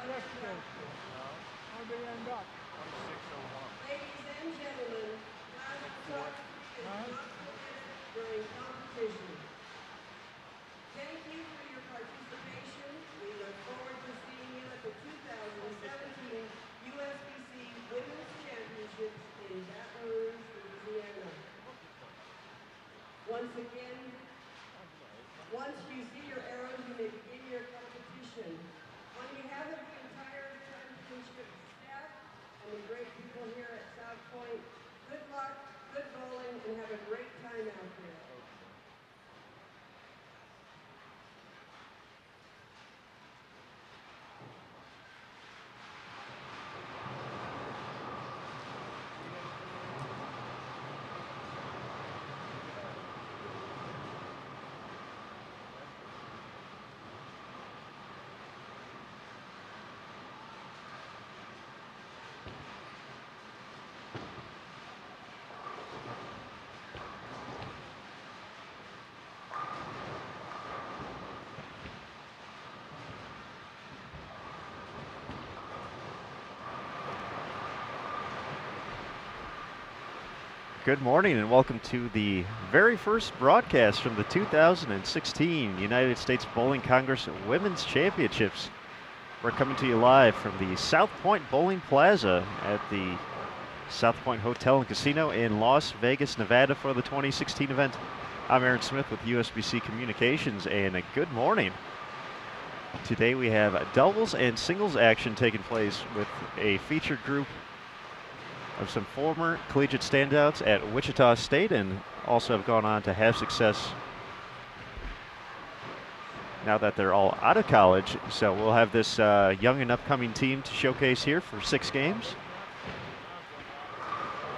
yesterday. How did they end up? 26:01. Ladies and gentlemen, photography is not permitted during competition. Thank you for your participation. We look forward to seeing you at the 2017 USBC Women's Championships in Baton Rouge, Louisiana. Once again, once you see your arrows, you may begin your competition. On behalf of the entire championship staff and the great people here at South Point, good luck, good bowling, and have a great time out there. Good morning and welcome to the very first broadcast from the 2016 United States Bowling Congress Women's Championships. We're coming to you live from the South Point Bowling Plaza at the South Point Hotel and Casino in Las Vegas, Nevada for the 2016 event. I'm Aaron Smith with USBC Communications, and a good morning. Today we have doubles and singles action taking place with a featured group of some former collegiate standouts at Wichita State and also have gone on to have success now that they're all out of college. So we'll have this young and upcoming team to showcase here for 6 games.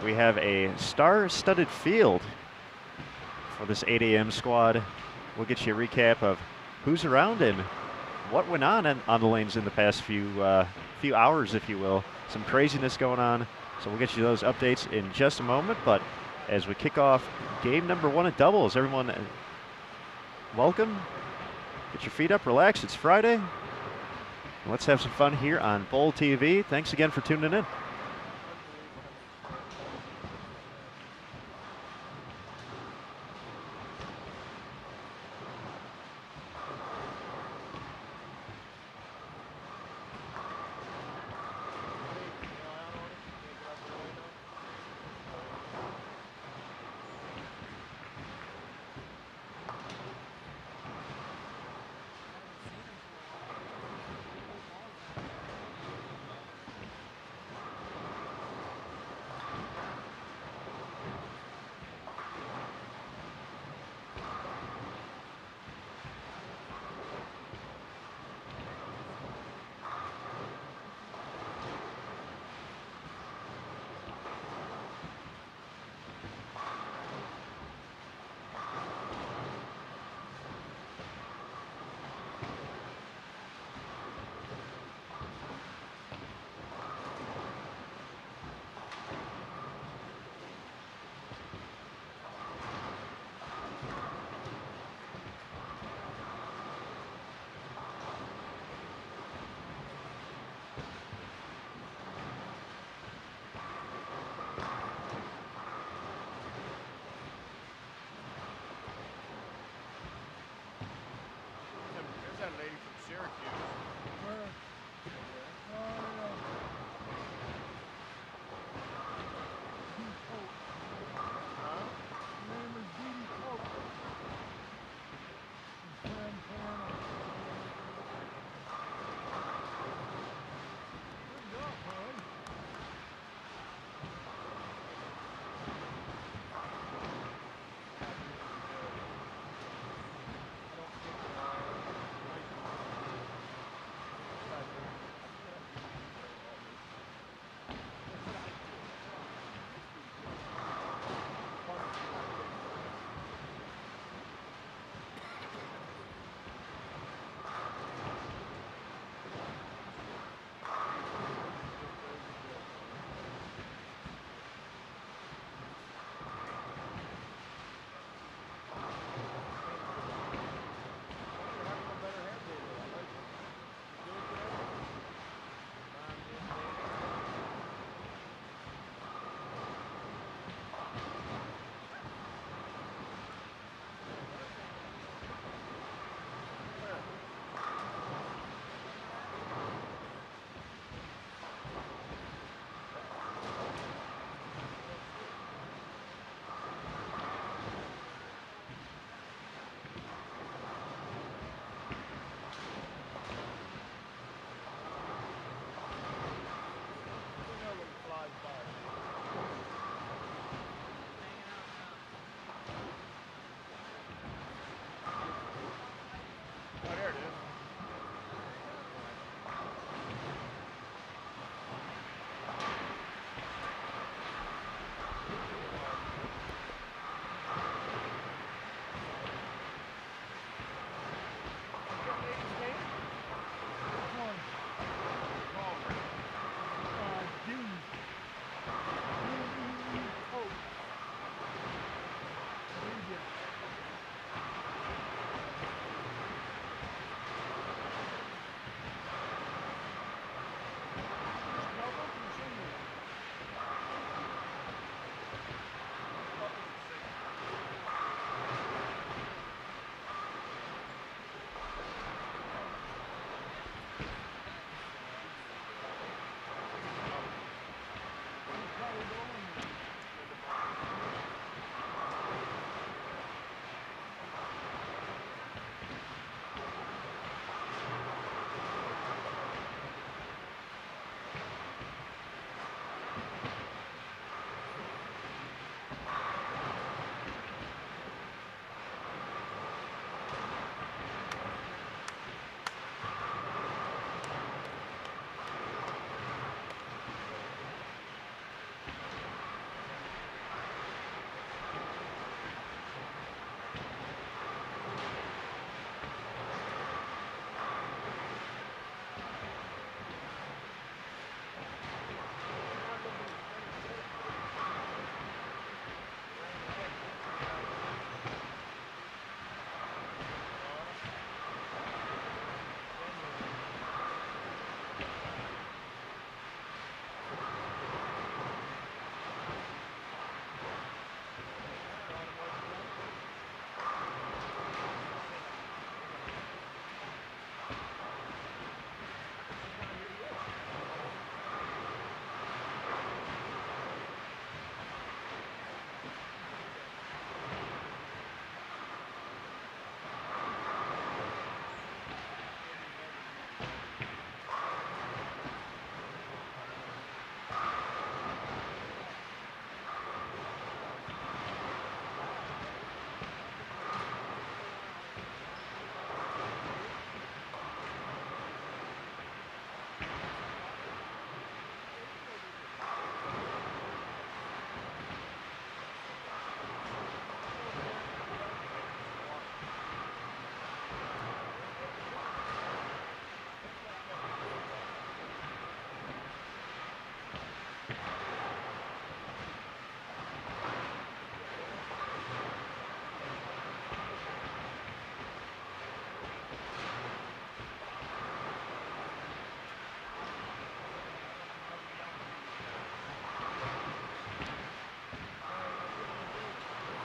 We have a star-studded field for this 8 a.m. squad. We'll get you a recap of who's around and what went on the lanes in the past few hours, if you will. Some craziness going on. So we'll get you those updates in just a moment. But as we kick off game number 1 at doubles, everyone welcome. Get your feet up, relax. It's Friday. Let's have some fun here on Bowl TV. Thanks again for tuning in. That lady from Syracuse.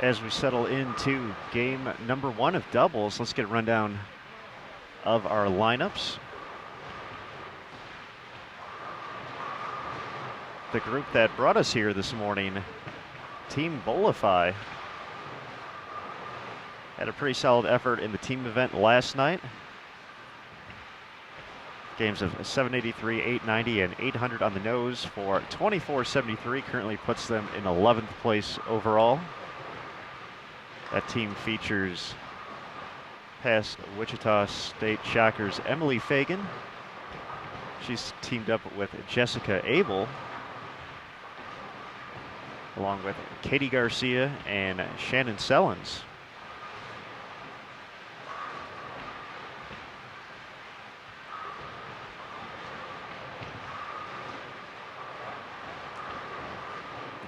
as we settle into game number 1 of doubles. Let's get a rundown of our lineups. The group that brought us here this morning, Team Bolify, had a pretty solid effort in the team event last night. Games of 783, 890, and 800 on the nose for 2473. Currently puts them in 11th place overall. That team features past Wichita State Shockers Emily Fagan. She's teamed up with Jessica Abel, along with Katie Garcia and Shannon Sellens.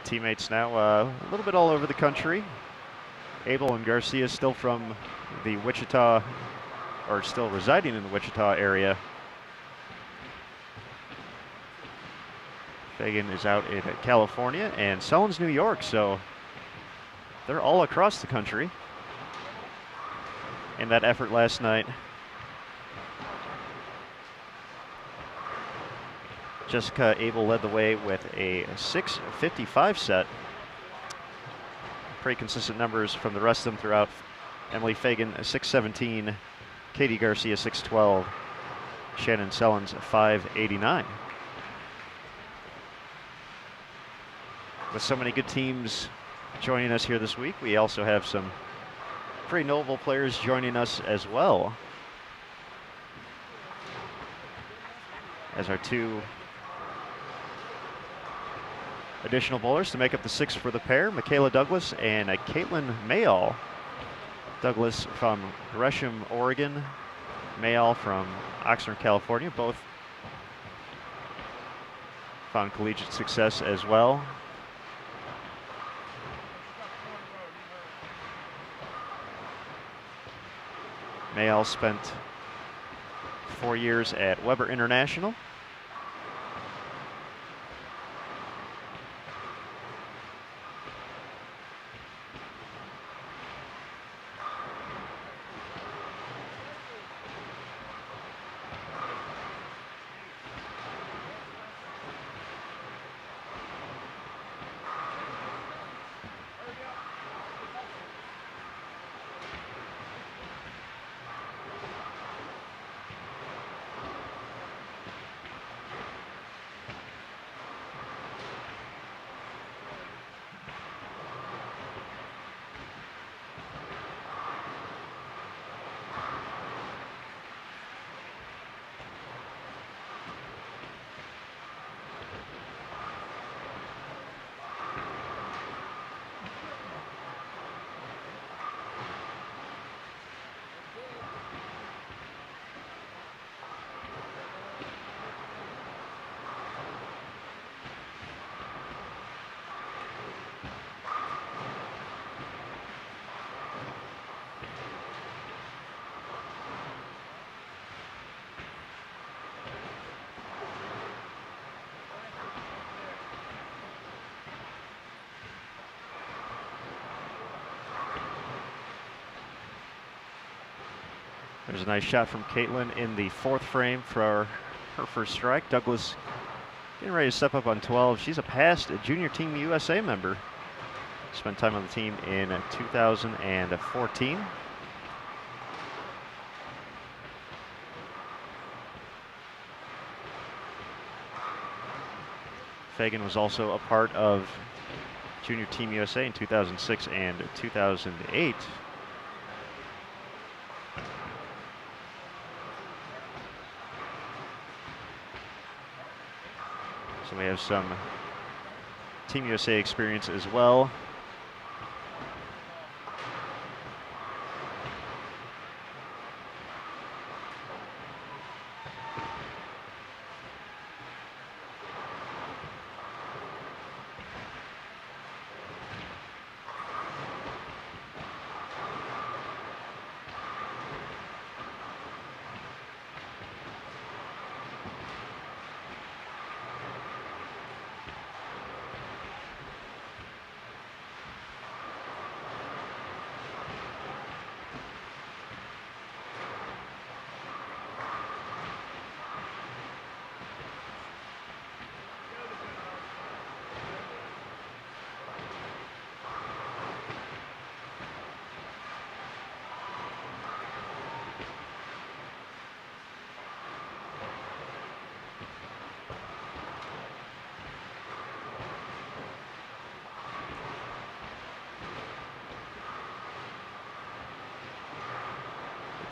The teammates now a little bit all over the country. Abel and Garcia still from the Wichita, or still residing in the Wichita area. Fagan is out in California, and Sellens, New York, so they're all across the country. In that effort last night, Jessica Abel led the way with a 655 set. Pretty consistent numbers from the rest of them throughout. Emily Fagan, 617. Katie Garcia, 612. Shannon Sellens, 589. With so many good teams joining us here this week, we also have some pretty notable players joining us as well. As our 2 additional bowlers to make up the 6 for the pair, Michaela Douglas and Caitlin Mayall. Douglas from Gresham, Oregon. Mayall from Oxnard, California. Both found collegiate success as well. Mayall spent 4 years at Weber International. There's a nice shot from Caitlin in the 4th frame for her first strike. Douglas getting ready to step up on 12. She's a past Junior Team USA member. Spent time on the team in 2014. Fagan was also a part of Junior Team USA in 2006 and 2008. So we have some Team USA experience as well.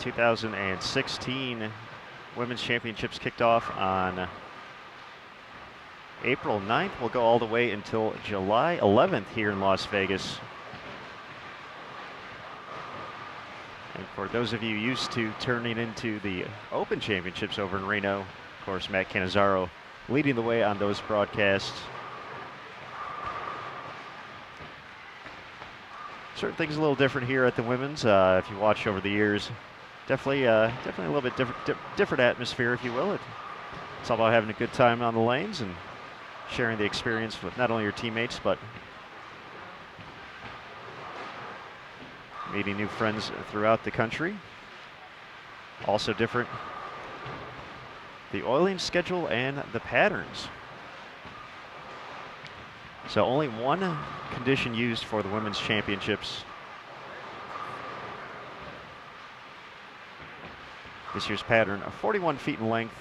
2016 Women's Championships kicked off on April 9th. Will go all the way until July 11th here in Las Vegas. And for those of you used to turning into the Open Championships over in Reno, of course, Matt Cannizzaro leading the way on those broadcasts. Certain things a little different here at the women's. If you watch over the years, definitely a little bit different atmosphere, if you will. It's all about having a good time on the lanes and sharing the experience with not only your teammates, but meeting new friends throughout the country. Also different, the oiling schedule and the patterns. So only one condition used for the women's championships. This year's pattern, 41 feet in length,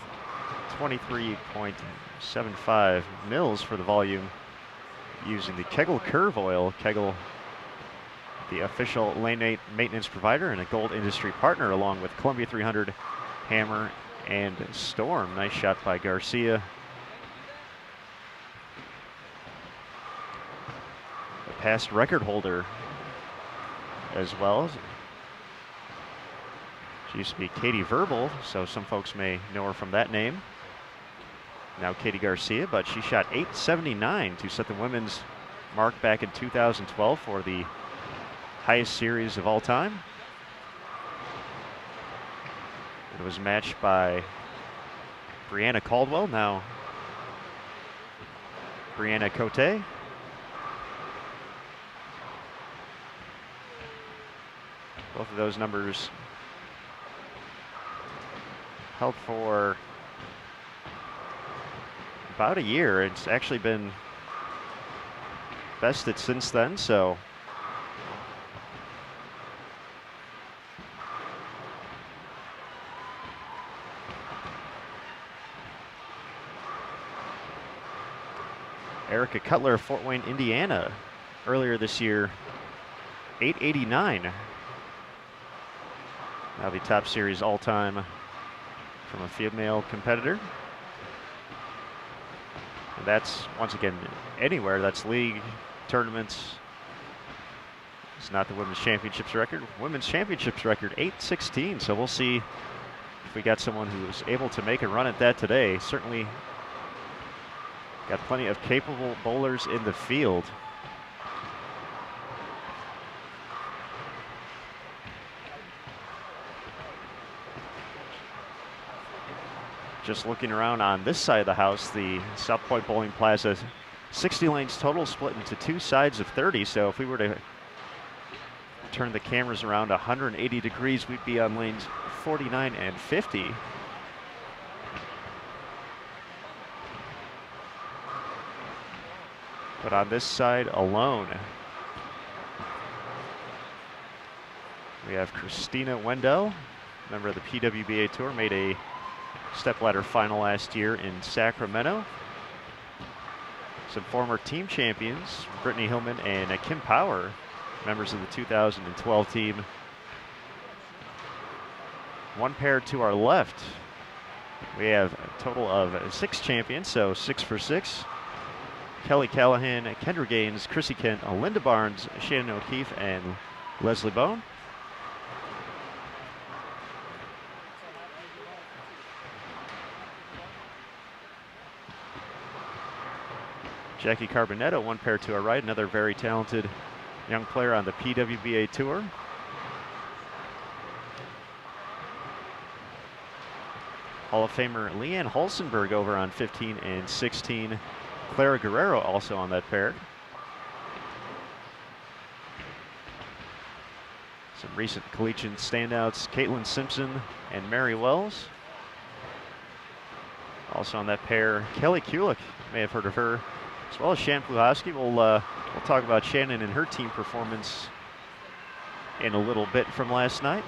23.75 mils for the volume, using the Kegel Curve oil. Kegel, the official lane maintenance provider and a Gold Industry partner, along with Columbia 300, Hammer, and Storm. Nice shot by Garcia. The past record holder as well. She used to be Katie Verbal, so some folks may know her from that name. Now Katie Garcia, but she shot 879 to set the women's mark back in 2012 for the highest series of all time. It was matched by Brianna Caldwell, now Brianna Cote. Both of those numbers held for about a year. It's actually been bested since then, so Erica Cutler of Fort Wayne, Indiana, earlier this year, 889. Now the top series all-time from a female competitor. And that's, once again, anywhere. That's league, tournaments. It's not the women's championships record. Women's championships record, 816. So we'll see if we got someone who's able to make a run at that today. Certainly got plenty of capable bowlers in the field. Just looking around on this side of the house, the South Point Bowling Plaza, 60 lanes total, split into two sides of 30. So if we were to turn the cameras around 180 degrees, we'd be on lanes 49 and 50. But on this side alone, we have Christina Wendell, member of the PWBA Tour, made a stepladder final last year in Sacramento. Some former team champions, Brittany Hillman and Kim Power, members of the 2012 team. One pair to our left. We have a total of 6 champions, so 6 for 6. Kelly Callahan, Kendra Gaines, Chrissy Kent, Linda Barnes, Shannon O'Keefe, and Leslie Bone. Jackie Carbonetto, one pair to our right, another very talented young player on the PWBA Tour. Hall of Famer Leanne Holsenberg over on 15 and 16. Clara Guerrero also on that pair. Some recent collegiate standouts, Caitlin Simpson and Mary Wells. Also on that pair, Kelly Kulik, may have heard of her, as well as Shannon Pluhowski. We'll talk about Shannon and her team performance in a little bit from last night.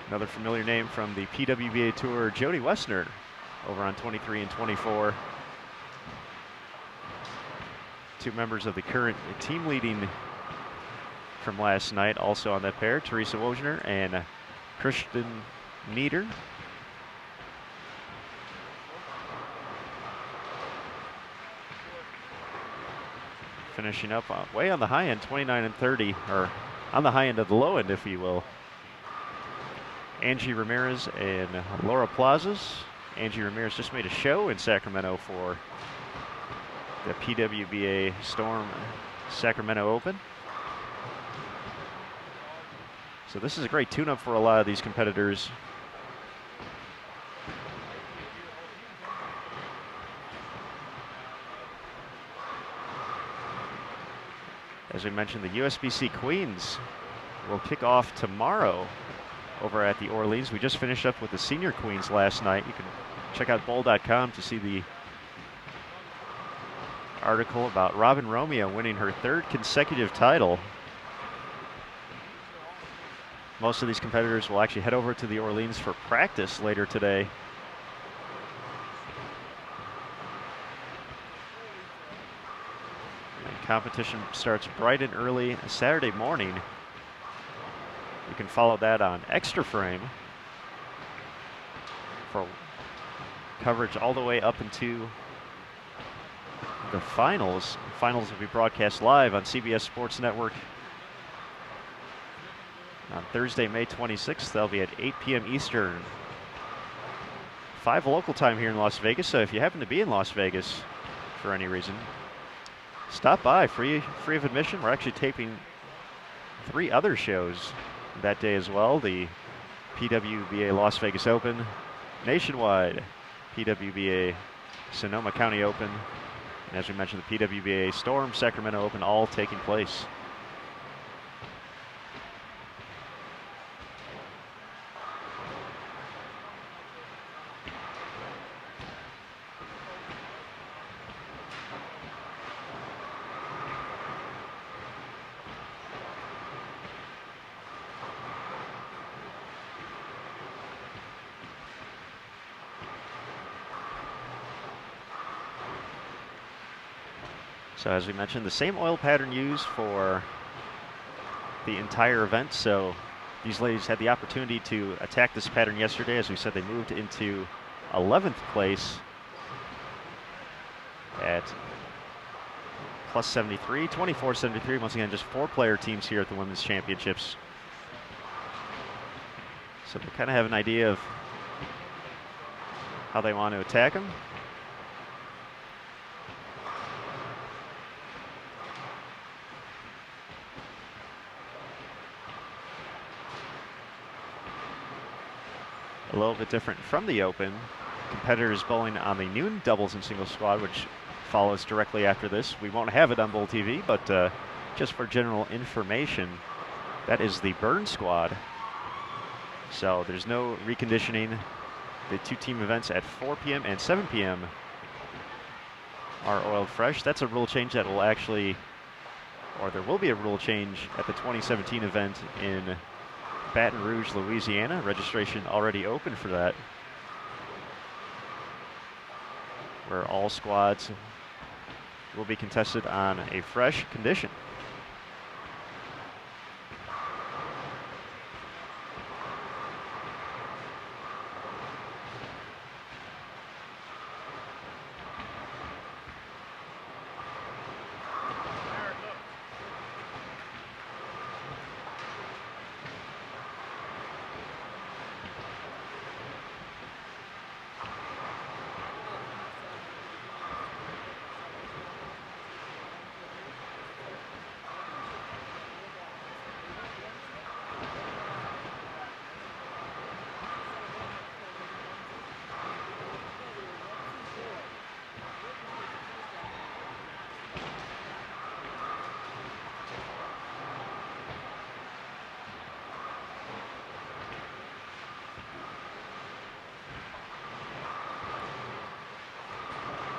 Another familiar name from the PWBA Tour, Jody Westner, over on 23 and 24. Two members of the current team leading from last night also on that pair, Teresa Wojner and Kristen Nieder. Finishing up way on the high end, 29 and 30, or on the high end of the low end, if you will. Angie Ramirez and Laura Plazas. Angie Ramirez just made a show in Sacramento for the PWBA Storm Sacramento Open. So this is a great tune-up for a lot of these competitors. As we mentioned, the USBC Queens will kick off tomorrow over at the Orleans. We just finished up with the Senior Queens last night. You can check out bowl.com to see the article about Robin Romeo winning her 3rd consecutive title. Most of these competitors will actually head over to the Orleans for practice later today. Competition starts bright and early Saturday morning. You can follow that on Extra Frame for coverage all the way up into the finals. Finals will be broadcast live on CBS Sports Network on Thursday, May 26th. They'll be at 8 p.m. Eastern, 5 local time here in Las Vegas. So if you happen to be in Las Vegas for any reason, stop by, free of admission. We're actually taping 3 other shows that day as well. The PWBA Las Vegas Open, Nationwide, PWBA Sonoma County Open, and as we mentioned, the PWBA Storm Sacramento Open, all taking place. So as we mentioned, the same oil pattern used for the entire event. So these ladies had the opportunity to attack this pattern yesterday. As we said, they moved into 11th place at plus 73, 24-73. Once again, just 4-player teams here at the Women's Championships. So they kind of have an idea of how they want to attack them. A little bit different from the Open. Competitors bowling on the noon doubles and singles squad, which follows directly after this. We won't have it on Bowl TV, but just for general information, that is the burn squad. So there's no reconditioning. The 2-team events at 4 p.m. and 7 p.m. are oiled fresh. That's a rule change that will actually, or there will be a rule change at the 2017 event in Baton Rouge, Louisiana. Registration already open for that, where all squads will be contested on a fresh condition.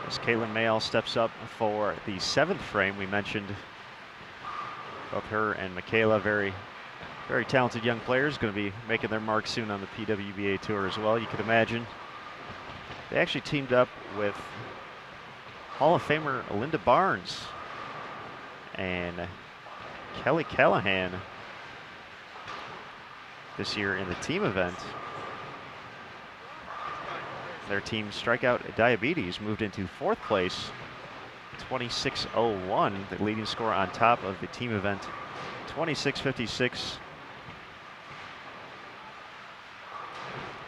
As Caitlin Mayall steps up for the 7th frame, we mentioned both her and Michaela, very talented young players, going to be making their mark soon on the PWBA Tour as well. You could imagine. They actually teamed up with Hall of Famer Linda Barnes and Kelly Callahan this year in the team event. Their team Strikeout Diabetes moved into 4th place, 26.01, the leading score on top of the team event, 26.56.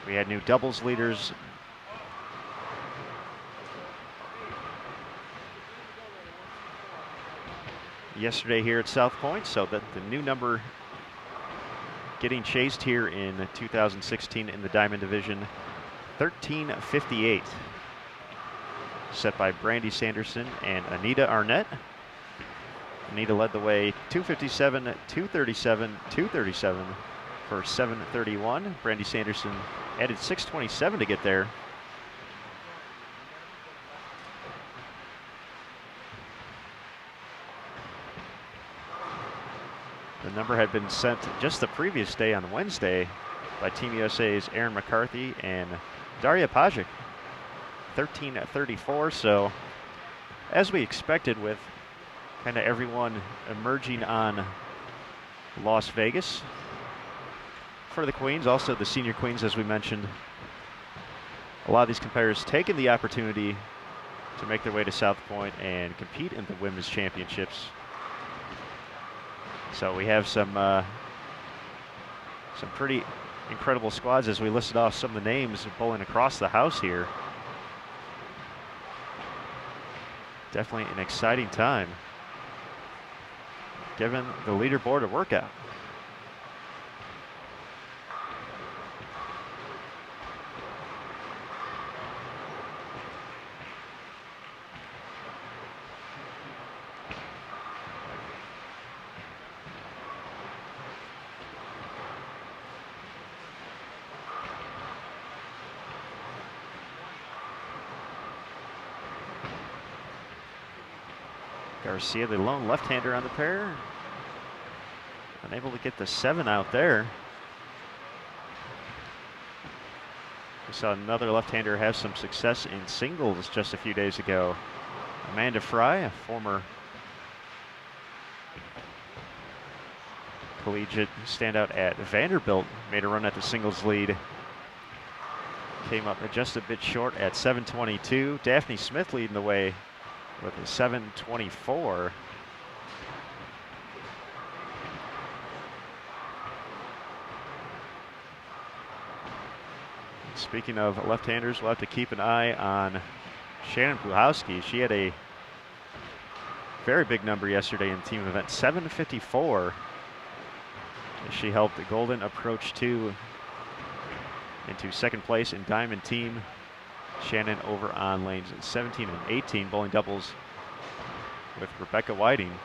We had new doubles leaders. Yesterday here at South Point, so that the new number getting chased here in 2016 in the Diamond Division, 13.58, set by Brandy Sanderson and Anita Arnett. Anita led the way 2:57, 2:37, 2:37 for 7:31. Brandy Sanderson added 6:27 to get there. The number had been sent just the previous day on Wednesday by Team USA's Aaron McCarthy and Daria Pajic, 13:34. So as we expected, with kind of everyone emerging on Las Vegas for the Queens, also the senior Queens, as we mentioned, a lot of these competitors taking the opportunity to make their way to South Point and compete in the Women's Championships. So we have some pretty incredible squads as we listed off some of the names bowling across the house here. Definitely an exciting time, giving the leaderboard a workout. Garcia, the lone left-hander on the pair, unable to get the 7 out there. We saw another left-hander have some success in singles just a few days ago. Amanda Fry, a former collegiate standout at Vanderbilt, made a run at the singles lead. Came up just a bit short at 7:22. Daphne Smith leading the way with a 7:24. Speaking of left-handers, we'll have to keep an eye on Shannon Puhowski. She had a very big number yesterday in the team event, 7:54. She helped the Golden approach 2 into 2nd place in Diamond team. Shannon over on lanes 17 and 18, bowling doubles with Rebecca Whiting.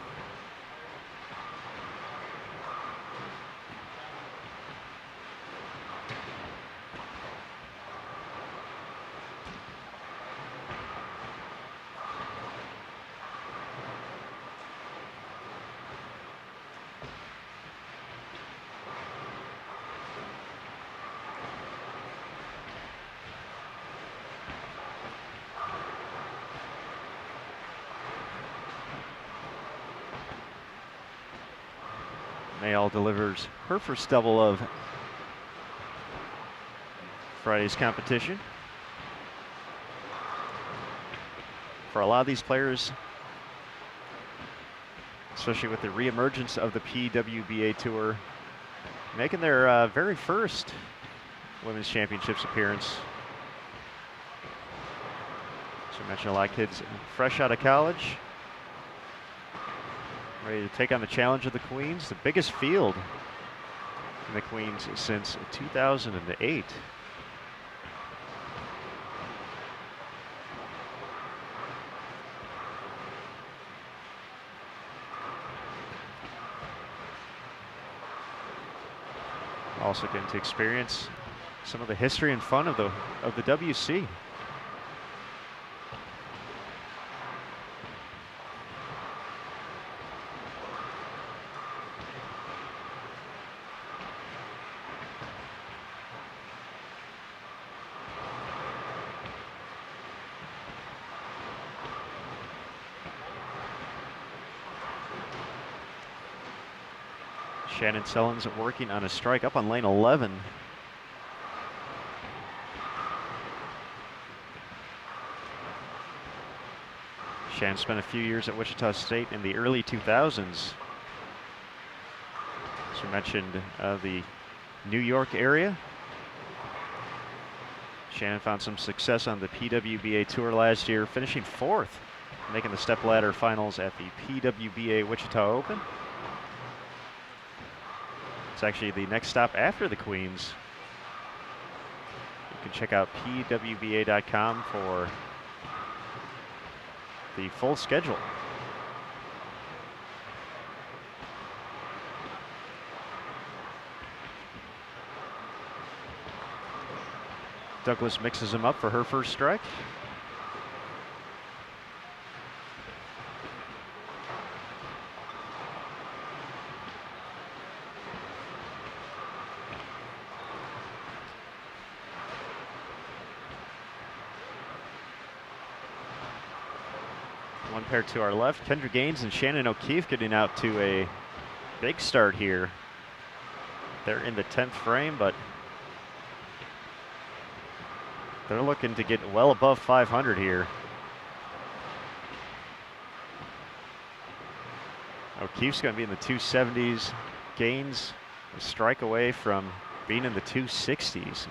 Mayall delivers her first double of Friday's competition. For a lot of these players, especially with the reemergence of the PWBA Tour, making their very first Women's Championships appearance. As I mentioned, a lot of kids fresh out of college, ready to take on the challenge of the Queens, the biggest field in the Queens since 2008. Also getting to experience some of the history and fun of the WC. Shannon Sellens working on a strike up on lane 11. Shannon spent a few years at Wichita State in the early 2000s. As you mentioned, the New York area. Shannon found some success on the PWBA Tour last year, finishing 4th, making the stepladder finals at the PWBA Wichita Open. It's actually the next stop after the Queens. You can check out pwba.com for the full schedule. Douglas mixes him up for her first strike. One pair to our left, Kendra Gaines and Shannon O'Keefe getting out to a big start here. They're in the 10th frame, but they're looking to get well above 500 here. O'Keefe's going to be in the 270s. Gaines a strike away from being in the 260s.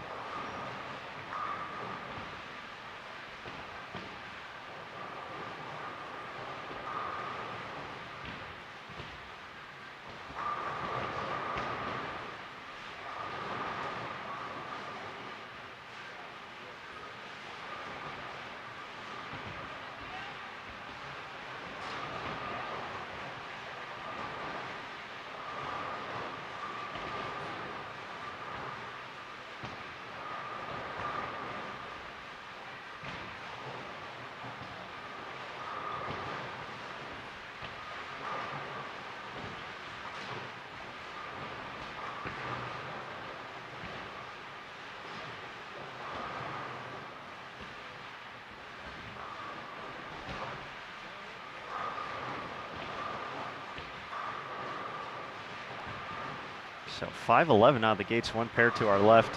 So 5'11" out of the gates, one pair to our left.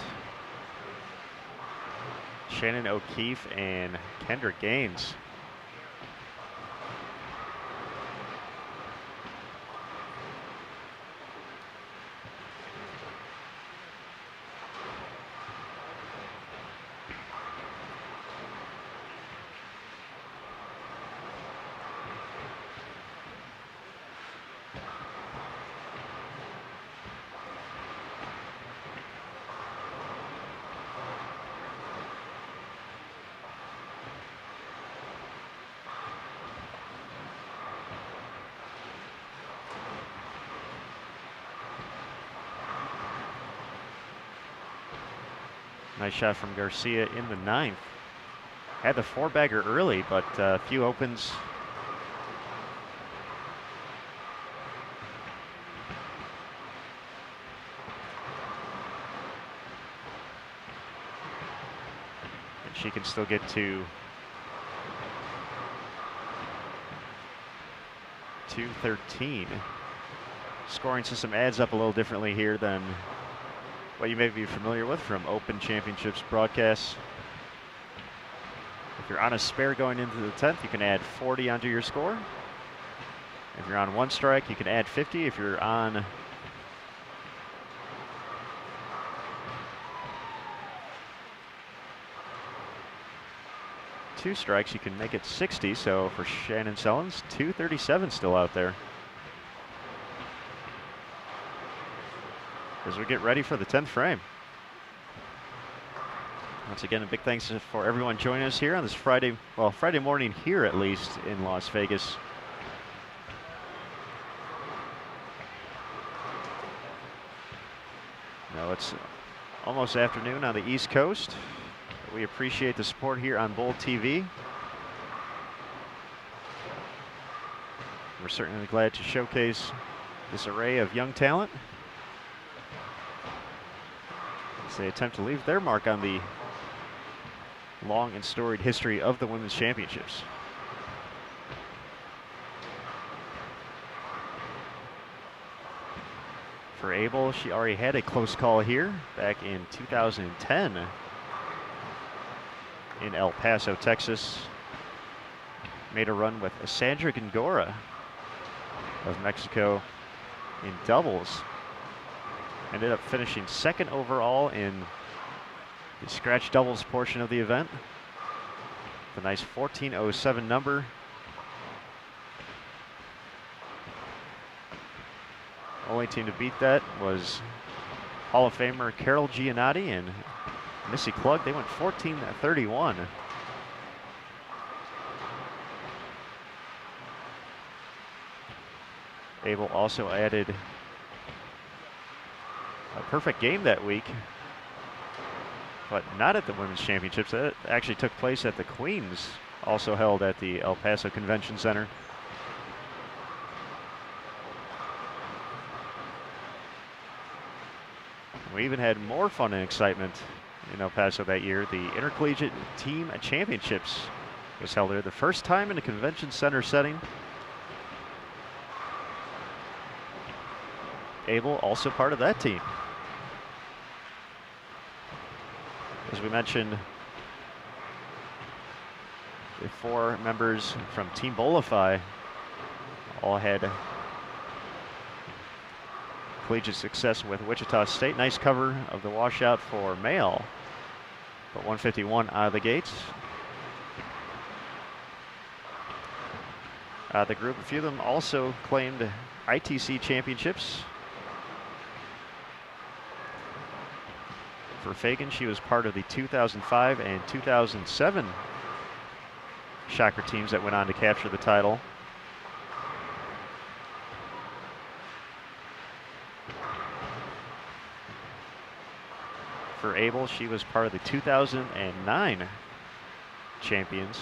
Shannon O'Keefe and Kendra Gaines. Nice shot from Garcia in the 9th. Had the 4-bagger early, but a few opens. And she can still get to 213. Scoring system adds up a little differently here than what you may be familiar with from Open Championships broadcasts. If you're on a spare going into the 10th, you can add 40 onto your score. If you're on one strike, you can add 50. If you're on two strikes, you can make it 60. So for Shannon Sellens, 237 still out there. As we get ready for the 10th frame. Once again, a big thanks for everyone joining us here on this Friday, well, Friday morning here at least in Las Vegas. Now it's almost afternoon on the East Coast. We appreciate the support here on Bowl TV. We're certainly glad to showcase this array of young talent. They attempt to leave their mark on the long and storied history of the Women's Championships. For Abel, she already had a close call here back in 2010 in El Paso, Texas. Made a run with Sandra Gongora of Mexico in doubles. Ended up finishing second overall in the scratch doubles portion of the event. The nice 14:07 number. Only team to beat that was Hall of Famer Carol Giannotti and Missy Klug. They went 14:31. Abel also added a perfect game that week, but not at the Women's Championships. That actually took place at the Queens, also held at the El Paso Convention Center. We even had more fun and excitement in El Paso that year. The Intercollegiate Team Championships was held there, the first time in a convention center setting. Abel also part of that team. As we mentioned, the 4 members from Team Bolify all had collegiate success with Wichita State. Nice cover of the washout for male, but 151 out of the gates. The group, a few of them also claimed ITC championships. For Fagan, she was part of the 2005 and 2007 Shocker teams that went on to capture the title. For Abel, she was part of the 2009 champions.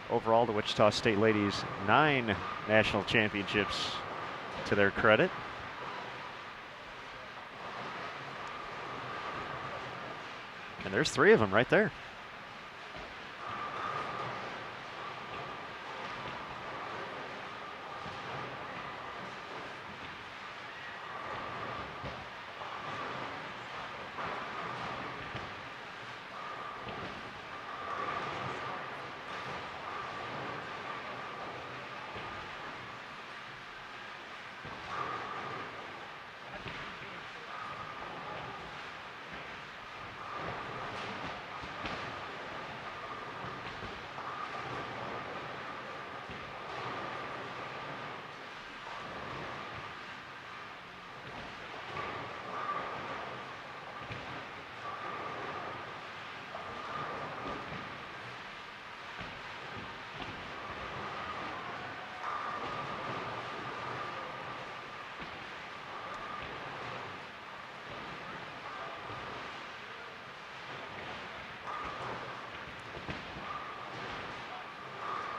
Overall, the Wichita State ladies, 9 national championships to their credit. And there's 3 of them right there.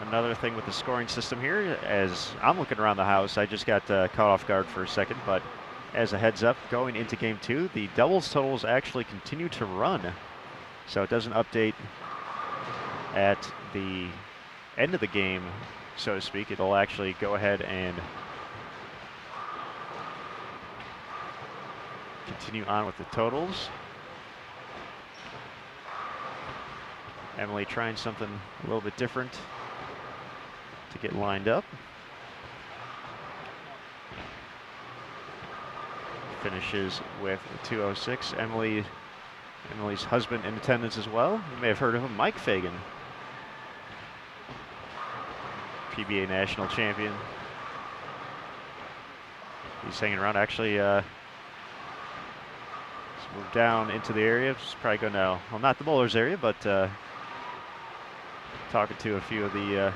Another thing with the scoring system here, as I'm looking around the house, I just got caught off guard for a second, but as a heads up, going into game 2, the doubles totals actually continue to run. So it doesn't update at the end of the game, so to speak. It'll actually go ahead and continue on with the totals. Emily trying something a little bit different to get lined up. Finishes with 206. Emily's husband in attendance as well. You may have heard of him, Mike Fagan, PBA national champion. He's hanging around. Actually, moved down into the area. Just probably go now. Well, not the bowlers area, but talking to a few of the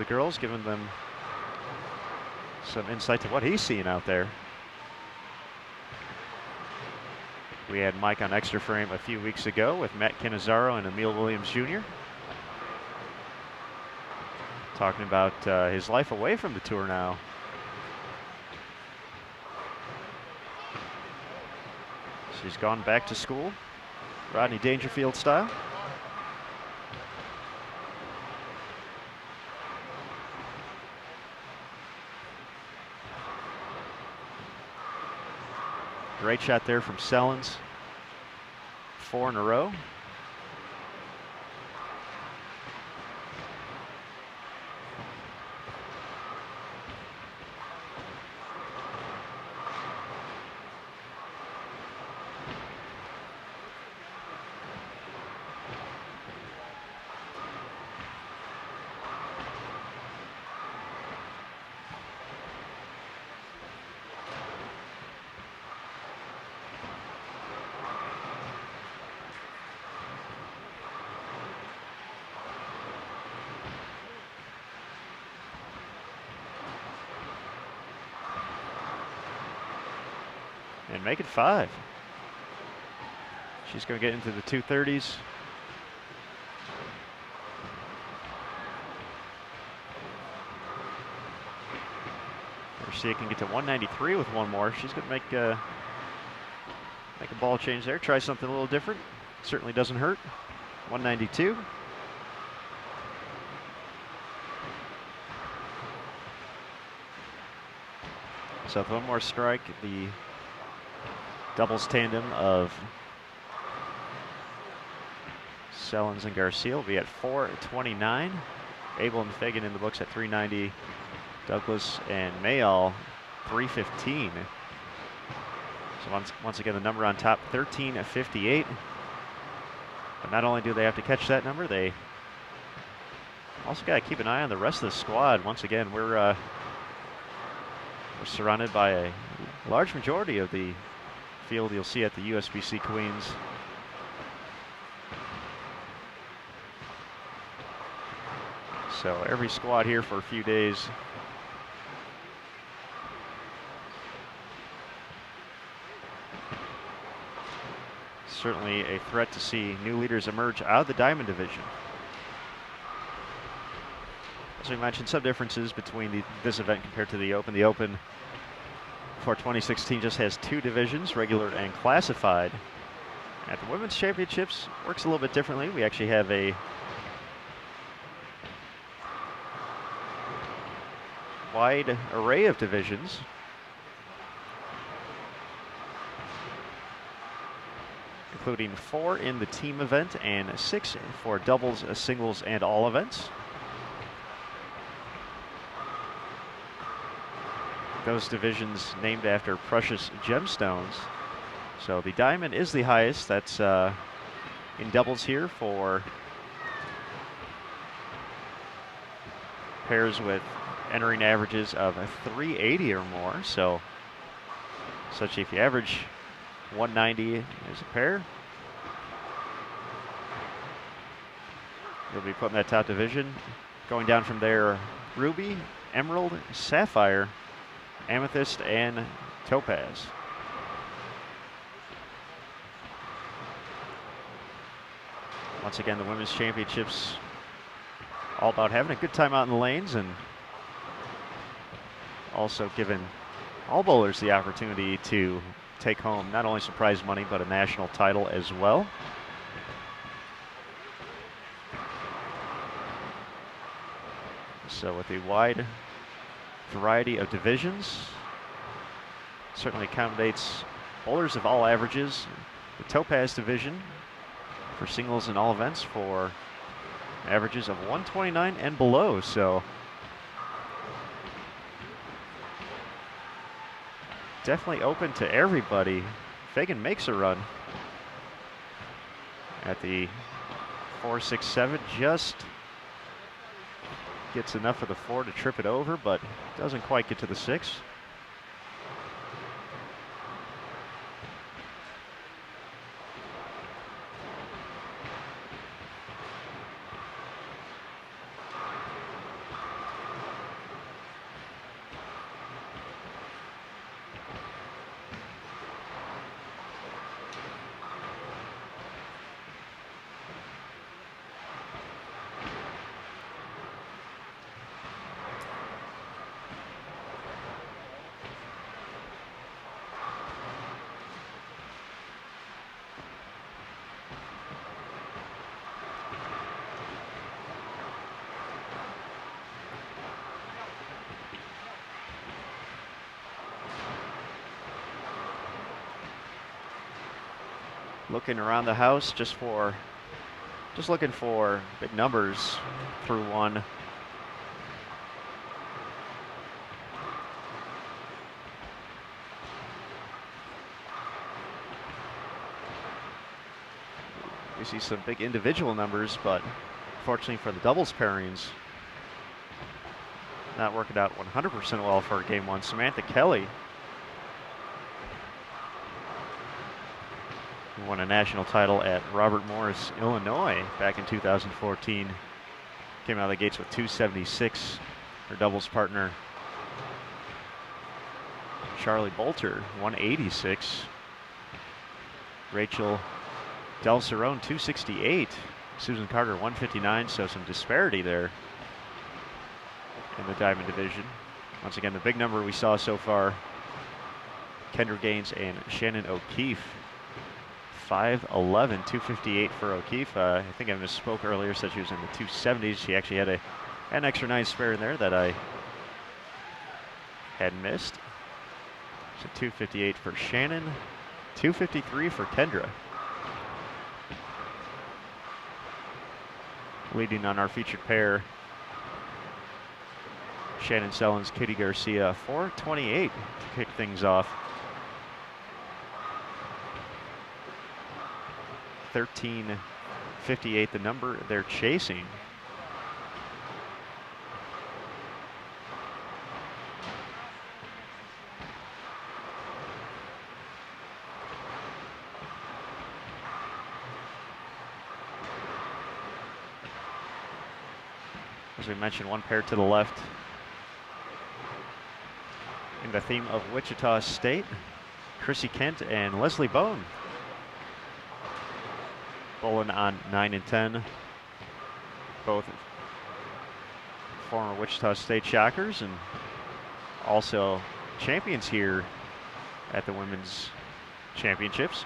girls, giving them some insight to what he's seeing out there. We had Mike on Extra Frame a few weeks ago with Matt Cannizzaro and Emil Williams Jr. talking about his life away from the tour now. She's gone back to school, Rodney Dangerfield style. Great shot there from Sellens. 4 in a row. And make it 5. She's going to get into the 230s. Garcia can get to 193 with one more. She's going to make a ball change there. Try something a little different. Certainly doesn't hurt. 192. So with one more strike, the doubles tandem of Sellens and Garcia will be at 429. Abel and Fagan in the books at 390. Douglas and Mayall 315. So once again, the number on top, 1358. But not only do they have to catch that number, they also got to keep an eye on the rest of the squad. Once again, we're surrounded by a large majority of the field you'll see at the USBC Queens. So every squad here for a few days. Certainly a threat to see new leaders emerge out of the Diamond Division. As we mentioned, some differences between this event compared to the Open. The Open for 2016 just has 2 divisions, regular and classified. At the Women's Championships, works a little bit differently. We actually have a wide array of divisions. Including 4 in the team event and 6 for doubles, singles, and all events. Those divisions named after precious gemstones. So the diamond is the highest. That's in doubles here for pairs with entering averages of 380 or more. So such if you average 190 as a pair, you'll be putting that top division. Going down from there, ruby, emerald, sapphire, amethyst, and topaz. Once again, the Women's Championships all about having a good time out in the lanes and also giving all bowlers the opportunity to take home not only some prize money, but a national title as well. So with a wide variety of divisions, certainly accommodates bowlers of all averages. The Topaz division for singles and all events for averages of 129 and below. So definitely open to everybody. Fagan makes a run at the 4-6-7, just gets enough of the 4 to trip it over, but doesn't quite get to the 6. Looking around the house just looking for big numbers through one. We see some big individual numbers, but unfortunately for the doubles pairings, not working out 100% well for game one. Samantha Kelly, who won a national title at Robert Morris, Illinois back in 2014, came out of the gates with 276. Her doubles partner, Charlie Bolter, 186. Rachel Del Cerrone, 268. Susan Carter, 159. So some disparity there in the diamond division. Once again, the big number we saw so far, Kendra Gaines and Shannon O'Keefe. 5'11", 258 for O'Keefe. I think I misspoke earlier, said she was in the 270s. She actually had an extra 9 spare in there that I had missed. So 258 for Shannon, 253 for Kendra. Leading on our featured pair, Shannon Sellens, Kitty Garcia, 428 to kick things off. 1358, the number they're chasing. As we mentioned, one pair to the left in the theme of Wichita State, Chrissy Kent and Leslie Bone. Bowling on 9 and 10. Both former Wichita State Shockers and also champions here at the Women's Championships.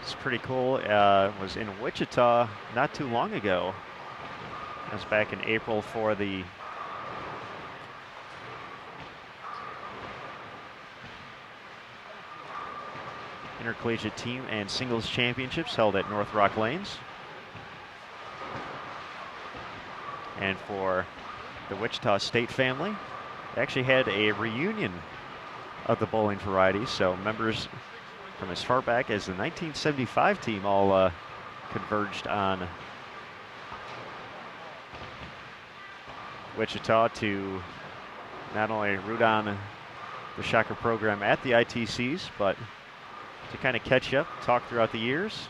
It's pretty cool. Was in Wichita not too long ago. It was back in April for the Intercollegiate Team and Singles Championships held at North Rock Lanes. And for the Wichita State family, they actually had a reunion of the bowling variety. So members from as far back as the 1975 team all converged on Wichita to not only root on the Shocker program at the ITCs, but to kind of catch up, talk throughout the years.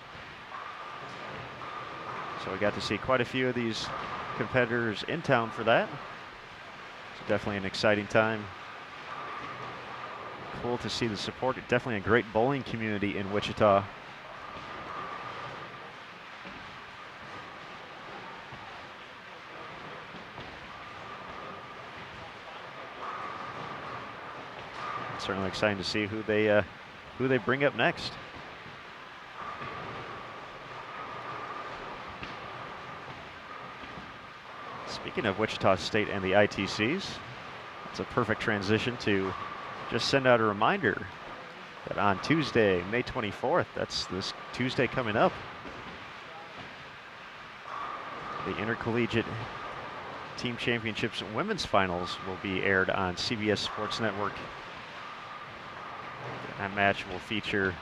So we got to see quite a few of these competitors in town for that. It's definitely an exciting time. Cool to see the support. Definitely a great bowling community in Wichita. Certainly exciting to see who they bring up next. Speaking of Wichita State and the ITCs, it's a perfect transition to just send out a reminder that on Tuesday, May 24th, that's this Tuesday coming up, the Intercollegiate Team Championships Women's Finals will be aired on CBS Sports Network. That match will feature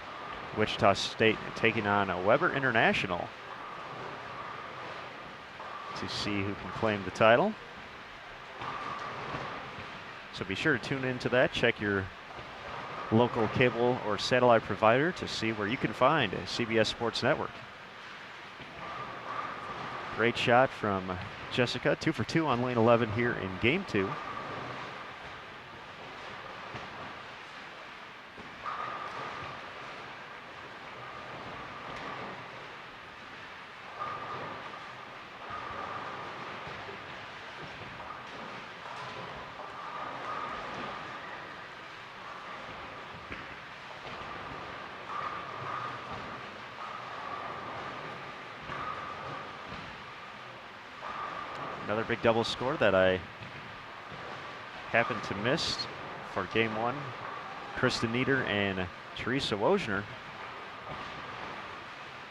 Wichita State taking on Weber International to see who can claim the title. So be sure to tune into that. Check your local cable or satellite provider to see where you can find a CBS Sports Network. Great shot from Jessica, 2 for 2 on lane 11 here in game 2. Another big double score that I happened to miss for game one. Kristen Nieder and Teresa Wojner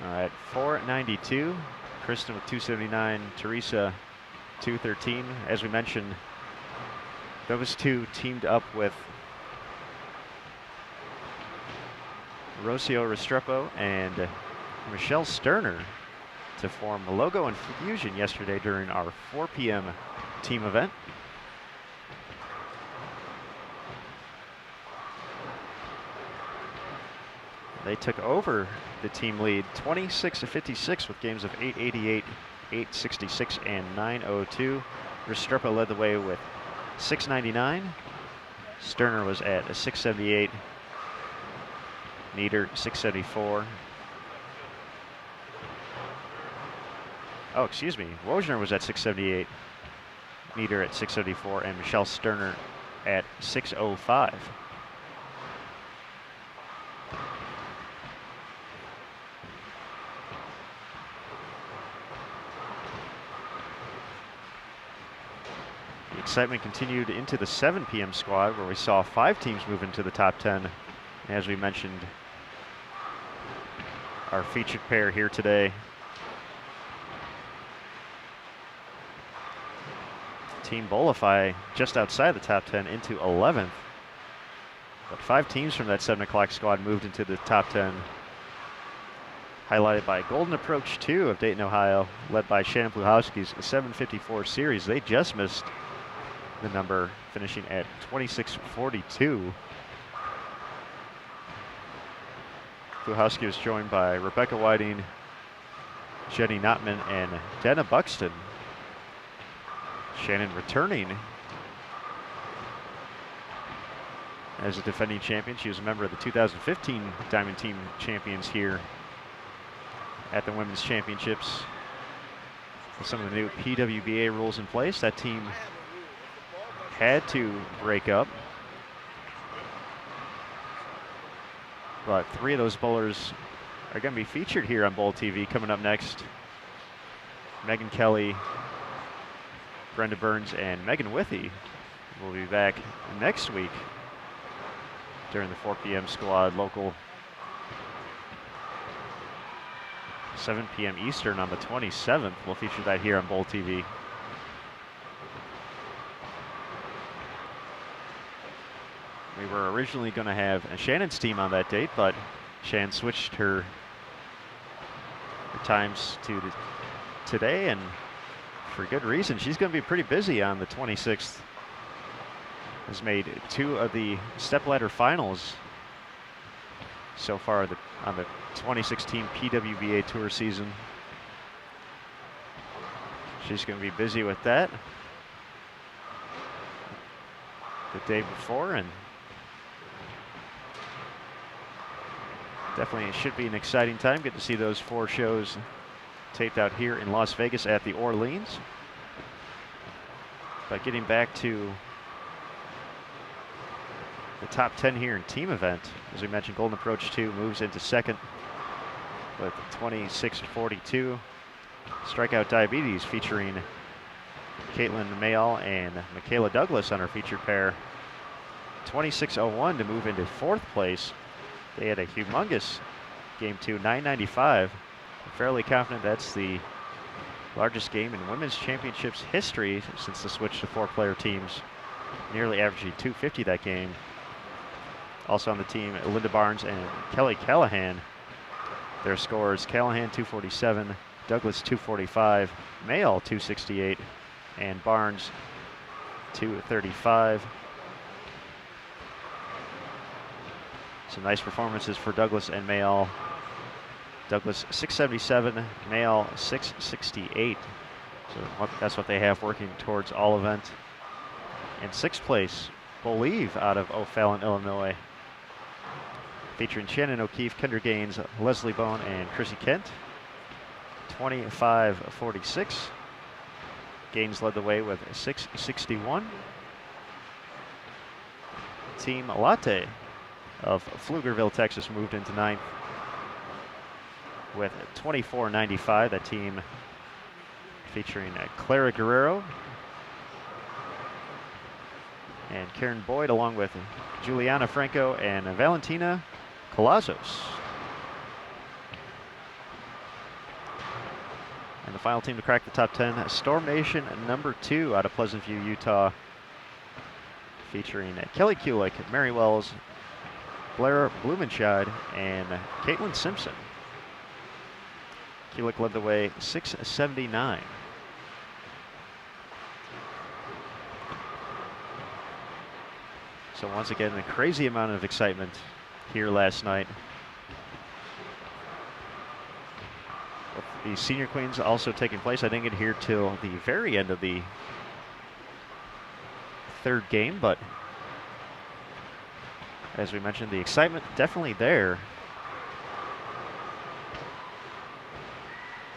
at 492. Kristen with 279, Teresa 213. As we mentioned, those two teamed up with Rocio Restrepo and Michelle Sterner to form Logo and Fusion yesterday during our 4 p.m. team event. They took over the team lead 26-56 with games of 888, 866, and 902. Restrepo led the way with 699. Sterner was at a 678. Nieder 674. Oh, excuse me. Wojner was at 678. Nieder at 674, and Michelle Sterner at 605. The excitement continued into the 7 p.m. squad, where we saw 5 teams move into the top 10. As we mentioned, our featured pair here today, Team Bolify, just outside the top 10 into 11th. But 5 teams from that 7 o'clock squad moved into the top 10, highlighted by Golden Approach 2 of Dayton, Ohio, led by Shannon Pluhowski's 754 series. They just missed the number, finishing at 2642. Pluhowski was joined by Rebecca Whiting, Jenny Notman, and Dana Buxton. Shannon returning as a defending champion. She was a member of the 2015 Diamond Team champions here at the Women's Championships. With some of the new PWBA rules in place, that team had to break up. But 3 of those bowlers are going to be featured here on Bowl TV coming up next. Megan Kelly, Brenda Burns, and Megan Withy will be back next week during the 4 p.m. squad, local 7 p.m. Eastern on the 27th. We'll feature that here on Bowl TV. We were originally going to have Shannon's team on that date, but Shannon switched her times to today, and for good reason. She's going to be pretty busy on the 26th. Has made 2 of the stepladder finals so far on the 2016 PWBA Tour season. She's going to be busy with that the day before, and definitely it should be an exciting time. Good to see those 4 shows taped out here in Las Vegas at the Orleans. But getting back to the top 10 here in team event, as we mentioned, Golden Approach 2 moves into second with 2642. Strikeout Diabetes featuring Caitlin Mayall and Michaela Douglas on our featured pair. 2601 to move into 4th place. They had a humongous game 2, 995. I'm fairly confident that's the largest game in women's championships history since the switch to 4-player teams, nearly averaging 250 that game. Also on the team, Linda Barnes and Kelly Callahan. Their scores: Callahan 247, Douglas 245, Mayall 268, and Barnes 235. Some nice performances for Douglas and Mayall. Douglas 677, Mayall 668. So that's what they have working towards all event. And 6th place, Believe out of O'Fallon, Illinois, featuring Shannon O'Keefe, Kendra Gaines, Leslie Bone, and Chrissy Kent. 2546. Gaines led the way with 661. Team Latte of Pflugerville, Texas moved into 9th with 2495. That team featuring Clara Guerrero and Karen Boyd, along with Juliana Franco and Valentina Colazos. And the final team to crack the top 10, Storm Nation number 2 out of Pleasant View, Utah, featuring Kelly Kulik, Mary Wells, Blair Blumenscheid, and Caitlin Simpson. Kulik led the way 679. So once again, a crazy amount of excitement here last night. With the Senior Queens also taking place. I didn't get here till the very end of the third game, but as we mentioned, the excitement definitely there.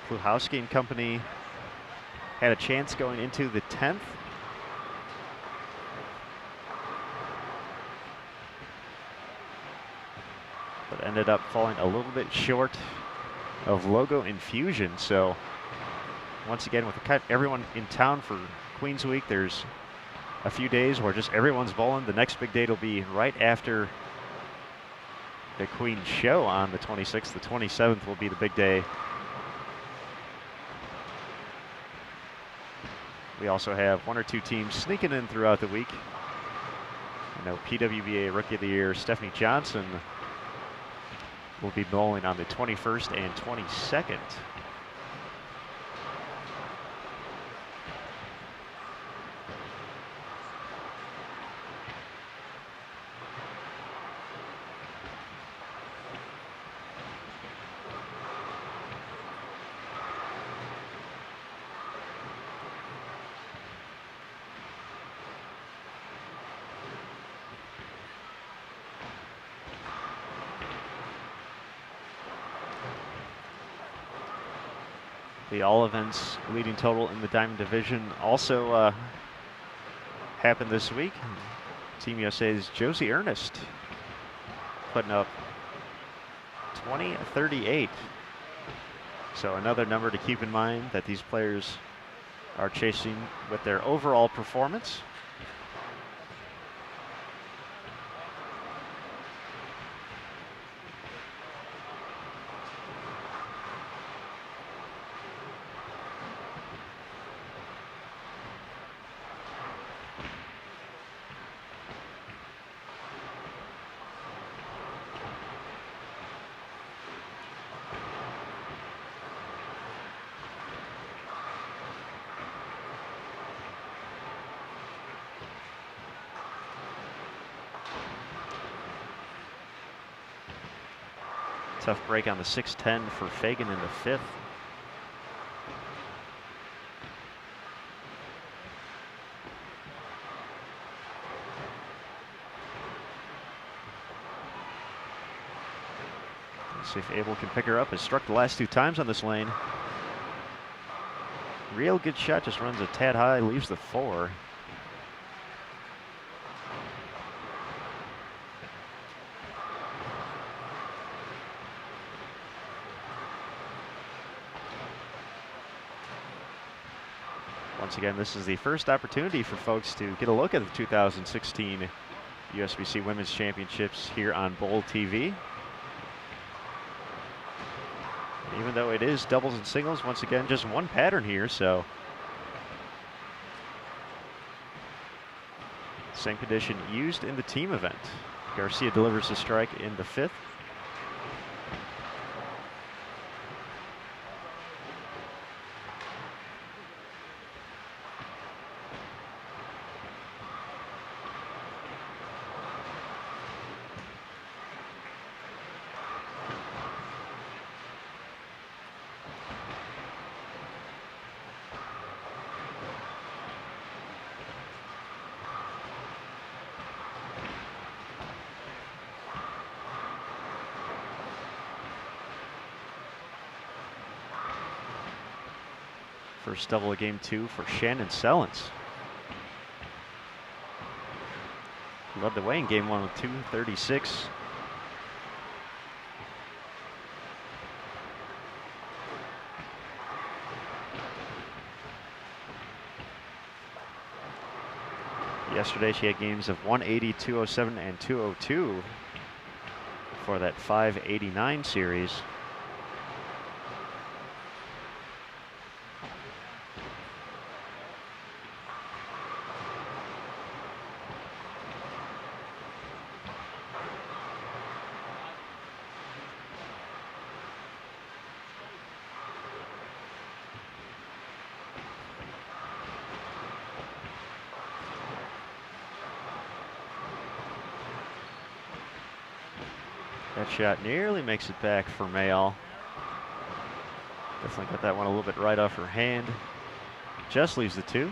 Kluhowski and company had a chance going into the 10th. But ended up falling a little bit short of logo infusion. So once again, with everyone in town for Queens Week, there's a few days where just everyone's bowling. The next big date will be right after the Queen's show on the 26th. The 27th will be the big day. We also have one or two teams sneaking in throughout the week. I know PWBA Rookie of the Year Stephanie Johnson will be bowling on the 21st and 22nd. The all events leading total in the Diamond Division also happened this week. Team USA's Josie Ernest putting up 20-38. So another number to keep in mind that these players are chasing with their overall performance. Tough break on the 6-10 for Fagan in the 5th. Let's see if Abel can pick her up. Has struck the last 2 times on this lane. Real good shot, just runs a tad high, leaves the 4. Once again, this is the first opportunity for folks to get a look at the 2016 USBC Women's Championships here on Bowl TV. Even though it is doubles and singles, once again, just one pattern here, so same condition used in the team event. Garcia delivers the strike in the 5th. First double of game 2 for Shannon Sellens. Led the way in game 1 with 236. Yesterday she had games of 180, 207, and 202 for that 589 series. That shot nearly makes it back for Mayall. Definitely got that one a little bit right off her hand. Just leaves the 2.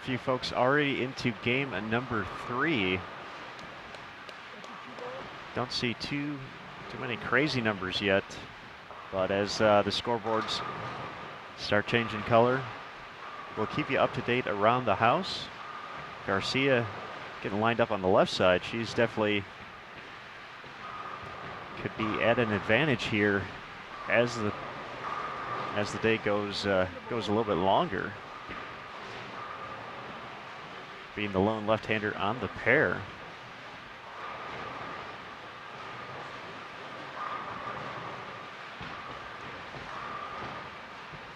Few folks already into game number 3. Don't see too many crazy numbers yet, but as the scoreboards start changing color, we'll keep you up to date around the house. Garcia getting lined up on the left side. She's definitely could be at an advantage here as the day goes a little bit longer, being the lone left-hander on the pair.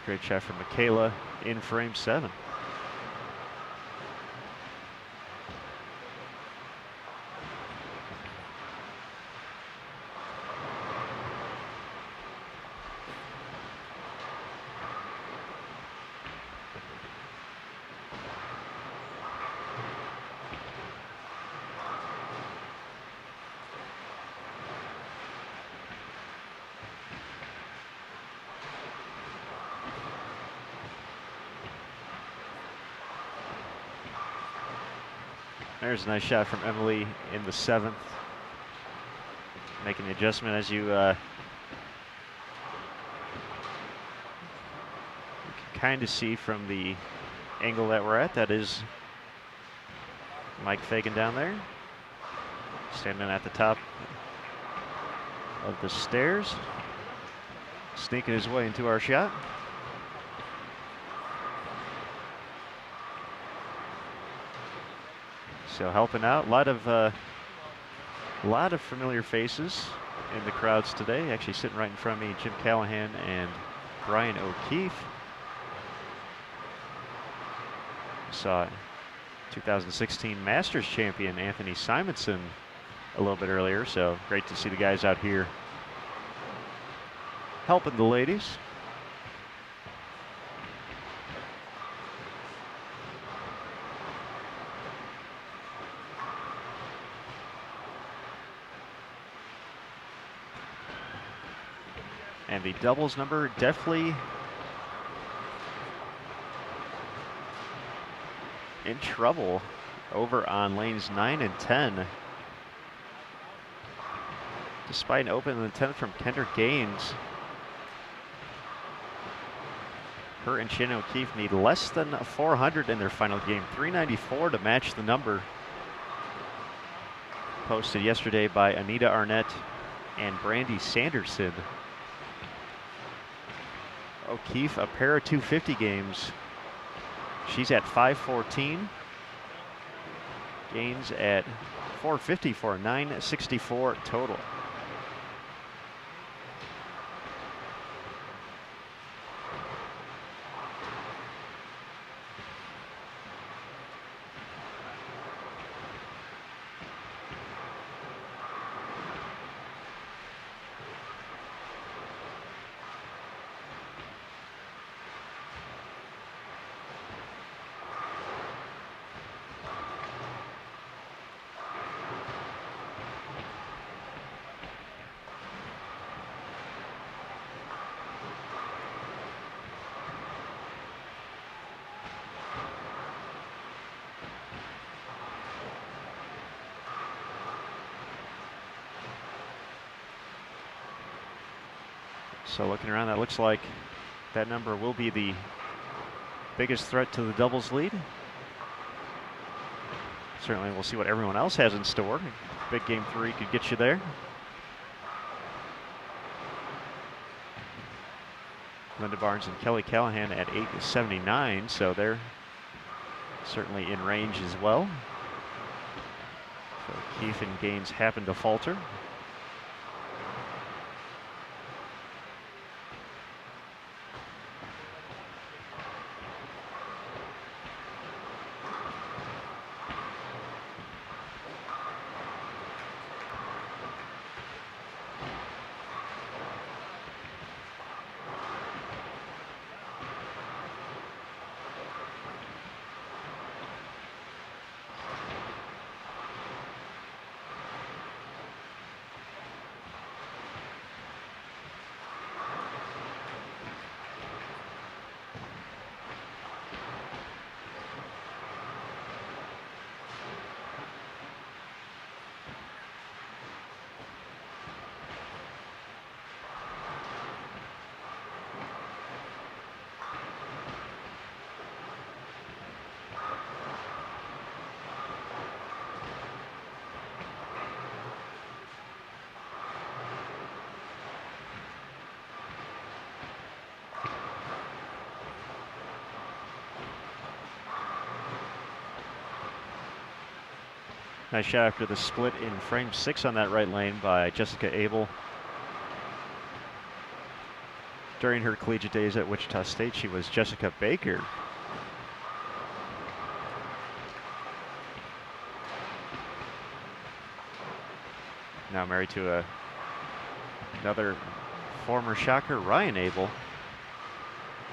Great shot from Michaela in frame 7. There's a nice shot from Emily in the 7th. Making the adjustment as you can kind of see from the angle that we're at. That is Mike Fagan down there, standing at the top of the stairs, sneaking his way into our shot. So helping out, a lot of familiar faces in the crowds today. Actually sitting right in front of me, Jim Callahan and Brian O'Keefe. Saw 2016 Masters champion Anthony Simonson a little bit earlier, so great to see the guys out here helping the ladies. And the doubles number definitely in trouble over on lanes 9 and 10. Despite an open in the 10th from Kendra Gaines, her and Shannon O'Keefe need less than 400 in their final game, 394 to match the number posted yesterday by Anita Arnett and Brandy Sanderson. O'Keefe, a pair of 250 games. She's at 514. Gaines at 450 for a 964 total. So looking around, that looks like that number will be the biggest threat to the doubles lead. Certainly we'll see what everyone else has in store. Big game 3 could get you there. Linda Barnes and Kelly Callahan at 879, so they're certainly in range as well. So Keefe and Gaines happen to falter. Nice shot after the split in frame 6 on that right lane by Jessica Abel. During her collegiate days at Wichita State, she was Jessica Baker. Now married to another former shocker, Ryan Abel.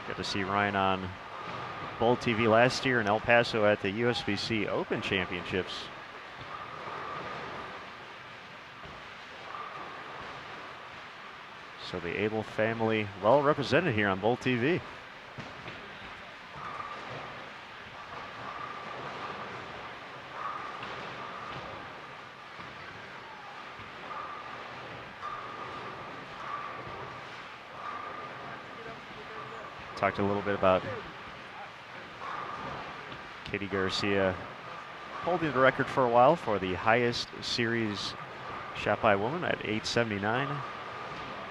Got to see Ryan on Bowl TV last year in El Paso at the USBC Open Championships. So the Abel family well represented here on Bowl TV. Talked a little bit about Katie Garcia holding the record for a while for the highest series shot by a woman at 879.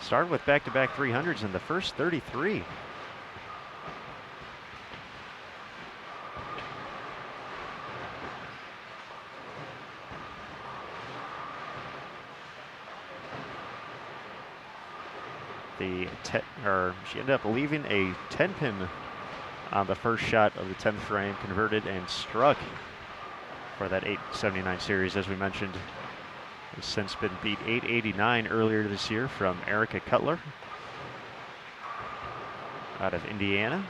Started with back-to-back 300s in the first 33. She ended up leaving a 10-pin on the first shot of the 10th frame, converted and struck for that 879 series, as we mentioned. Has since been beat 889 earlier this year from Erica Cutler out of Indiana.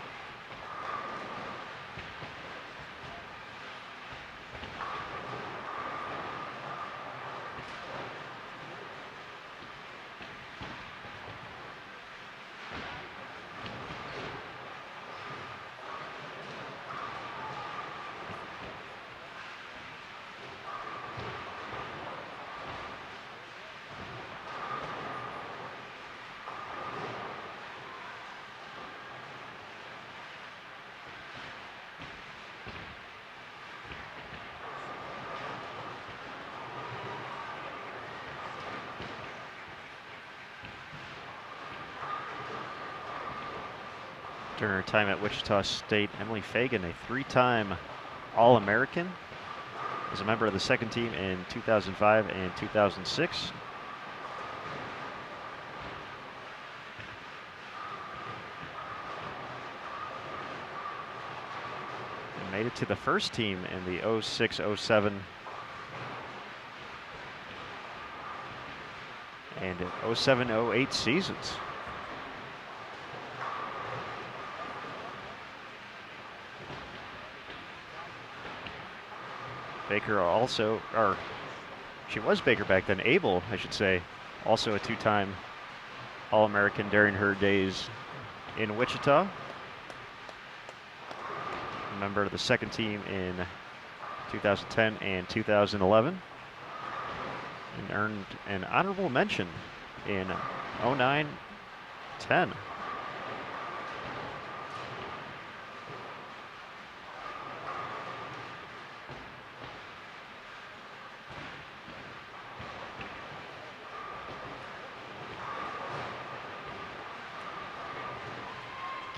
During her time at Wichita State, Emily Fagan, a three-time All-American, was a member of the second team in 2005 and 2006. And made it to the first team in the 06-07 and 07-08 seasons. Baker also, or she was Baker back then, Abel, I should say, also a two-time All-American during her days in Wichita. A member of the second team in 2010 and 2011. And earned an honorable mention in 09-10.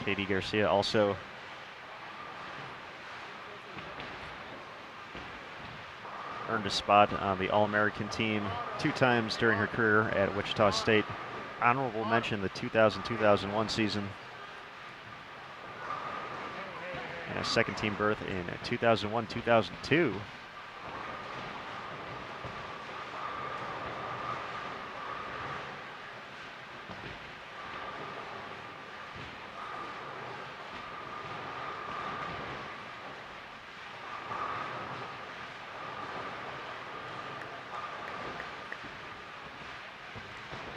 Katie Garcia also earned a spot on the All-American team two times during her career at Wichita State. Honorable mention the 2000-2001 season. And a second team berth in 2001-2002.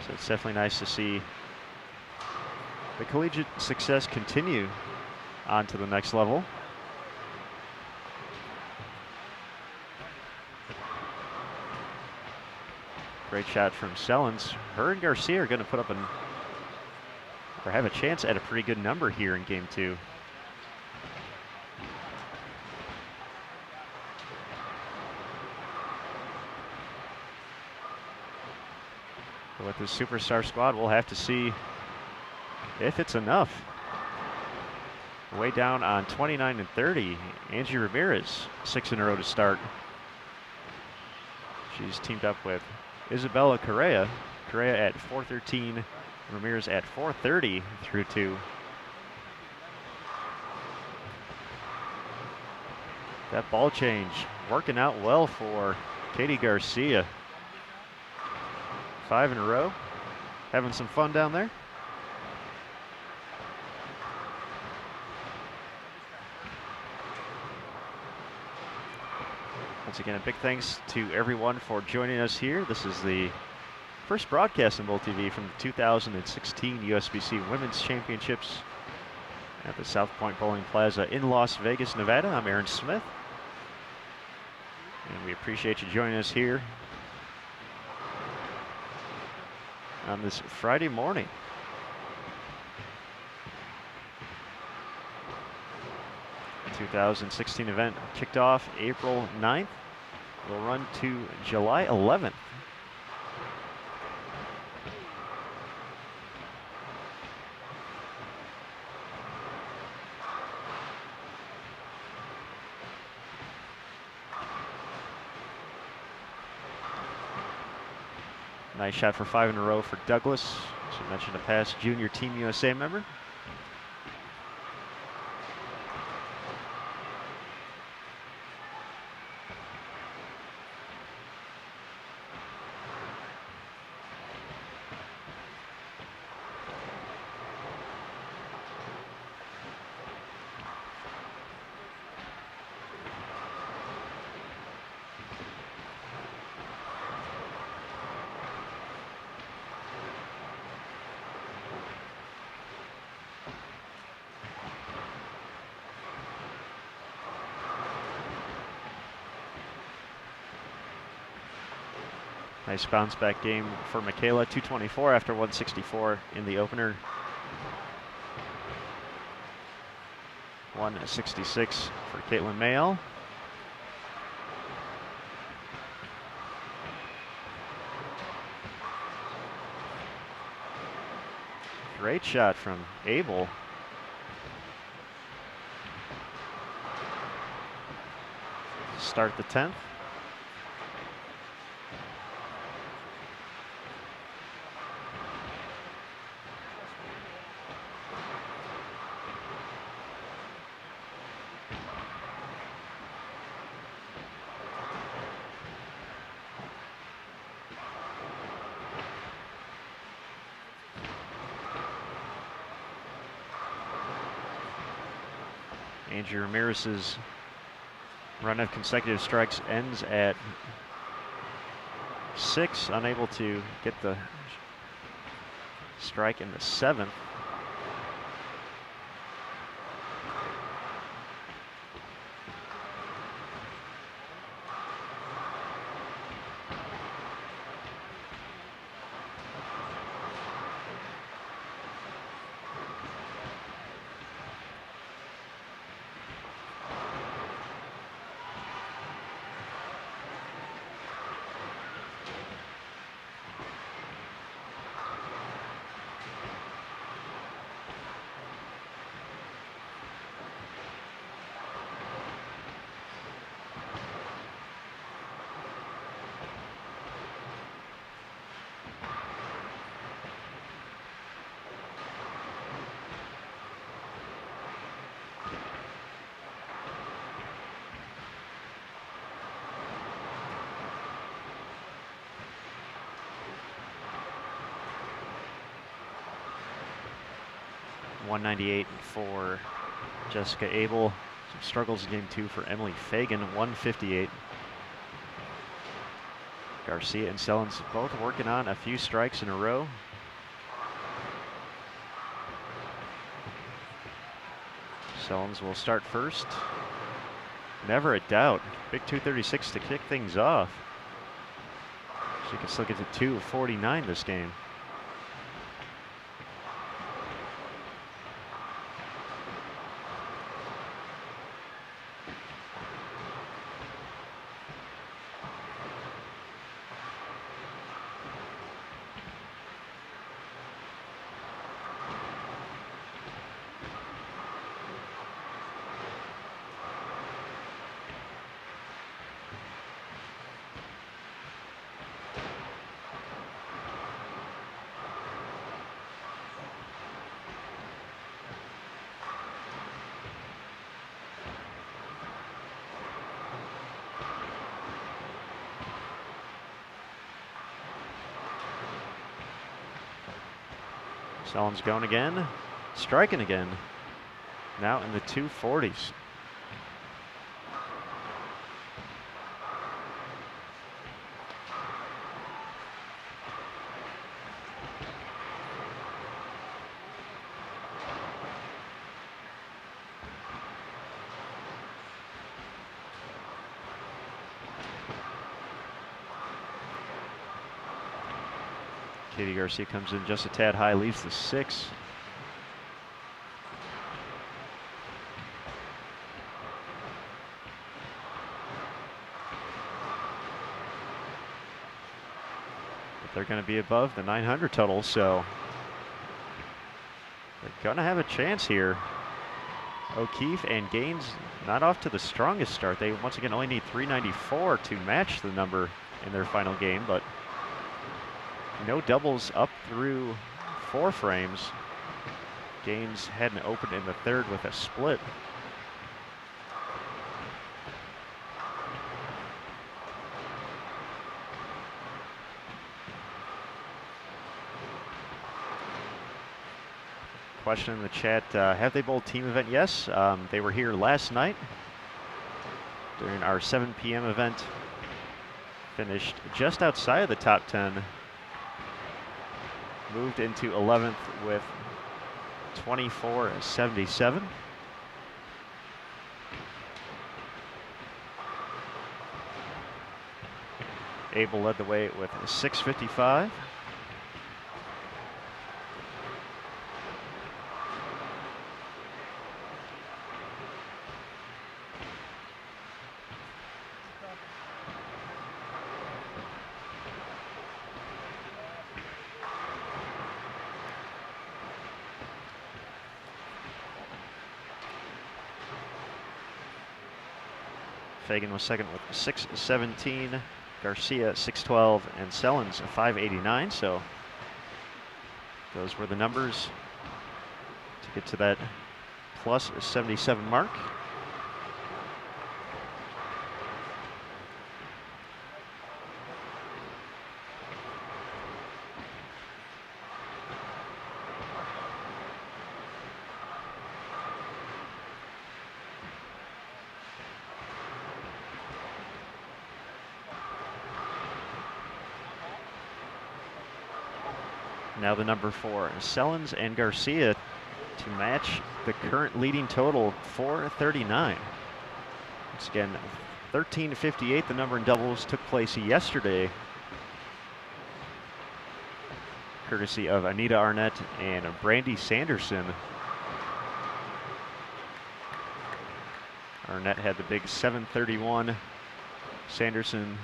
So it's definitely nice to see the collegiate success continue on to the next level. Great shot from Sellens. Her and Garcia are going to put up or have a chance at a pretty good number here in game two. With the superstar squad, we'll have to see if it's enough. Way down on 29 and 30. Angie Ramirez, 6 in a row to start. She's teamed up with Isabella Correa. Correa at 413, Ramirez at 430 through two. That ball change working out well for Katie Garcia. 5 in a row. Having some fun down there. Once again, a big thanks to everyone for joining us here. This is the first broadcast on Bowl TV from the 2016 USBC Women's Championships at the South Point Bowling Plaza in Las Vegas, Nevada. I'm Aaron Smith, and we appreciate you joining us here on this Friday morning. 2016 event kicked off April 9th. Will run to July 11th. Nice shot for 5 in a row for Douglas. As we mentioned, a past junior Team USA member. Nice bounce back game for Michaela, 224 after 164 in the opener. 166 for Caitlin Mayall. Great shot from Abel. Start the 10th. Angie Ramirez's run of consecutive strikes ends at 6, unable to get the strike in the 7th. .198 for Jessica Abel. Some struggles in game 2 for Emily Fagan, 158. Garcia and Sellens both working on a few strikes in a row. Sellens will start first. Never a doubt. Big 236 to kick things off. She can still get to 249 this game. Sellens going again, striking again. Now in the 240s. Katie Garcia comes in just a tad high, leaves the 6. they're going to be above the 900 total, so they're going to have a chance here. O'Keefe and Gaines not off to the strongest start. They once again only need 394 to match the number in their final game, but no doubles up through 4 frames. Gaines hadn't opened in the 3rd with a split. Question in the chat, have they bowled team event? Yes, they were here last night during our 7 p.m. event. Finished just outside of the top 10. Moved into 11th with 24.77. Abel led the way with 6.55. Fagan was second with 6.17, Garcia 6.12, and Sellens 5.89. So those were the numbers to get to that plus 77 mark. Now the number for Sellens and Garcia to match the current leading total, 439. Once again, 13.58, the number in doubles, took place yesterday, courtesy of Anita Arnett and Brandy Sanderson. Arnett had the big 731, Sanderson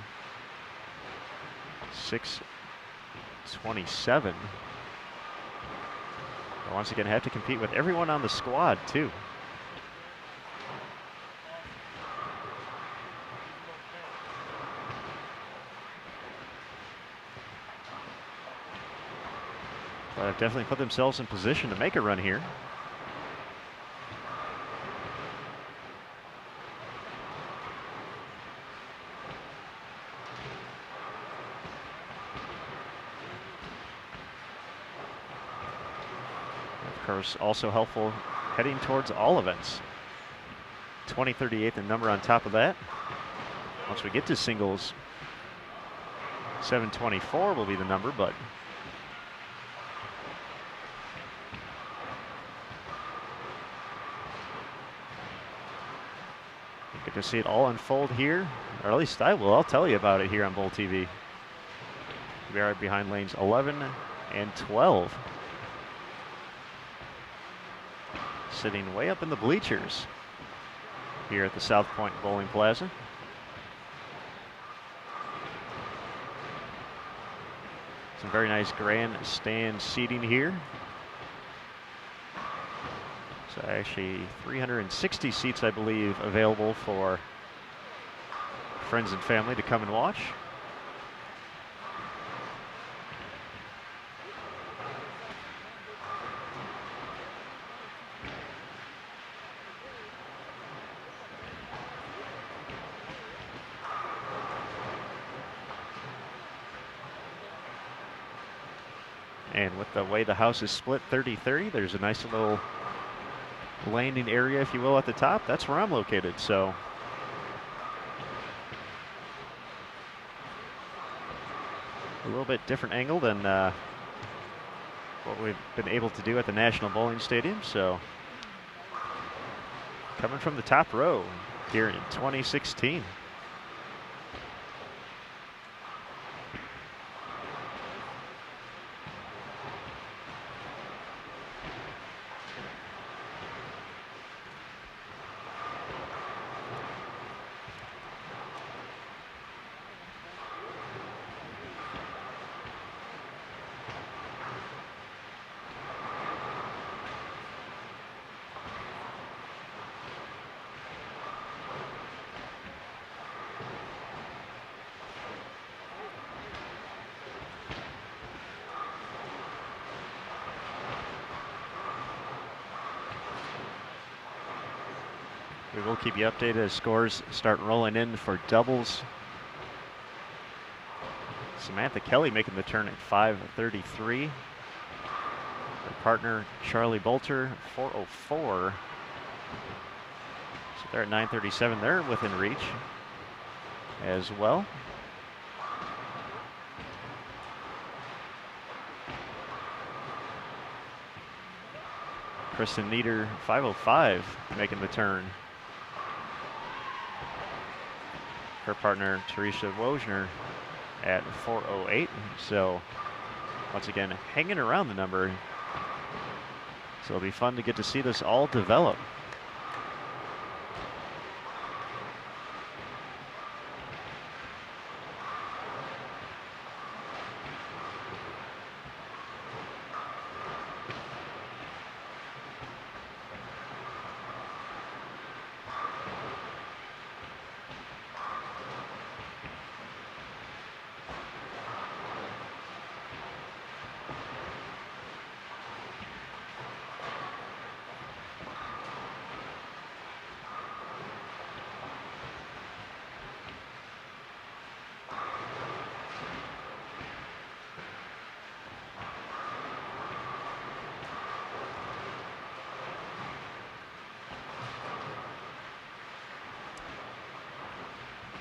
627. Once again, have to compete with everyone on the squad, too. But have definitely put themselves in position to make a run here. Also helpful heading towards all events. 2038, the number on top of that. Once we get to singles, 724 will be the number, but you get to see it all unfold here, or at least I will. I'll tell you about it here on Bowl TV. We are behind lanes 11 and 12. Sitting way up in the bleachers here at the South Point Bowling Plaza. Some very nice grandstand seating here. So actually 360 seats, I believe, available for friends and family to come and watch. And with the way the house is split 30-30, there's a nice little landing area, if you will, at the top. That's where I'm located, so. A little bit different angle than what we've been able to do at the National Bowling Stadium, so. Coming from the top row here in 2016. We will keep you updated as scores start rolling in for doubles. Samantha Kelly making the turn at 5:33. Her partner Charlie Bolter 4:04. So they're at 9:37. They're within reach as well. Kristen Nieder 5:05 making the turn. Her partner Teresa Wojner at 4:08. So once again hanging around the number. So it'll be fun to get to see this all develop.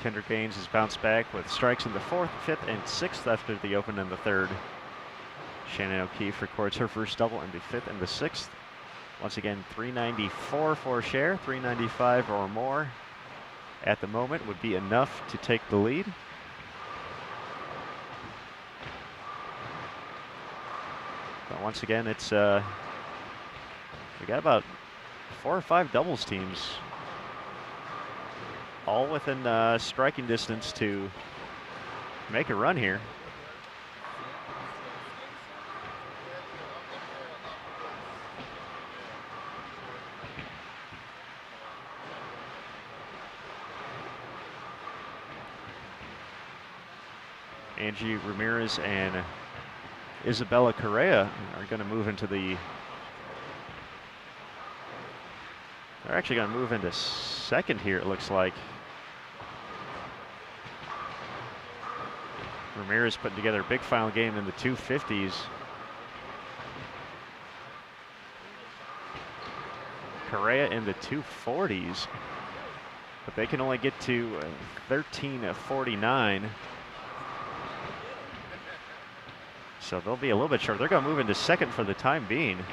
Kendra Gaines has bounced back with strikes in the 4th, 5th, and 6th after the open in the 3rd. Shannon O'Keefe records her first double in the 5th and the 6th. Once again, 394 for share, 395 or more at the moment would be enough to take the lead. But once again, it's we got about 4 or 5 doubles teams all within striking distance to make a run here. Angie Ramirez and Isabella Correa are going to move into the... They're actually going to move into second here, it looks like. Ramirez putting together a big final game in the 250s. Correa in the 240s. But they can only get to 13:49. So they'll be a little bit short. They're going to move into second for the time being.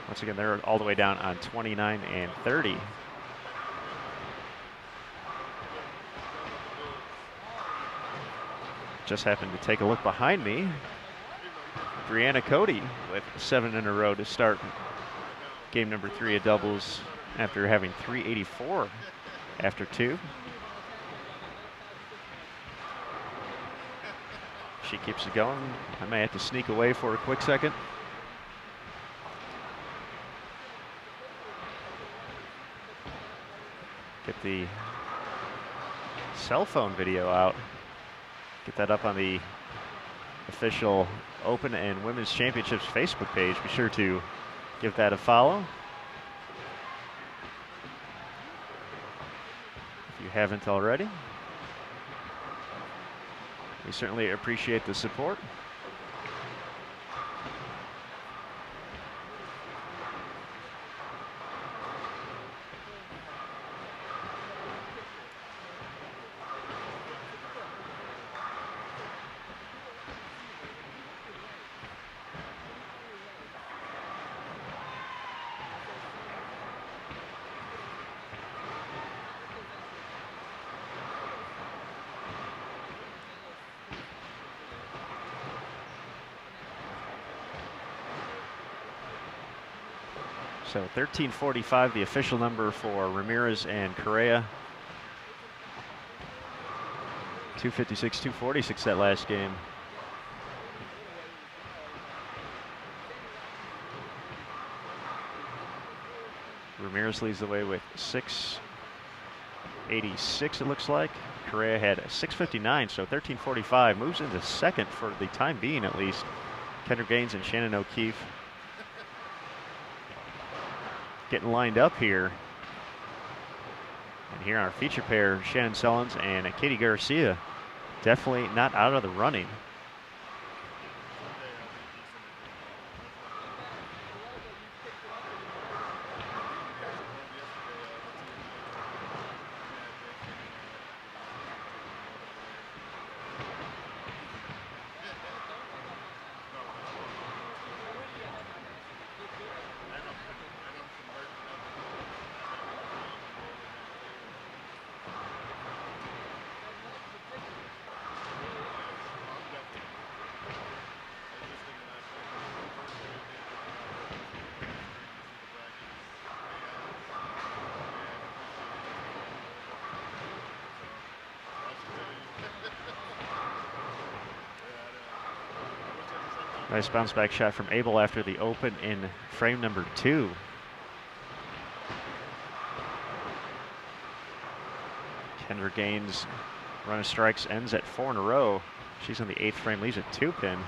Once again, they're all the way down on 29 and 30. Just happened to take a look behind me. Brianna Cody with 7 in a row to start game number 3 of doubles after having 384 after 2. She keeps it going. I may have to sneak away for a quick second. Get the cell phone video out. Get that up on the official Open and Women's Championships Facebook page. Be sure to give that a follow if you haven't already. We certainly appreciate the support. So 13:45, the official number for Ramirez and Correa. 256, 246 that last game. Ramirez leads the way with 686, it looks like. Correa had 659, so 13:45 moves into second for the time being, at least. Kendra Gaines and Shannon O'Keefe getting lined up here. And here our feature pair, Shannon Sellens and Katie Garcia, definitely not out of the running. Nice bounce back shot from Abel after the open in frame number 2. Kendra Gaines' run of strikes ends at 4 in a row. She's on the 8th frame, leaves at 2 pin.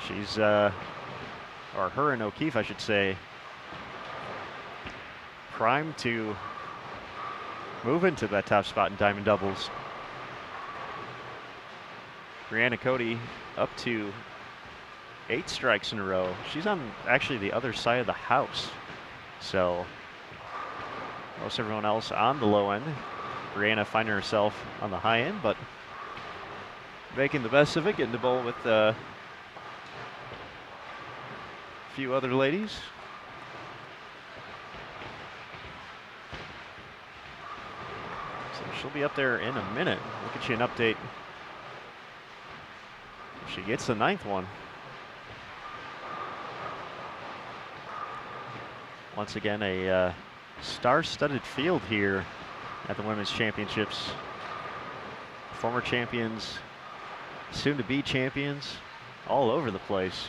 She's, or her and O'Keefe, I should say, primed to move into that top spot in diamond doubles. Brianna Cody up to 8 strikes in a row. She's on actually the other side of the house. So most everyone else on the low end. Brianna finding herself on the high end, but making the best of it, getting to bowl with a few other ladies. So she'll be up there in a minute. We'll get you an update. She gets the 9th one. Once again, a star-studded field here at the Women's Championships. Former champions, soon-to-be champions, all over the place.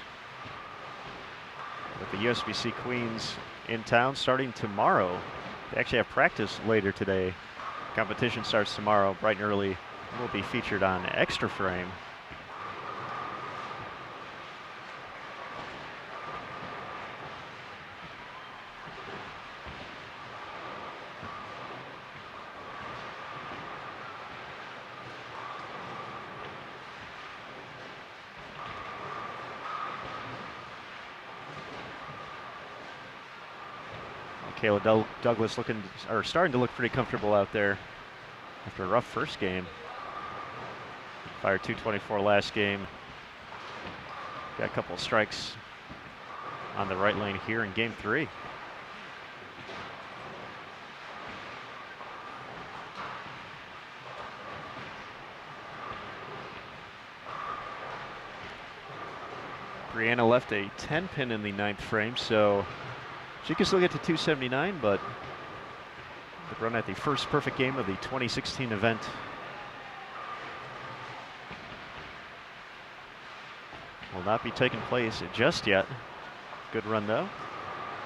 With the USBC Queens in town starting tomorrow. They actually have practice later today. Competition starts tomorrow, bright and early. Will be featured on Extra Frame. Kayla Douglas starting to look pretty comfortable out there after a rough first game. Fired 224 last game. Got a couple of strikes on the right lane here in game 3. Brianna left a 10 pin in the 9th frame, so she can still get to 279, but the run at the first perfect game of the 2016 event. Will not be taking place just yet. Good run though.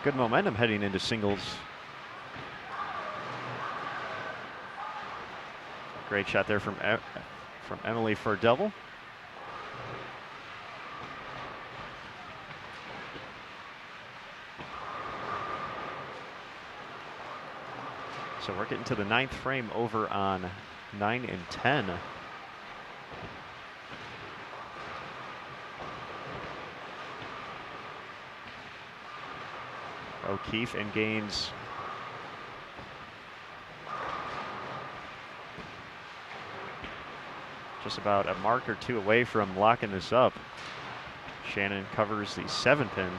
Good momentum heading into singles. Great shot there from Emily for a double. So we're getting to the 9th frame over on 9 and 10. O'Keefe and Gaines just about a mark or 2 away from locking this up. Shannon covers the 7 pin.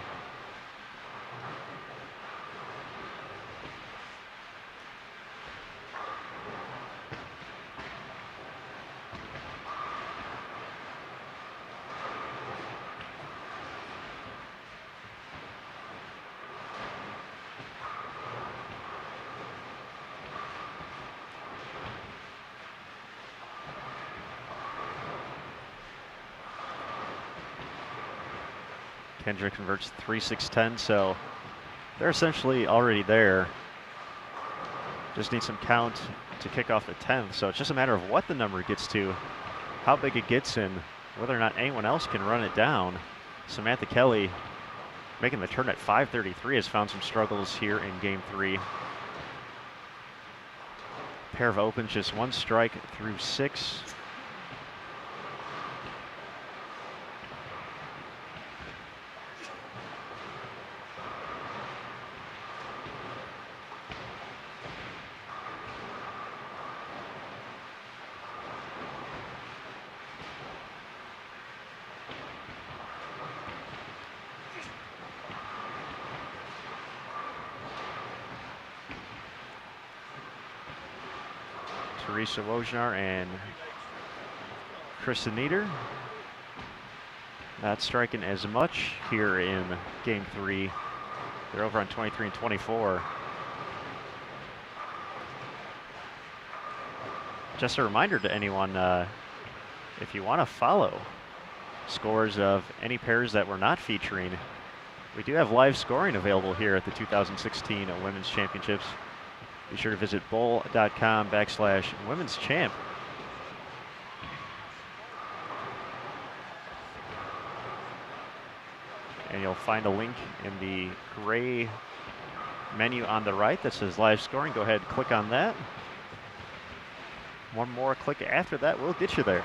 Kendra converts 3-6-10, so they're essentially already there. Just need some count to kick off the 10th, so it's just a matter of what the number gets to, how big it gets in, whether or not anyone else can run it down. Samantha Kelly making the turn at 5:33, has found some struggles here in game 3. Pair of opens, just 1 strike through 6. Teresa Wojnar and Kristen Nieder not striking as much here in game 3. They're over on 23 and 24. Just a reminder to anyone, if you want to follow scores of any pairs that we're not featuring, we do have live scoring available here at the 2016 Women's Championships. Be sure to visit bowl.com/women's champ. And you'll find a link in the gray menu on the right that says live scoring. Go ahead and click on that. One more click after that will get you there.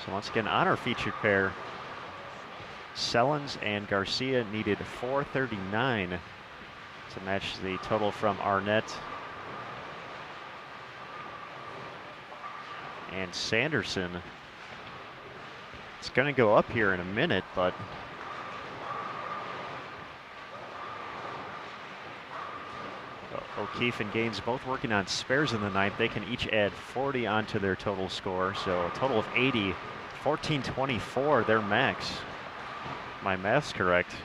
So once again, on our featured pair, Sellens and Garcia needed 439 to match the total from Arnett and Sanderson. It's going to go up here in a minute, but O'Keefe and Gaines both working on spares in the ninth. They can each add 40 onto their total score, so a total of 80. 1424, their max. My math's correct.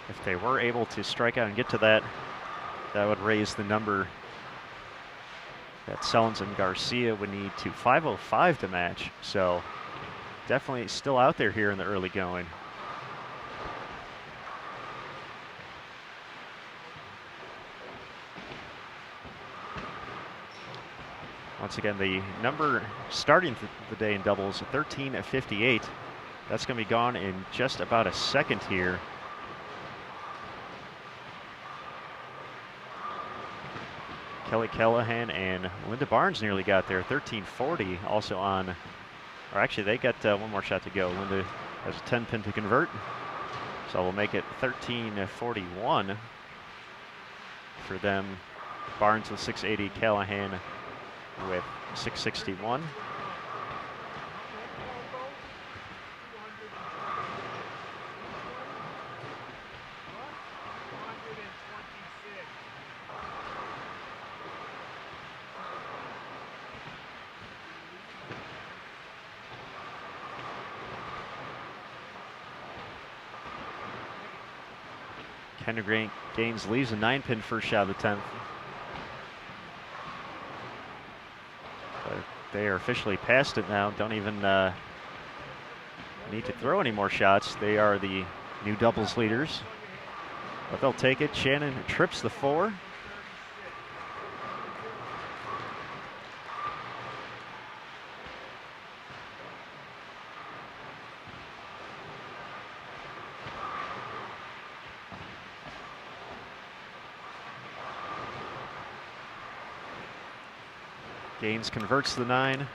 If they were able to strike out and get to that, that would raise the number that Sellens and Garcia would need to 505 to match. So definitely still out there here in the early going. Once again, the number starting the day in doubles, 1358. That's going to be gone in just about a second here. Kelly Callahan and Linda Barnes nearly got there. 1340 also on, or actually they got one more shot to go. Linda has a 10 pin to convert. So we'll make it 1341 for them. Barnes with 680, Callahan with 661. Kendra Gaines leaves a 9-pin first shot of the 10th. But they are officially past it now. Don't even need to throw any more shots. They are the new doubles leaders. But they'll take it. Shannon trips the 4. Gaines converts the 9.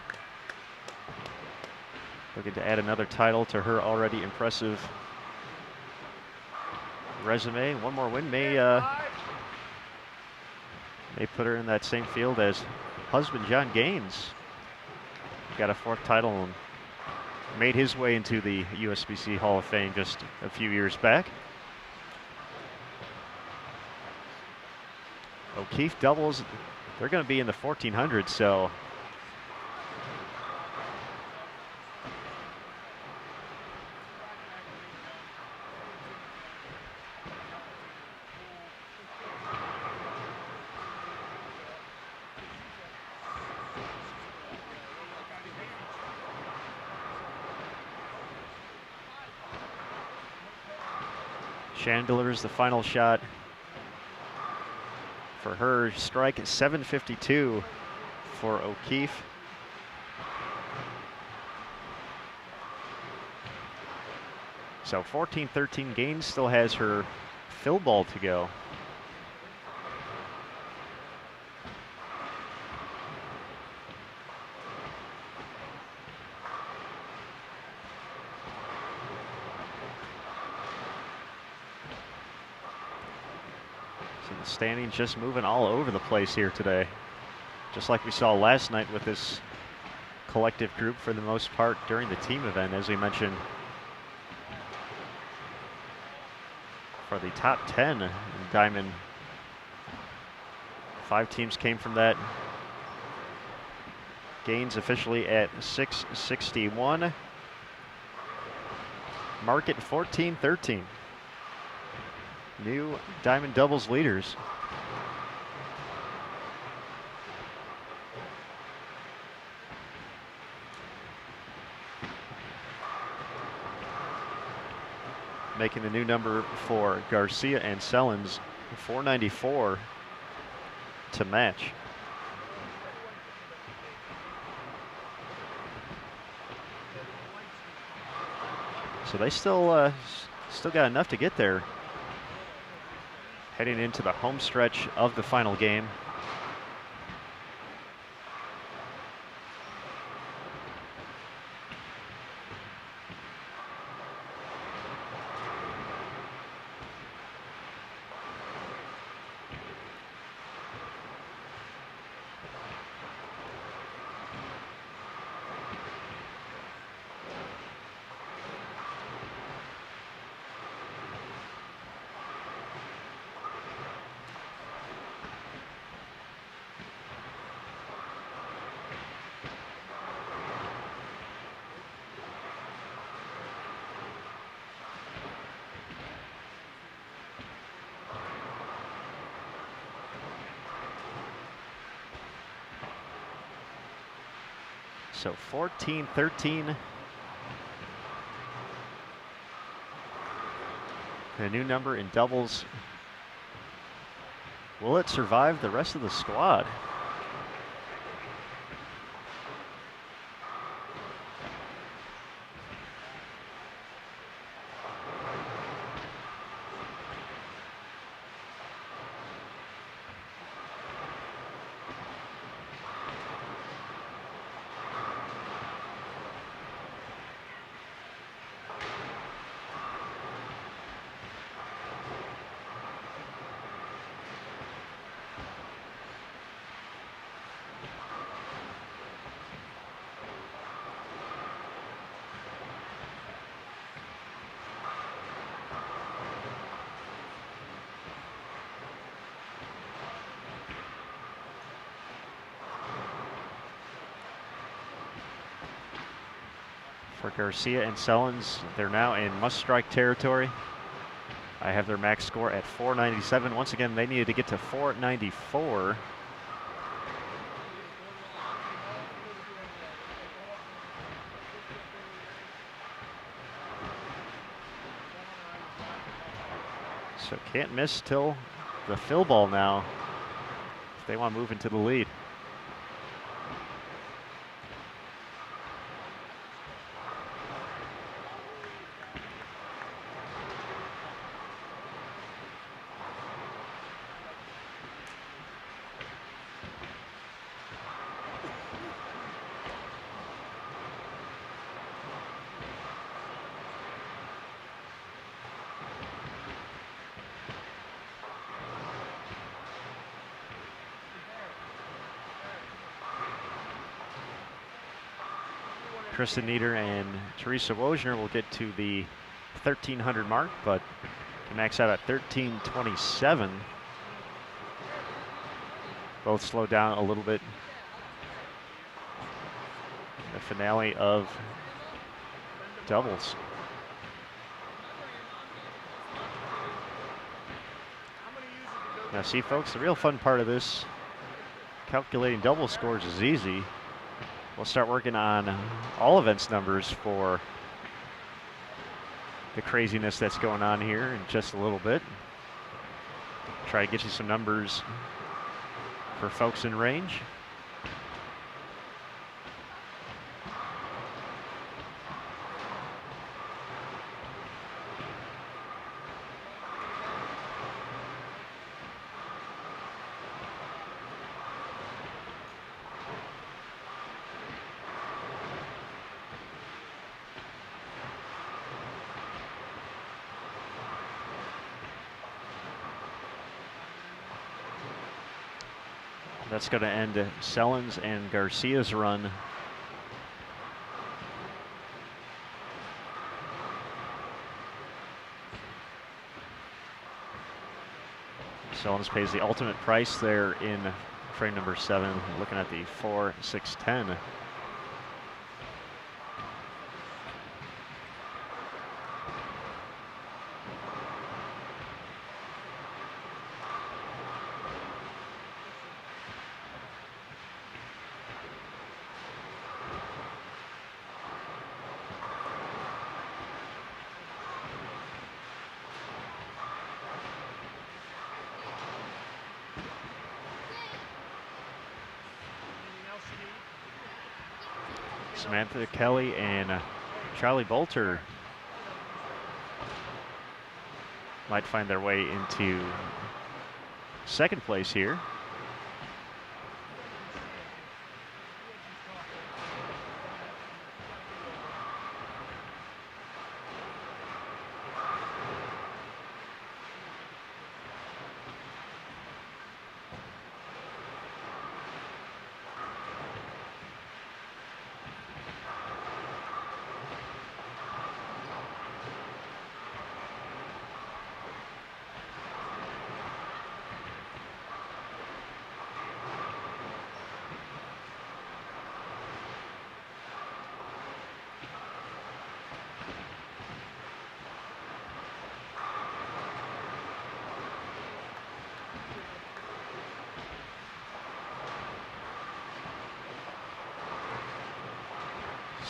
Looking to add another title to her already impressive resume. One more win may put her in that same field as husband John Gaines. got a 4th title and made his way into the USBC Hall of Fame just a few years back. O'Keefe doubles, they're going to be in the 1400s, so Shannon delivers the final shot for her strike at 752 for O'Keefe. So 14-13 Gaines still has her fill ball to go. Standings just moving all over the place here today. Just like we saw last night with this collective group for the most part during the team event, as we mentioned. For the top 10 in Diamond, 5 teams came from that. Gaines officially at 661. Market 14-13. New Diamond doubles leaders. Making the new number for Garcia and Sellens, 494 to match. So they still got enough to get there. Heading into the home stretch of the final game. So 14-13. A new number in doubles. Will it survive the rest of the squad? For Garcia and Sellens, they're now in must-strike territory. I have their max score at 497. Once again, they needed to get to 494. So can't miss till the fill ball now if they want to move into the lead. Kristen Nieder and Teresa Wojner will get to the 1,300 mark, but to max out at 13:27. Both slow down a little bit. The finale of doubles. Now see folks, the real fun part of this, calculating double scores is easy. We'll start working on all events numbers for the craziness that's going on here in just a little bit. Try to get you some numbers for folks in range. That's going to end Sellens and Garcia's run. Sellens pays the ultimate price there in frame number 7, looking at the 4-6-10. Samantha Kelly and Charlie Bolter might find their way into second place here.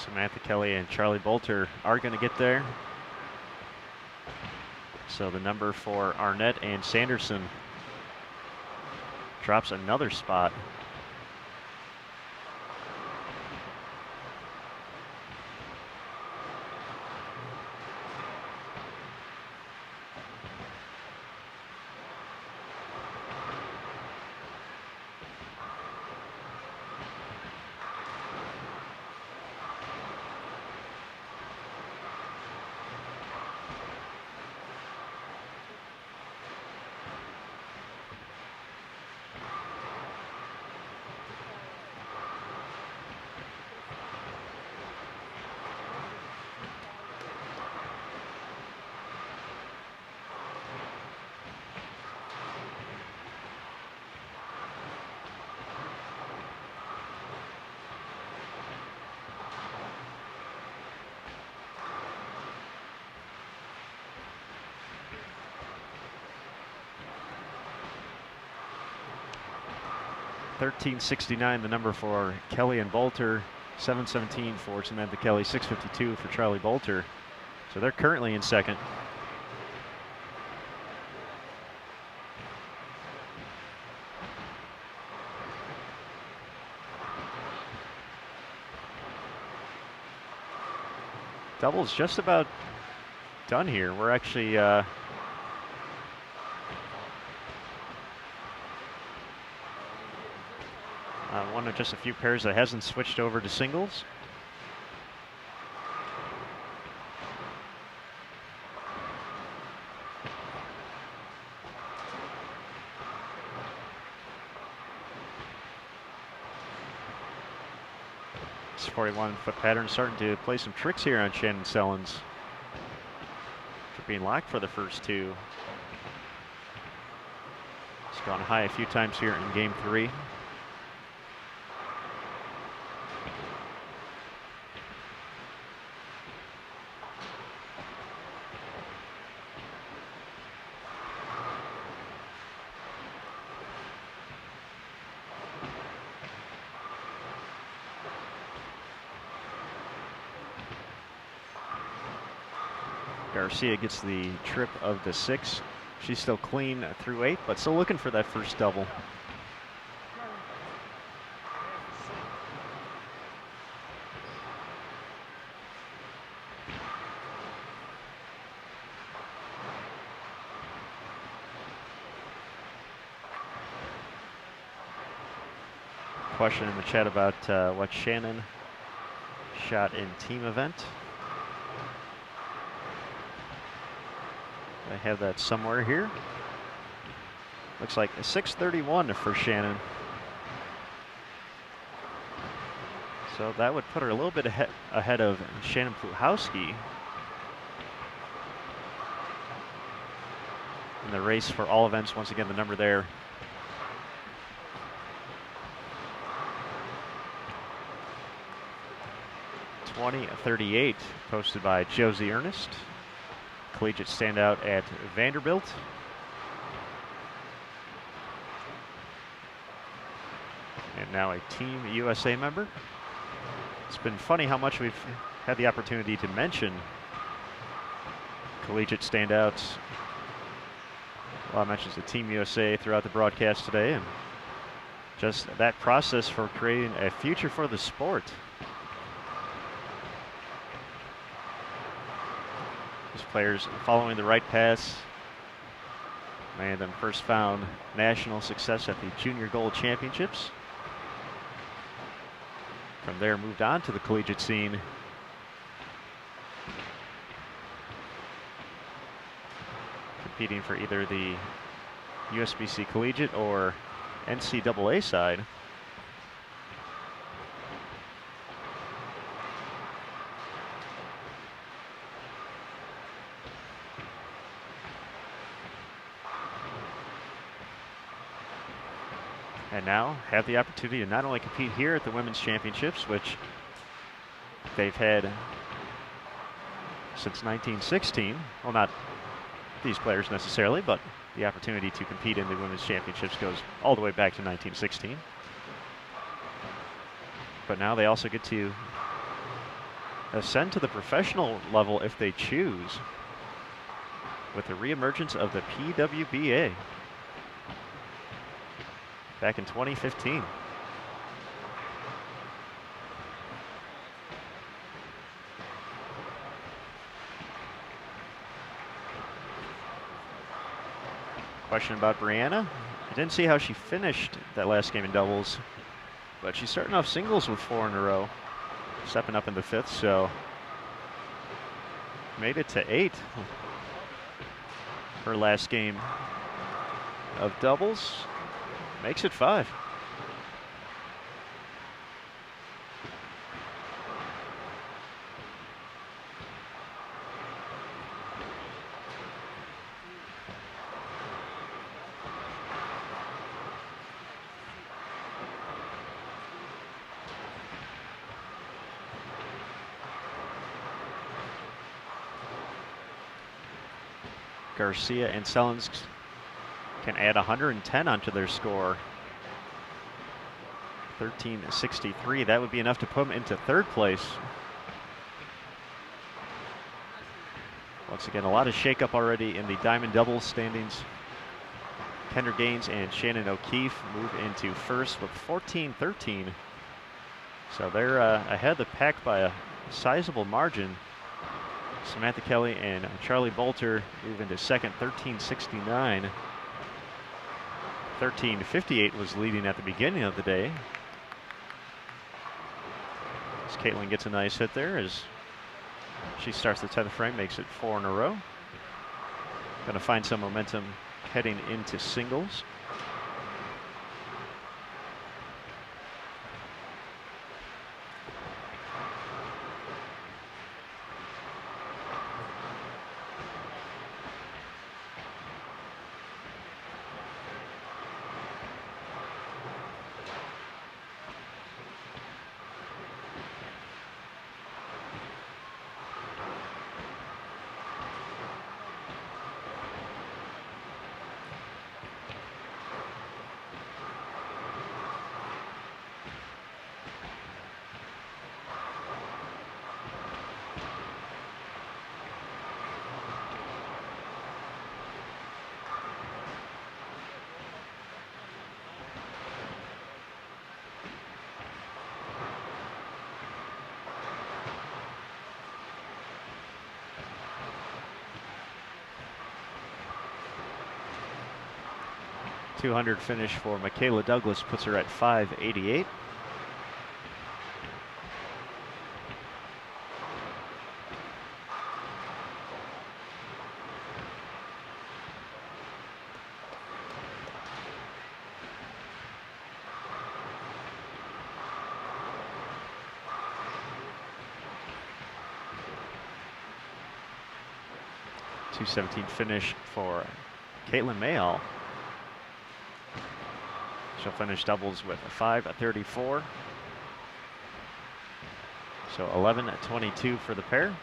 Samantha Kelly and Charlie Bolter are going to get there. So the number for Arnett and Sanderson drops another spot. $13.69 the number for Kelly and Bolter, $7.17 for Samantha Kelly, $6.52 for Charlie Bolter. So they're currently in second. Double's just about done here. We're actually one of just a few pairs that hasn't switched over to singles. This 41-foot pattern starting to play some tricks here on Shannon Sellens. For being locked for the first two. It's gone high a few times here in game 3. Garcia gets the trip of the 6. She's still clean through 8, but still looking for that first double. Question in the chat about what Shannon shot in team event. I have that somewhere here. Looks like a 631 for Shannon. So that would put her a little bit ahead of Shannon Pluhowski in the race for all events. Once again, the number there. .2038 posted by Josie Ernest. Collegiate standout at Vanderbilt. And now a Team USA member. It's been funny how much we've had the opportunity to mention collegiate standouts. A lot of mentions of Team USA throughout the broadcast today, and just that process for creating a future for the sport. Players following the right paths. Many of them first found national success at the Junior Gold Championships. From there, moved on to the collegiate scene. Competing for either the USBC collegiate or NCAA side. And now have the opportunity to not only compete here at the Women's Championships, which they've had since 1916. Well, not these players necessarily, but the opportunity to compete in the Women's Championships goes all the way back to 1916. But now they also get to ascend to the professional level if they choose, with the reemergence of the PWBA. Back in 2015. Question about Brianna. I didn't see how she finished that last game in doubles, but she's starting off singles with 4 in a row, stepping up in the 5th, so made it to 8. Her last game of doubles. Makes it 5. Garcia and Sellens can add 110 onto their score. 1363. That would be enough to put them into 3rd place. Once again, a lot of shakeup already in the diamond doubles standings. Kendra Gaines and Shannon O'Keefe move into 1st with 14-13. So they're ahead of the pack by a sizable margin. Samantha Kelly and Charlie Bolter move into 2nd, 1369. 1358 was leading at the beginning of the day. As Caitlin gets a nice hit there as she starts the 10th frame, makes it 4 in a row. Going to find some momentum heading into singles. 200 finish for Michaela Douglas puts her at 588. .217 finish for Caitlin Mayall. She'll finish doubles with a 5:34. So 11:22 for the pair.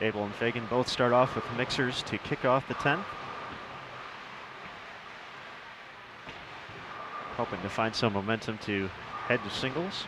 Abel and Fagan both start off with mixers to kick off the 10th. Hoping to find some momentum to head to singles.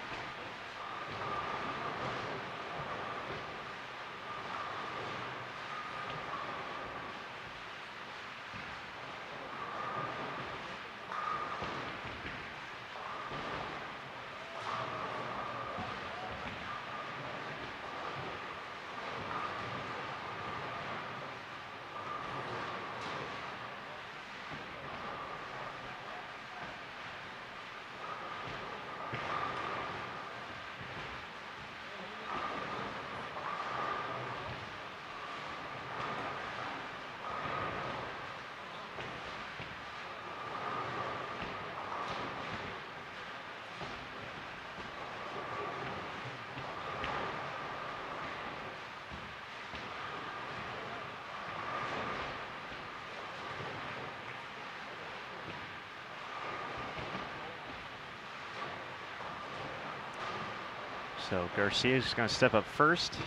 So Garcia is going to step up first.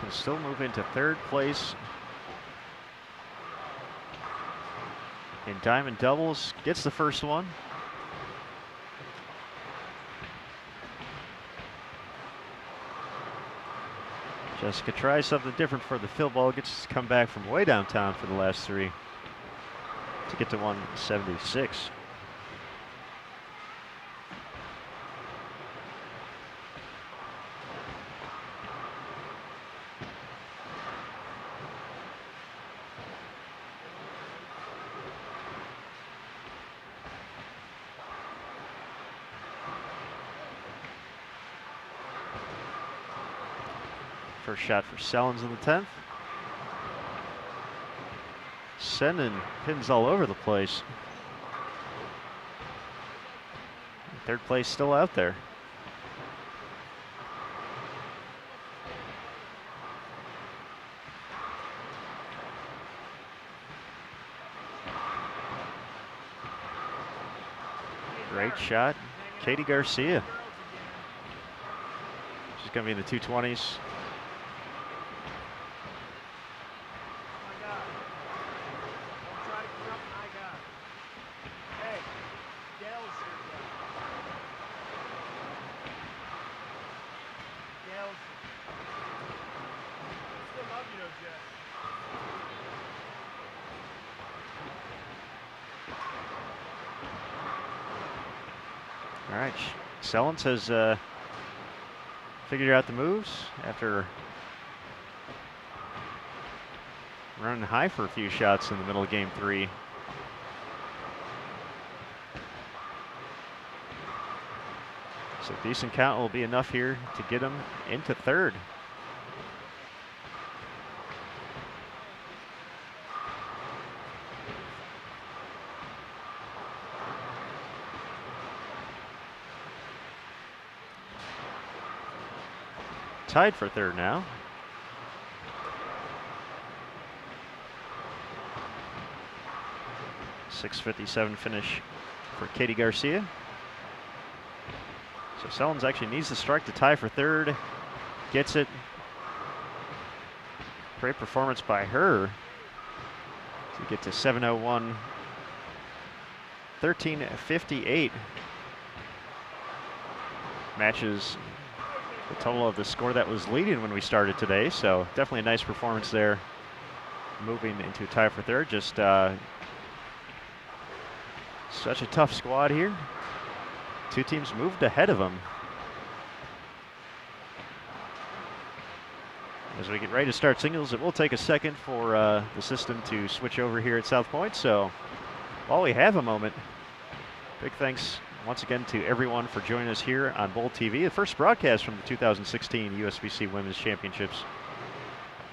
Can still move into third place in diamond doubles. Gets the first one. Jessica tries something different for the field ball. Gets to come back from way downtown for the last three to get to 176. First shot for Sellens in the 10th. Shannon pins all over the place. Third place still out there. Great shot, Katie Garcia. She's going to be in the 220s. All right, Sellens has figured out the moves after running high for a few shots in the middle of game 3. So decent count will be enough here to get him into third. Tied for third now. .657 finish for Katie Garcia. So Sellens actually needs to strike to tie for third. Gets it. Great performance by her to get to 7:01. 13:58. matches the total of the score that was leading when we started today. So definitely a nice performance there. Moving into a tie for third. Just such a tough squad here. Two teams moved ahead of them. As we get ready to start singles, it will take a second for the system to switch over here at South Point. So while we have a moment, big thanks once again to everyone for joining us here on Bowl TV, the first broadcast from the 2016 USBC Women's Championships.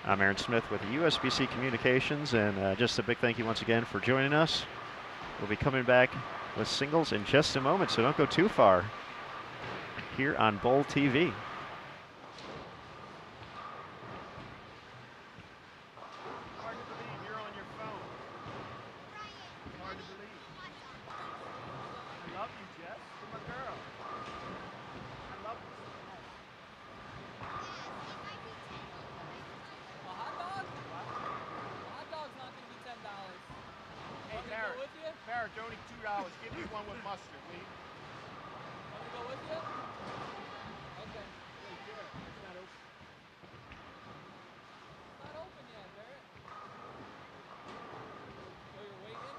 I'm Aaron Smith with USBC Communications, and just a big thank you once again for joining us. We'll be coming back with singles in just a moment, so don't go too far here on Bowl TV. Only $2. Give me one with mustard, please. Want me to go with you? Okay. Right there. It's not open. It's not open yet, Barrett. Oh, you're waiting?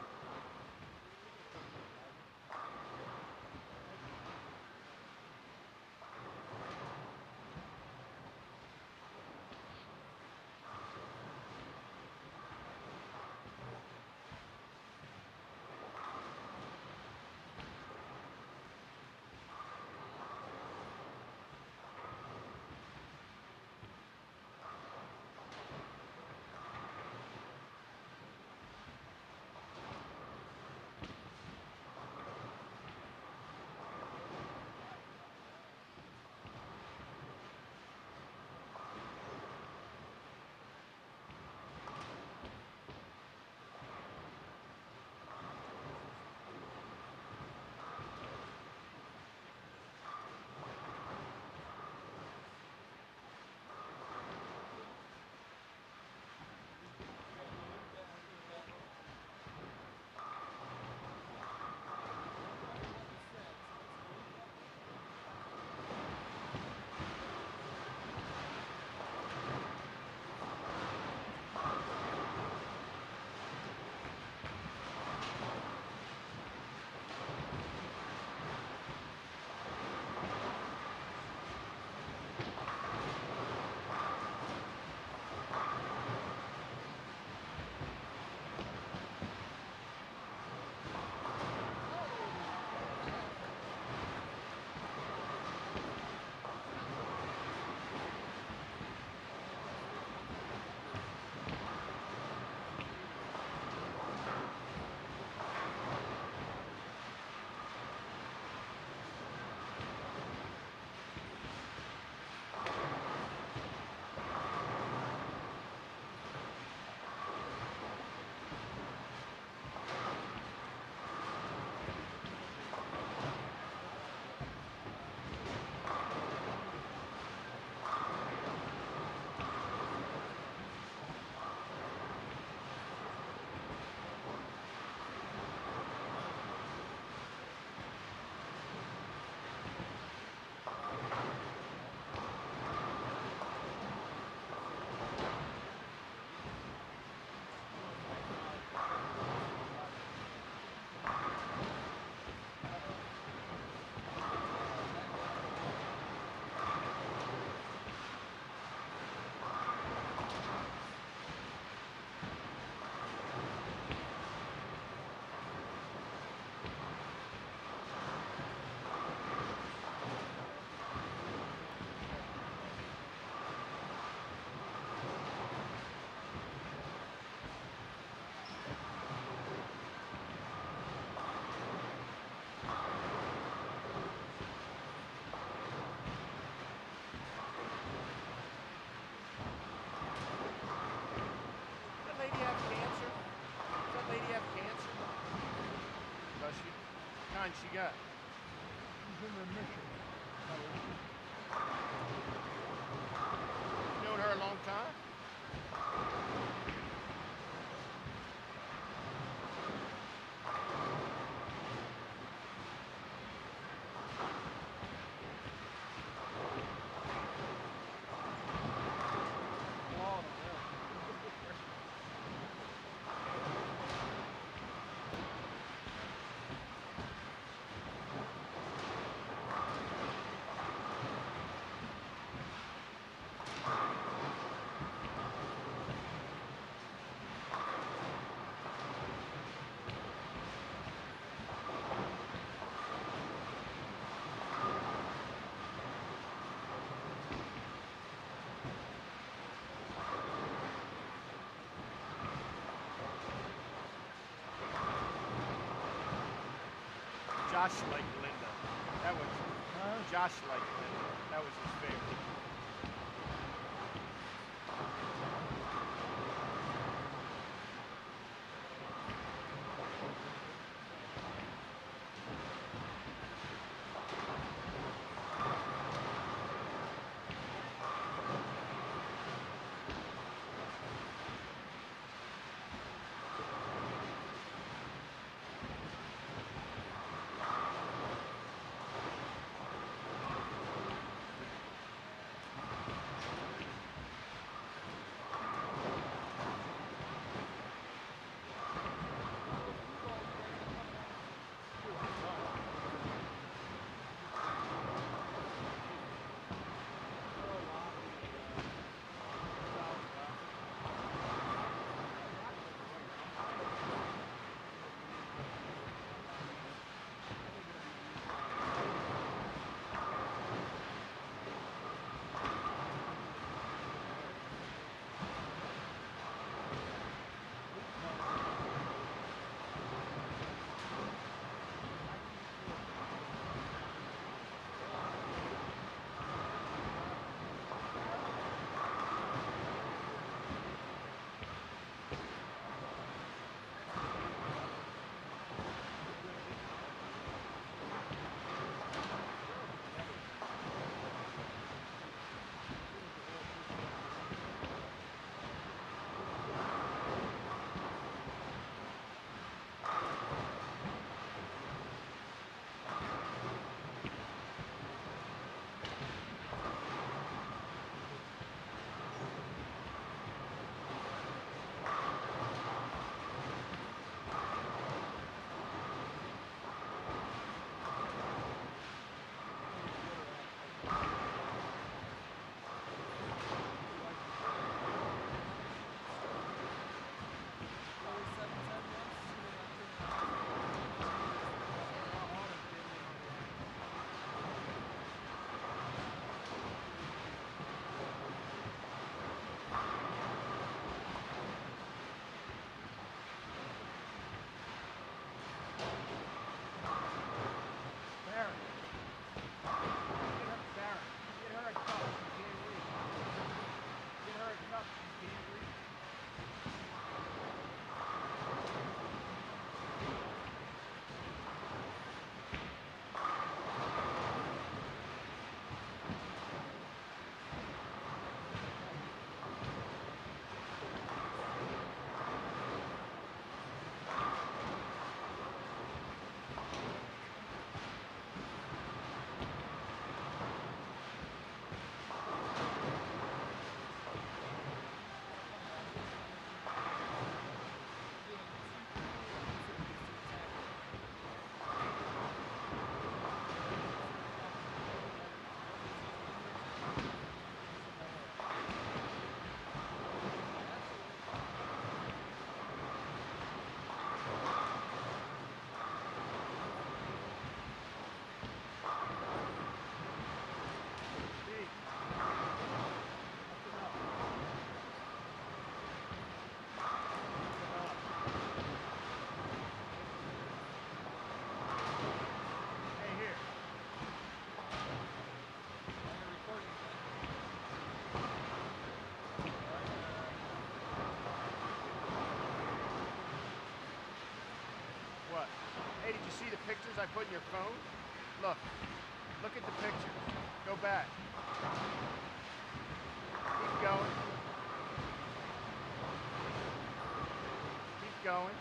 Kind she got? She's in remission. You known her a long time? Josh liked Linda. That was Huh? Josh liked Linda. That was his favorite. Hey, did you see the pictures I put in your phone? Look. Look at the pictures. Go back. Keep going. Keep going.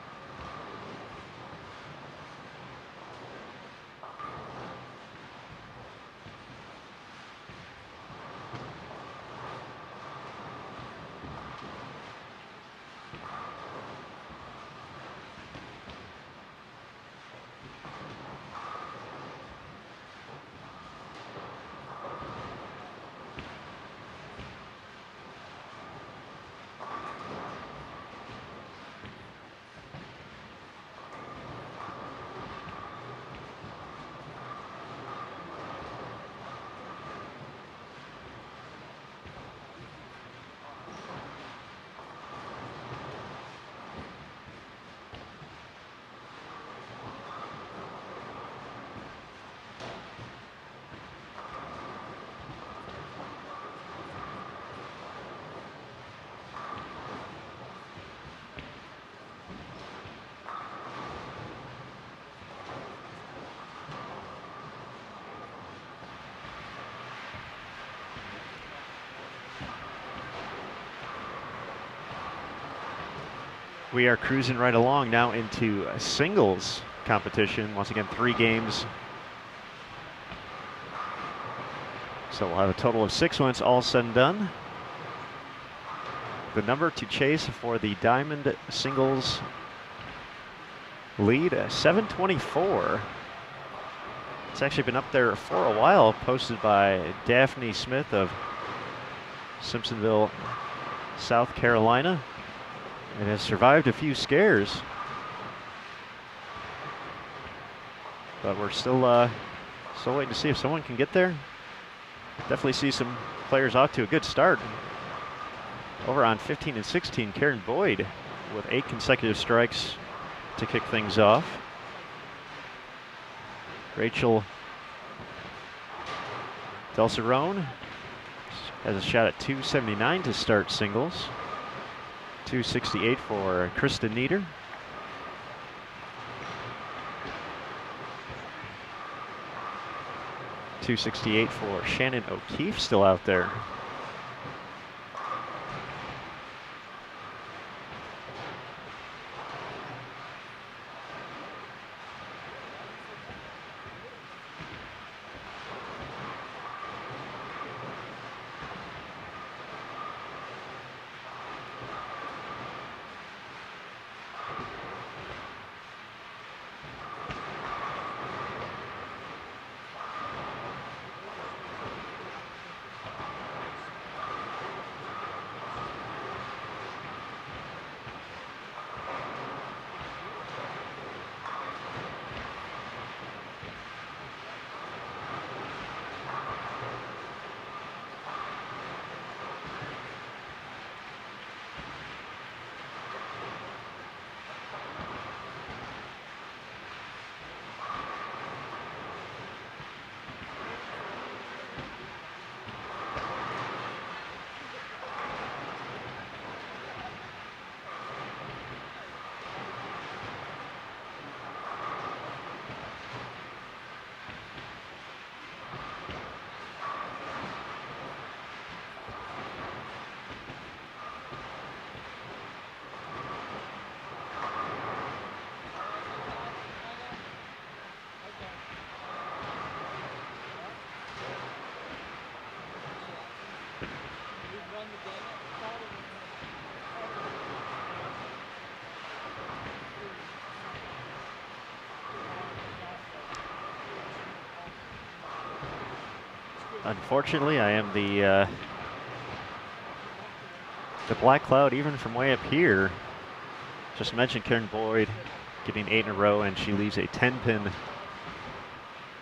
We are cruising right along now into a singles competition. Once again, 3 games. So we'll have a total of 6 once all said and done. The number to chase for the diamond singles lead, 724. It's actually been up there for a while, posted by Daphne Smith of Simpsonville, South Carolina. It has survived a few scares, but we're still waiting to see if someone can get there. Definitely see some players off to a good start. Over on 15 and 16, Karen Boyd with 8 consecutive strikes to kick things off. Rachel Delcerone has a shot at 279 to start singles. 268 for Krista Nieder. .268 for Shannon O'Keefe, still out there. Unfortunately, I am the black cloud even from way up here. Just mentioned Karen Boyd getting 8 in a row, and she leaves a 10-pin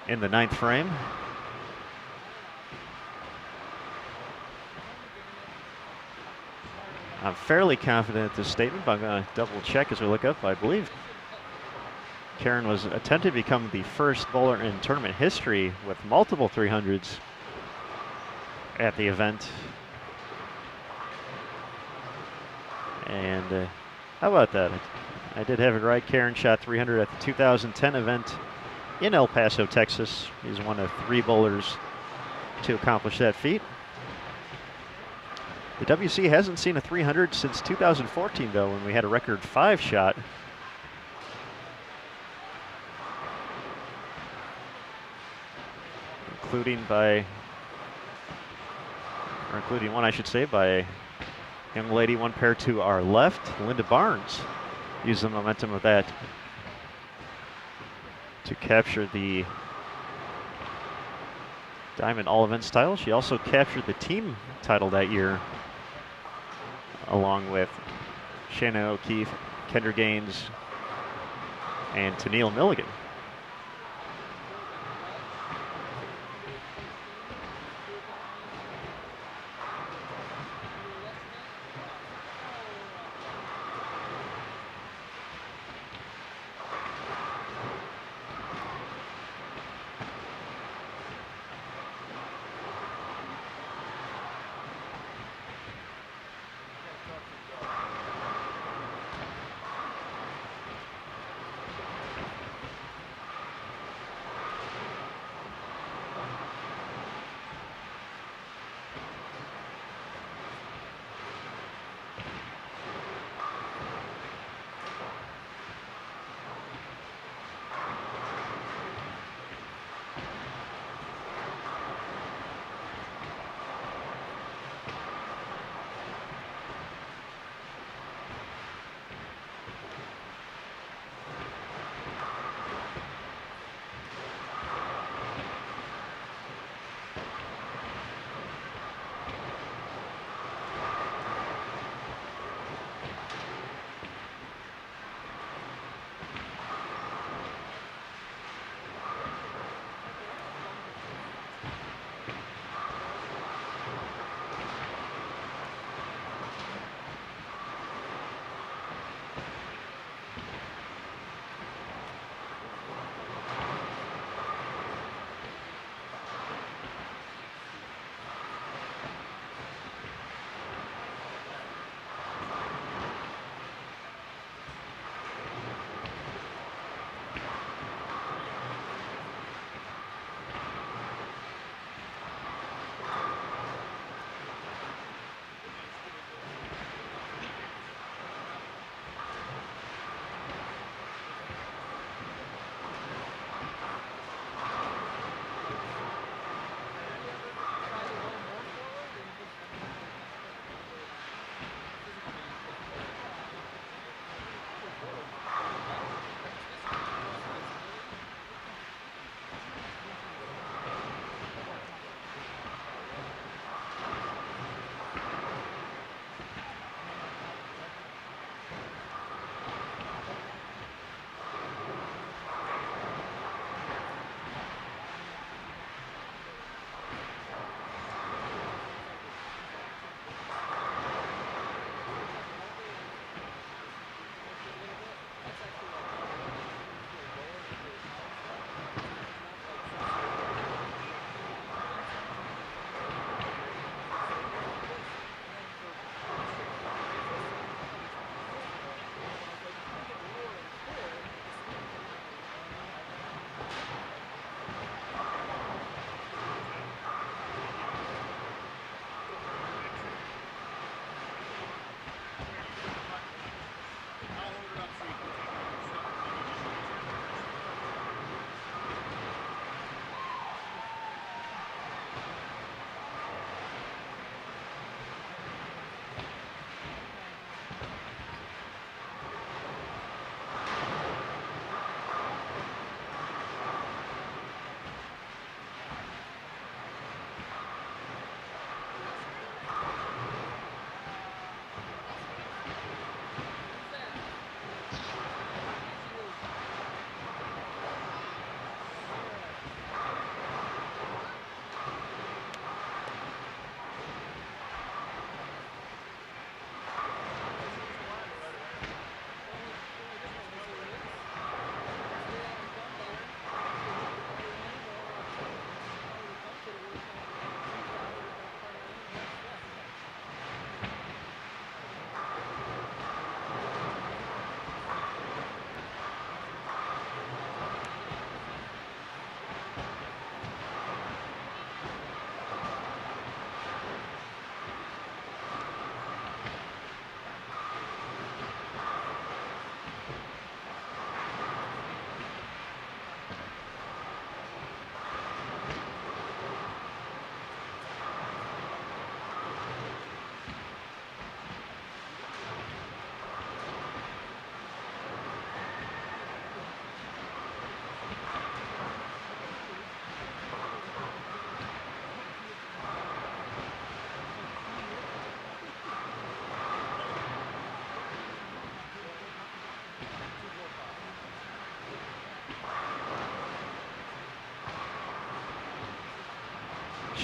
in the 9th frame. I'm fairly confident in this statement, but I'm going to double check as we look up. I believe Karen was attempted to become the first bowler in tournament history with multiple 300s at the event. And how about that? I did have it right. Karen shot 300 at the 2010 event in El Paso, Texas. He's one of 3 bowlers to accomplish that feat. The WC hasn't seen a 300 since 2014, though, when we had a record 5 shot. Including one, I should say, by a young lady, one pair to our left. Linda Barnes used the momentum of that to capture the Diamond All Events title. She also captured the team title that year, along with Shannon O'Keefe, Kendra Gaines, and Tennille Milligan.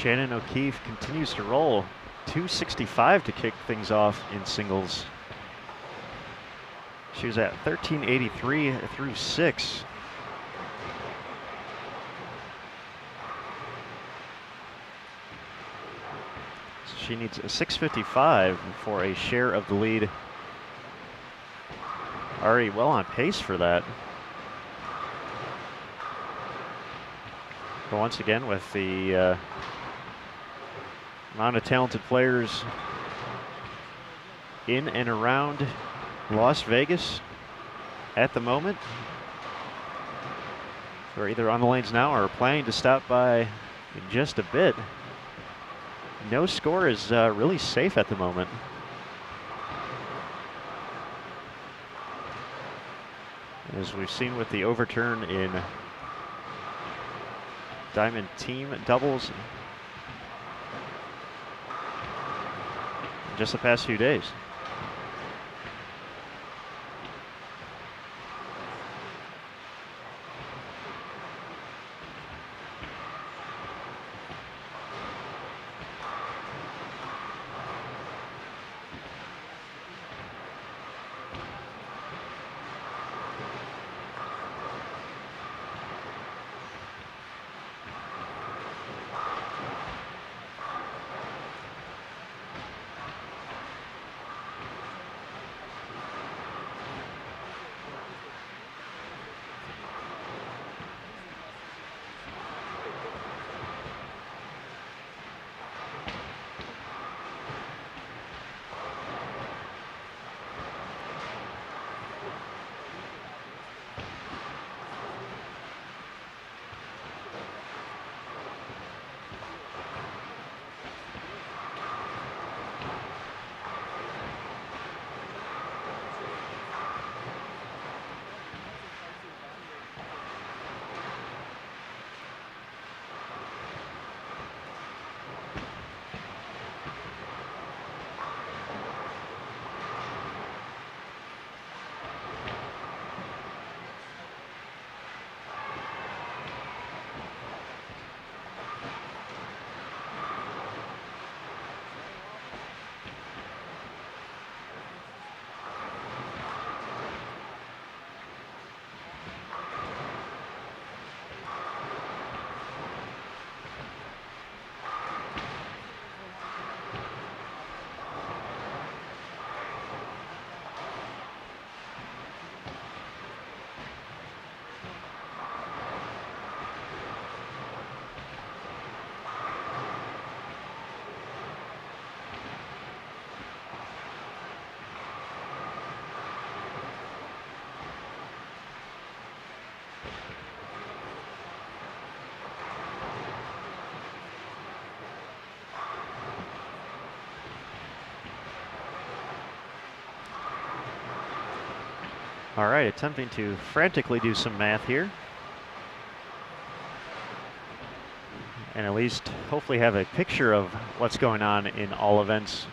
Shannon O'Keefe continues to roll. 265 to kick things off in singles. She was at 1383 through 6. So she needs a 655 for a share of the lead. Already well on pace for that. But once again, with the amount of talented players in and around Las Vegas at the moment, who are either on the lanes now or planning to stop by in just a bit, no score is really safe at the moment. As we've seen with the overturn in Diamond team doubles in just the past few days. All right, attempting to frantically do some math here. And at least hopefully have a picture of what's going on in all events.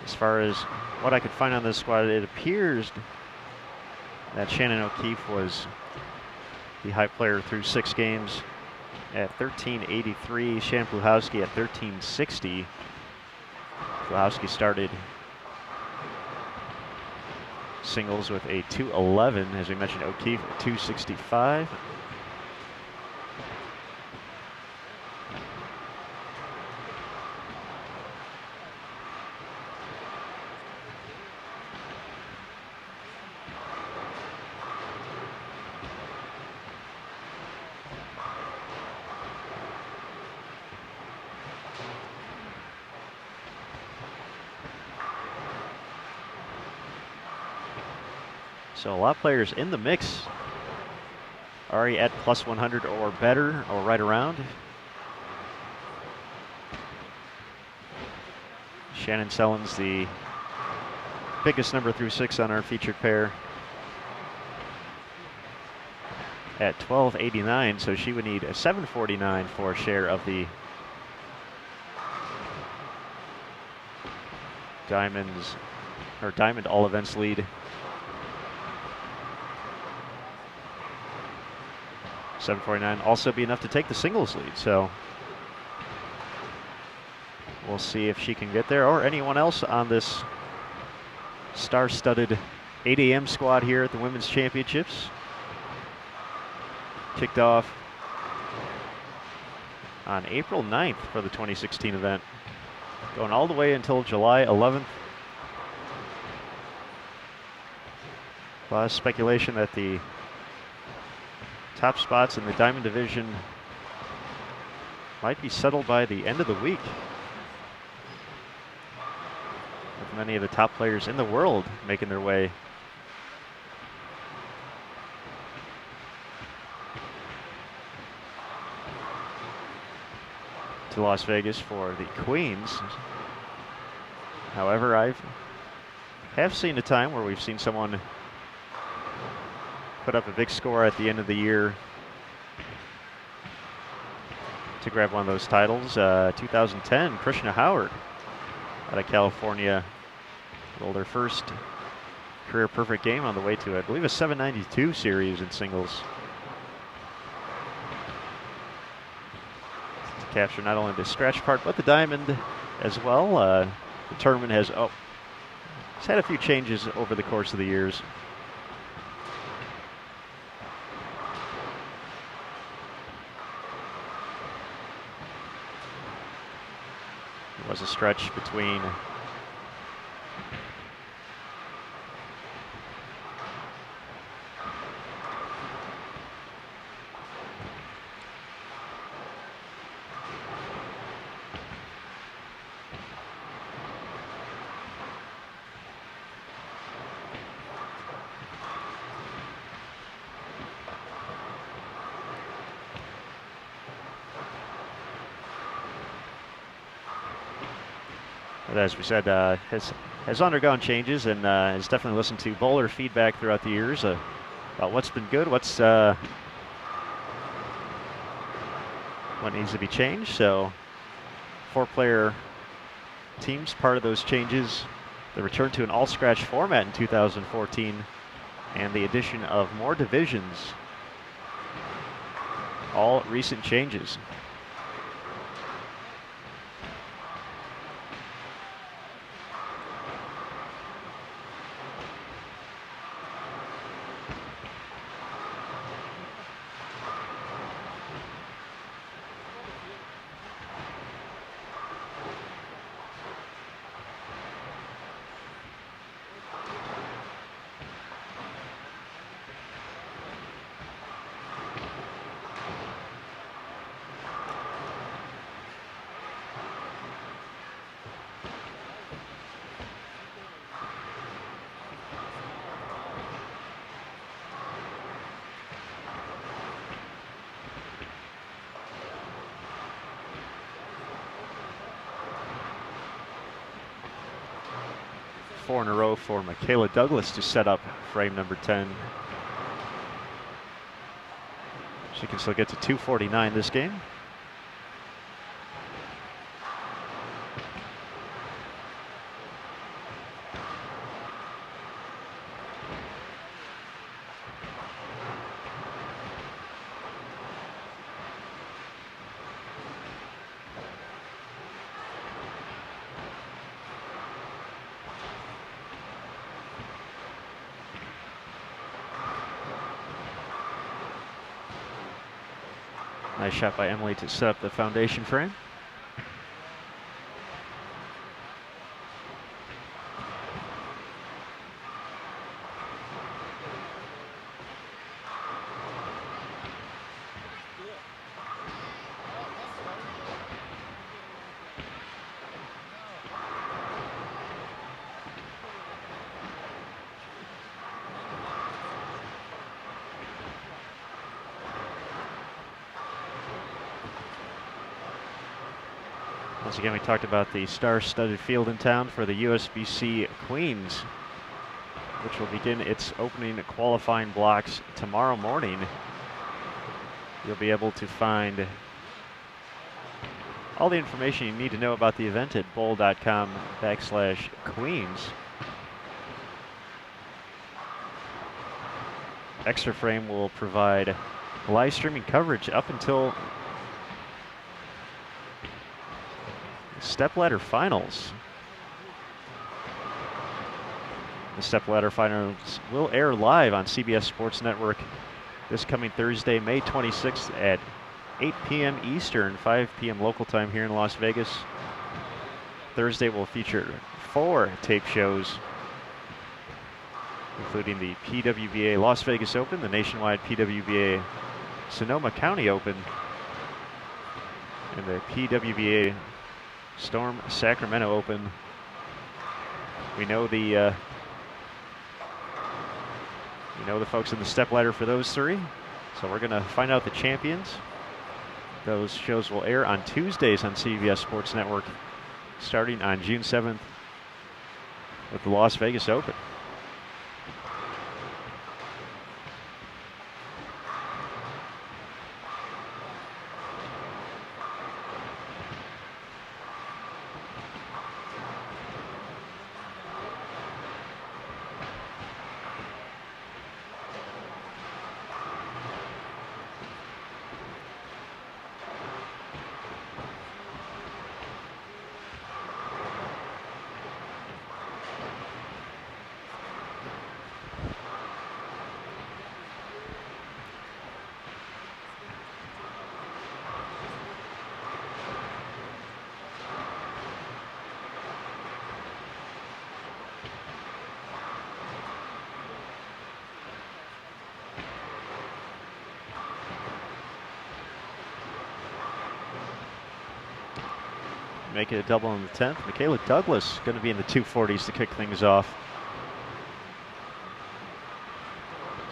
As far as what I could find on this squad, it appears that Shannon O'Keefe was the high player through 6 games at 1383. Shannon Pluhowski at 1360. Pluhowski started singles with a 211, as we mentioned, O'Keefe at 265. So a lot of players in the mix, already at plus 100 or better, or right around. Shannon Sellens, the biggest number through 6 on our featured pair, at 1289, so she would need a 749 for a share of the Diamond all events lead. 7:49 also be enough to take the singles lead. So we'll see if she can get there, or anyone else on this star-studded 8 a.m. squad here at the Women's Championships. Kicked off on April 9th for the 2016 event, going all the way until July 11th. A lot of speculation that the top spots in the Diamond Division might be settled by the end of the week, with many of the top players in the world making their way to Las Vegas for the Queens. However, I have seen a time where we've seen someone put up a big score at the end of the year to grab one of those titles. 2010, Krishna Howard out of California rolled her first career perfect game on the way to, I believe, a 792 series in singles. To capture not only the scratch part, but the diamond as well. The tournament has it's had a few changes over the course of the years. There was a stretch between but as we said, has undergone changes, and has definitely listened to bowler feedback throughout the years about what's been good, what needs to be changed. So 4-player teams, part of those changes, the return to an all-scratch format in 2014, and the addition of more divisions. All recent changes. Four in a row for Michaela Douglas to set up frame number 10. She can still get to 249 this game. Nice shot by Emily to set up the foundation frame. Once again, we talked about the star-studded field in town for the USBC Queens, which will begin its opening qualifying blocks tomorrow morning. You'll be able to find all the information you need to know about the event at bowl.com/Queens. Extra Frame will provide live streaming coverage up until the stepladder finals. The stepladder finals will air live on CBS Sports Network this coming Thursday, May 26th at 8 p.m. Eastern, 5 p.m. local time here in Las Vegas. Thursday will feature 4 tape shows, including the PWBA Las Vegas Open, the nationwide PWBA Sonoma County Open, and the PWBA Storm Sacramento Open. We know the folks in the stepladder for those 3, so we're going to find out the champions. Those shows will air on Tuesdays on CBS Sports Network, starting on June 7th with the Las Vegas Open. Make it a double in the 10th. Michaela Douglas going to be in the 240s to kick things off.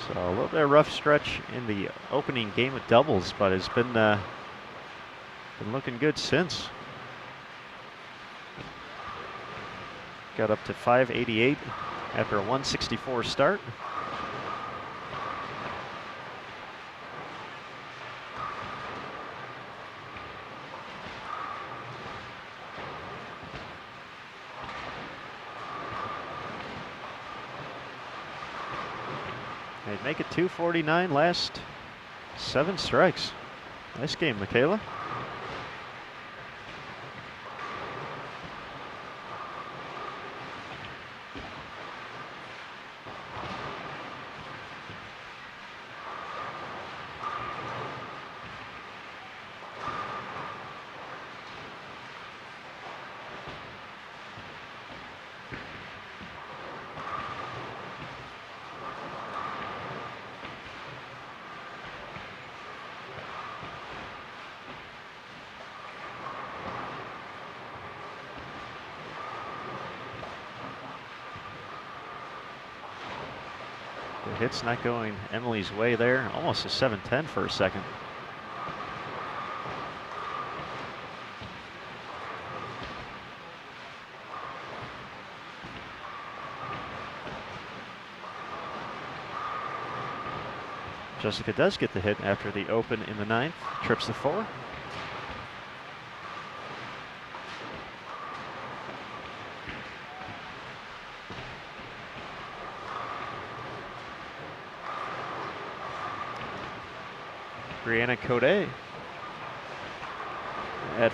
So a little bit of rough stretch in the opening game of doubles, but it's been looking good since. Got up to 588 after a 164 start. They'd make it 249 last 7 strikes. Nice game, Michaela. The hit's not going Emily's way there. Almost a 7-10 for a second. Jessica does get the hit after the open in the 9th. Trips the 4. Brianna Code at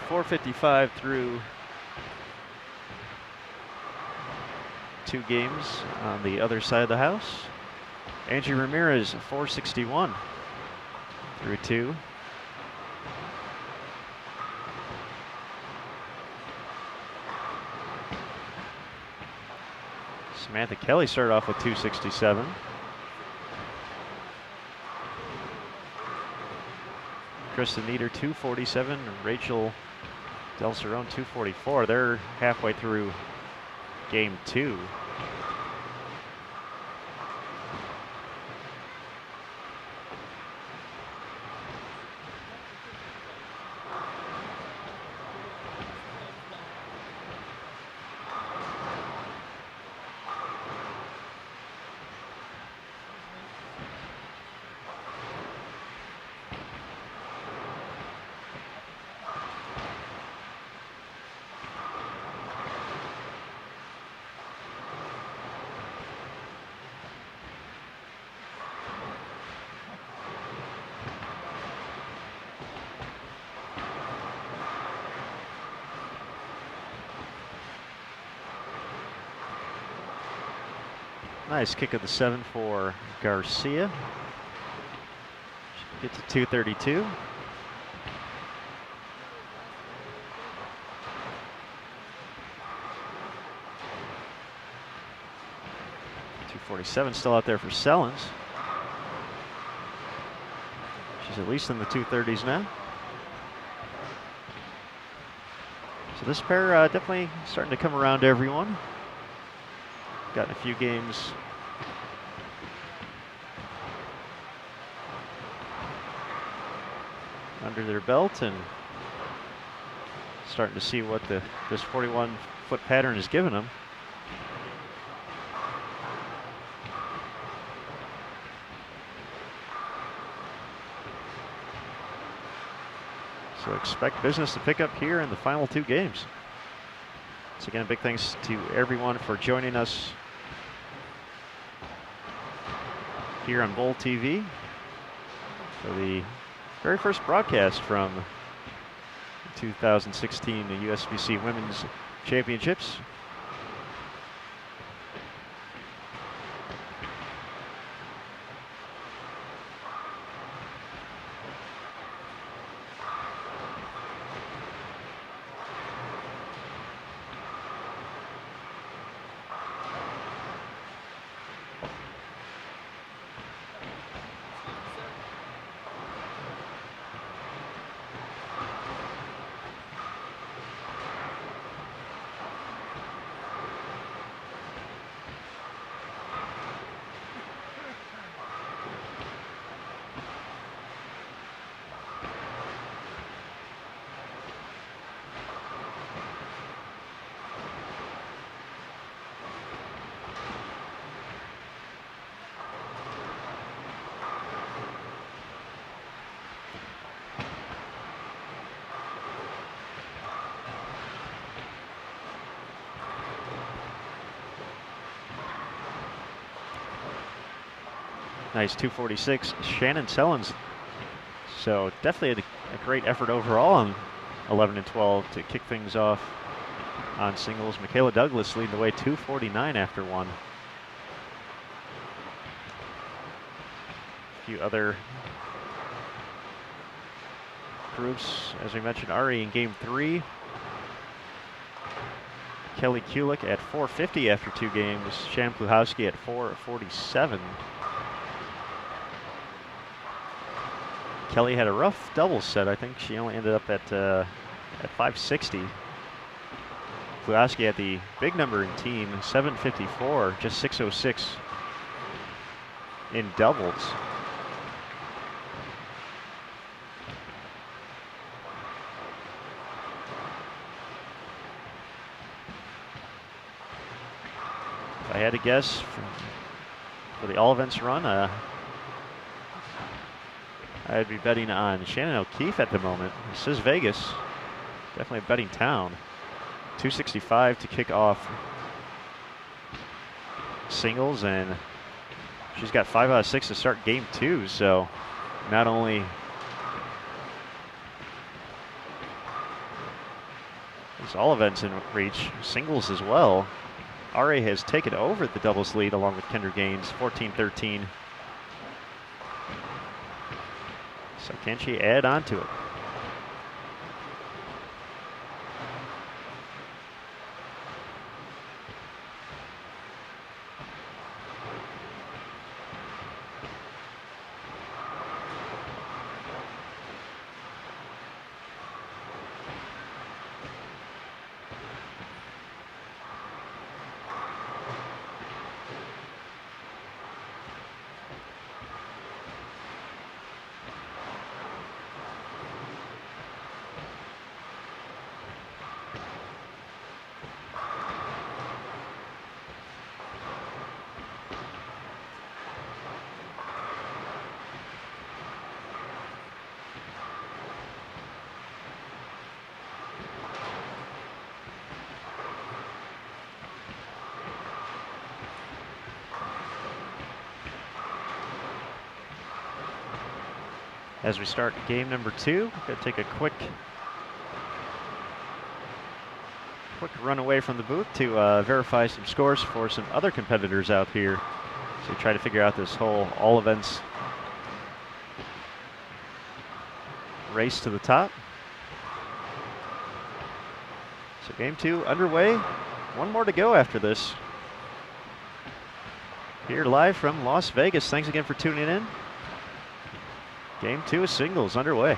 455 through 2 games on the other side of the house. Angie Ramirez 461 through 2. Samantha Kelly started off with 267. Kristen Nieder 247, Rachel Del Cerrone 244. They're halfway through game 2. Nice kick of the 7 for Garcia. Get to 232. 247 still out there for Sellens. She's at least in the 230s now. So this pair definitely starting to come around to everyone. Gotten a few games under their belt and starting to see what this 41-foot pattern is giving them. So expect business to pick up here in the final 2 games. So again, big thanks to everyone for joining us here on Bowl TV for the very first broadcast from the 2016 USBC Women's Championships. Nice 246, Shannon Sellens. So definitely a great effort overall on 11 and 12 to kick things off on singles. Michaela Douglas leading the way 249 after 1. A few other groups, as we mentioned, Ari in game 3. Kelly Kulik at 450 after 2 games. Shan Pluhowski at 447. Kelly had a rough double set. I think she only ended up at 560. Pluhowski had the big number in team, 754, just 606 in doubles. If I had to guess for the all events run, I'd be betting on Shannon O'Keefe at the moment. This is Vegas. Definitely a betting town. 265 to kick off singles, and she's got 5 out of 6 to start game 2. So not only is all events in reach, singles as well. RA has taken over the doubles lead along with Kendra Gaines, 14-13. So can she add on to it? As we start game number 2, we're going to take a quick quick run away from the booth to verify some scores for some other competitors out here. So try to figure out this whole all events race to the top. So game 2 underway. One more to go after this. Here live from Las Vegas. Thanks again for tuning in. Game 2 of singles underway.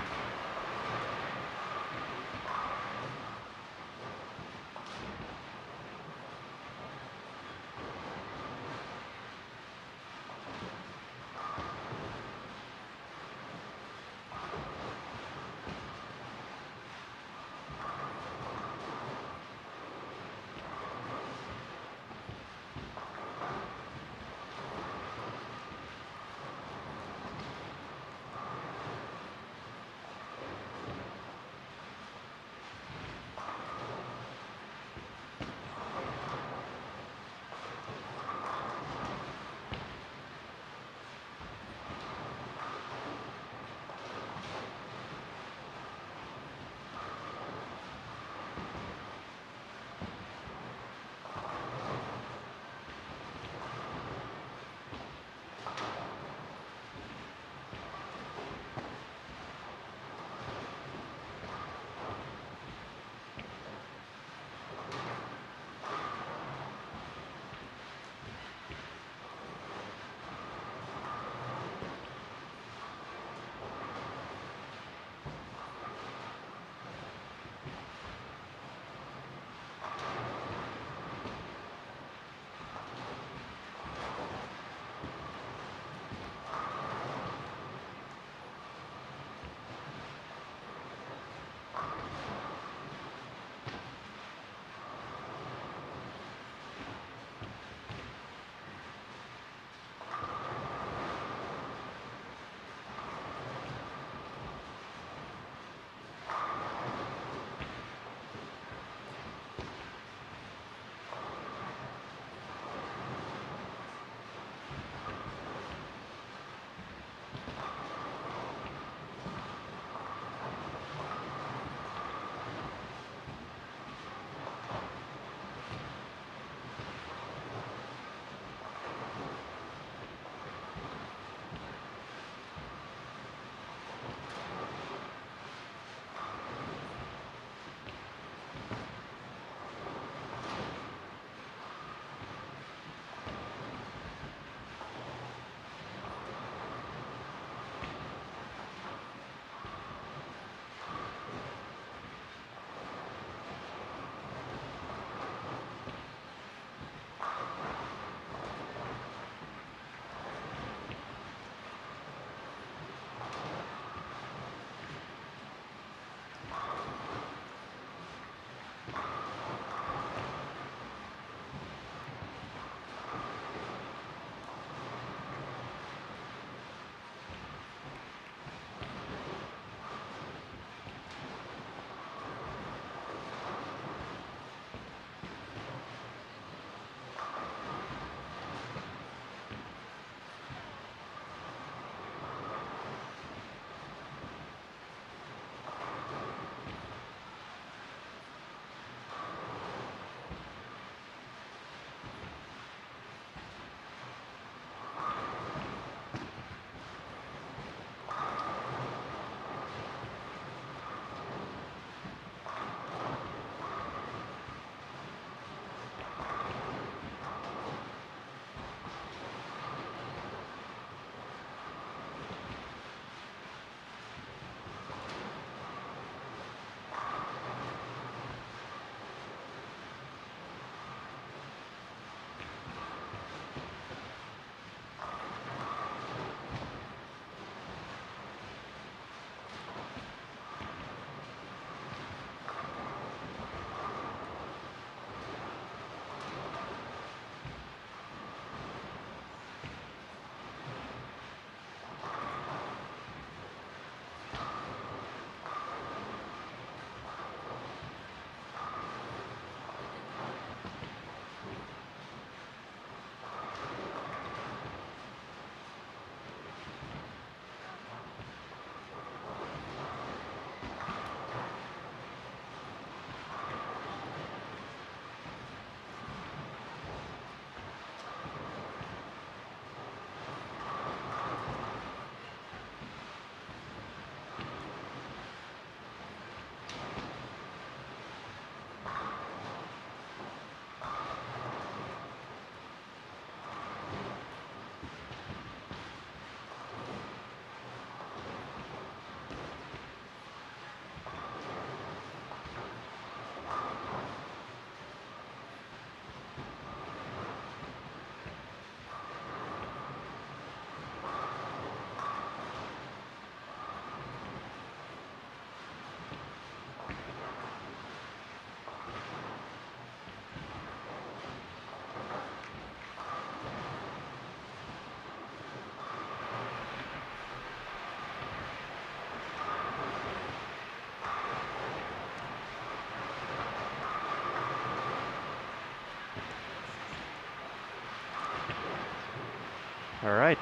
All right,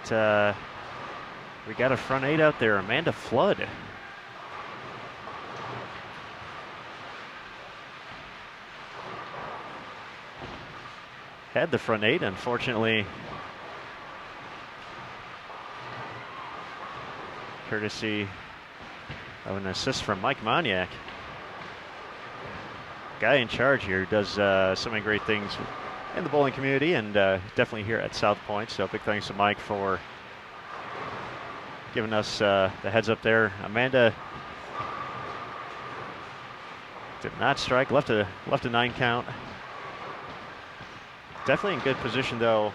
we got a front eight out there. Amanda Flood. Had the front eight, unfortunately. Courtesy of an assist from Mike Moniak. Guy in charge here does so many great things in the bowling community and definitely here at South Point. So big thanks to Mike for giving us the heads up there. Amanda did not strike, left a 9 count. Definitely in good position though.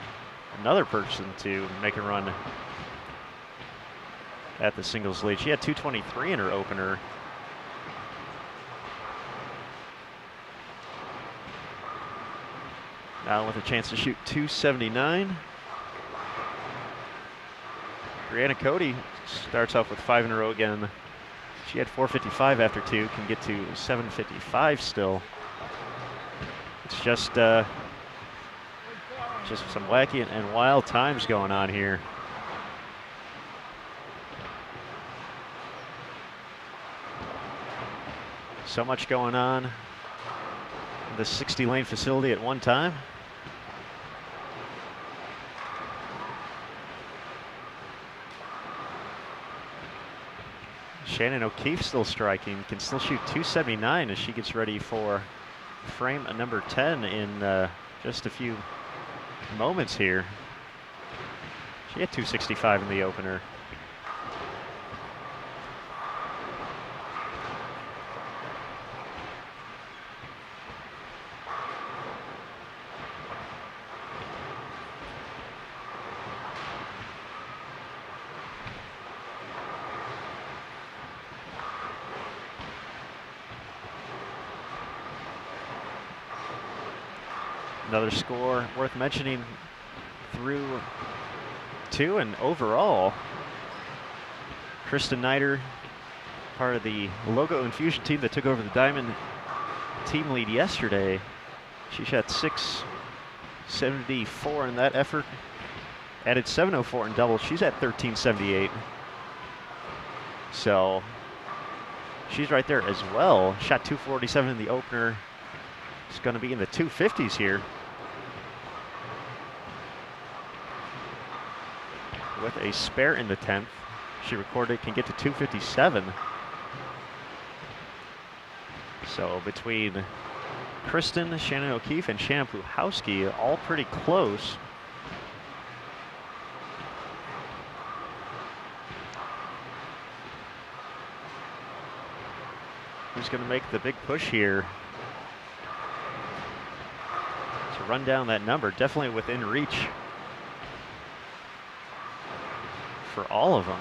Another person to make a run at the singles lead. She had 223 in her opener. Now with a chance to shoot 279. Brianna Cody starts off with 5 in a row again. She had 455 after 2, can get to 755 still. It's just some wacky and wild times going on here. So much going on in the 60-lane facility at one time. Shannon O'Keefe still striking, can still shoot 279 as she gets ready for frame number 10 in just a few moments here. She had 265 in the opener. Another score worth mentioning through 2 and overall. Kristen Nider, part of the Logo Infusion team that took over the Diamond team lead yesterday. She shot 674 in that effort. Added 704 in doubles. She's at 1378. So she's right there as well. Shot 247 in the opener. It's going to be in the 250s here. With a spare in the 10th. She recorded can get to 257. So between Kristen, Shannon O'Keefe, and Shannon Pluhowski, all pretty close. Who's going to make the big push here to run down that number? Definitely within reach for all of them.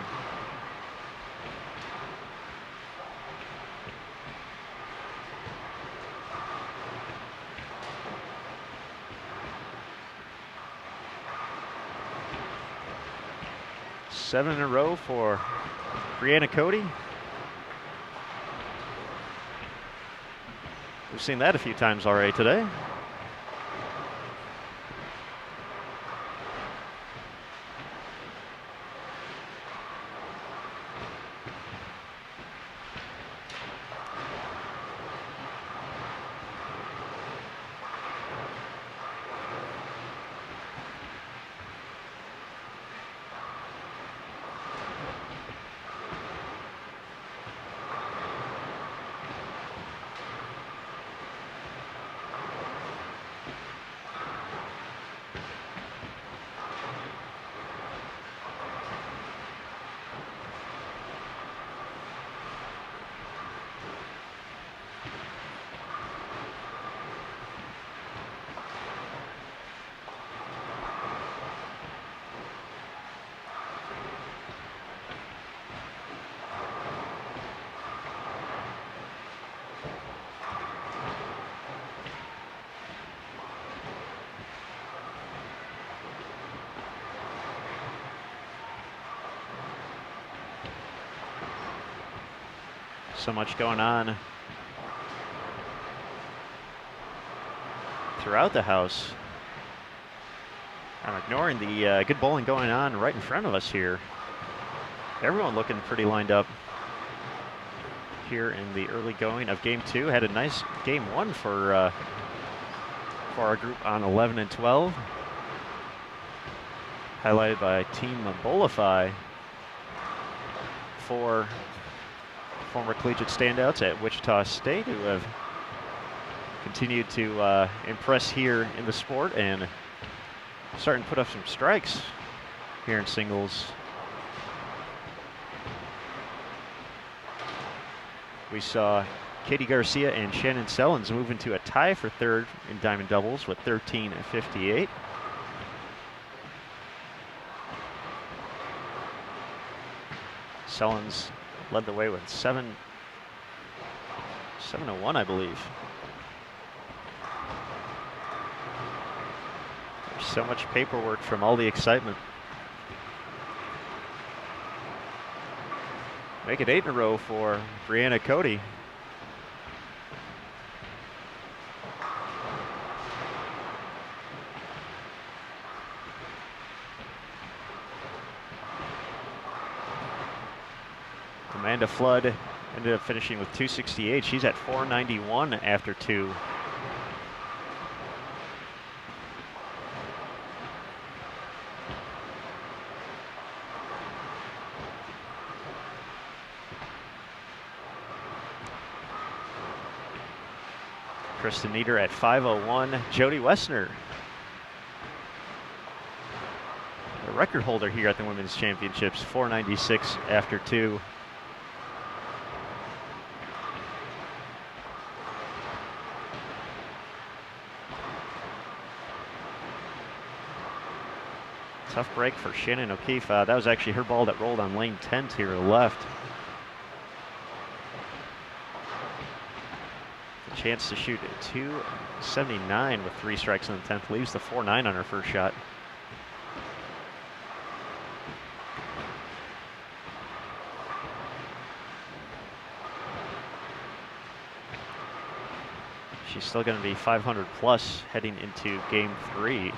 Seven in a row for Brianna Cody. We've seen that a few times already today. So much going on throughout the house. I'm ignoring the good bowling going on right in front of us here. Everyone looking pretty lined up here in the early going of Game 2. Had a nice Game 1 for our group on 11 and 12. Highlighted by Team Bolify, 4 former collegiate standouts at Wichita State who have continued to impress here in the sport and starting to put up some strikes here in singles. We saw Katie Garcia and Shannon Sellens move into a tie for third in diamond doubles with 13.58. Sellens led the way with 7-1, I believe. There's so much paperwork from all the excitement. Make it 8 in a row for Brianna Cody. Amanda Flood ended up finishing with 268. She's at 491 after 2. Kristen Nieder at 501. Jody Wessner, the record holder here at the Women's Championships, 496 after 2. Tough break for Shannon O'Keefe. That was actually her ball that rolled on lane 10 to her left. A chance to shoot at 279 with 3 strikes in the 10th. Leaves the 4-9 on her first shot. She's still going to be 500 plus heading into Game 3.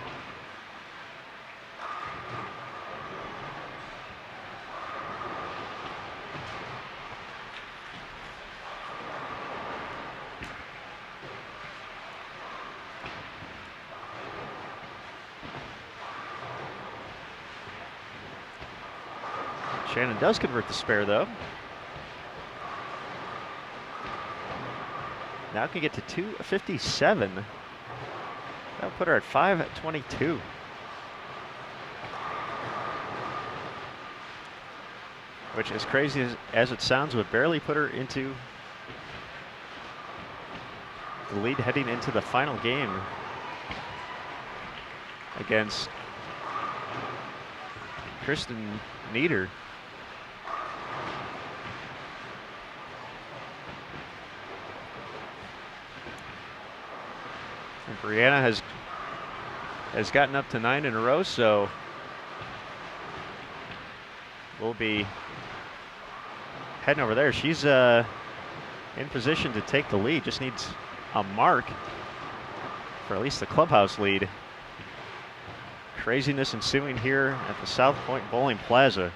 Shannon does convert the spare though. Now can get to 257. That'll put her at 522. Which, as crazy as it sounds, would barely put her into the lead heading into the final game against Kristen Nieder. And Brianna has gotten up to 9 in a row, so we'll be heading over there. She's in position to take the lead. Just needs a mark for at least the clubhouse lead. Craziness ensuing here at the South Point Bowling Plaza.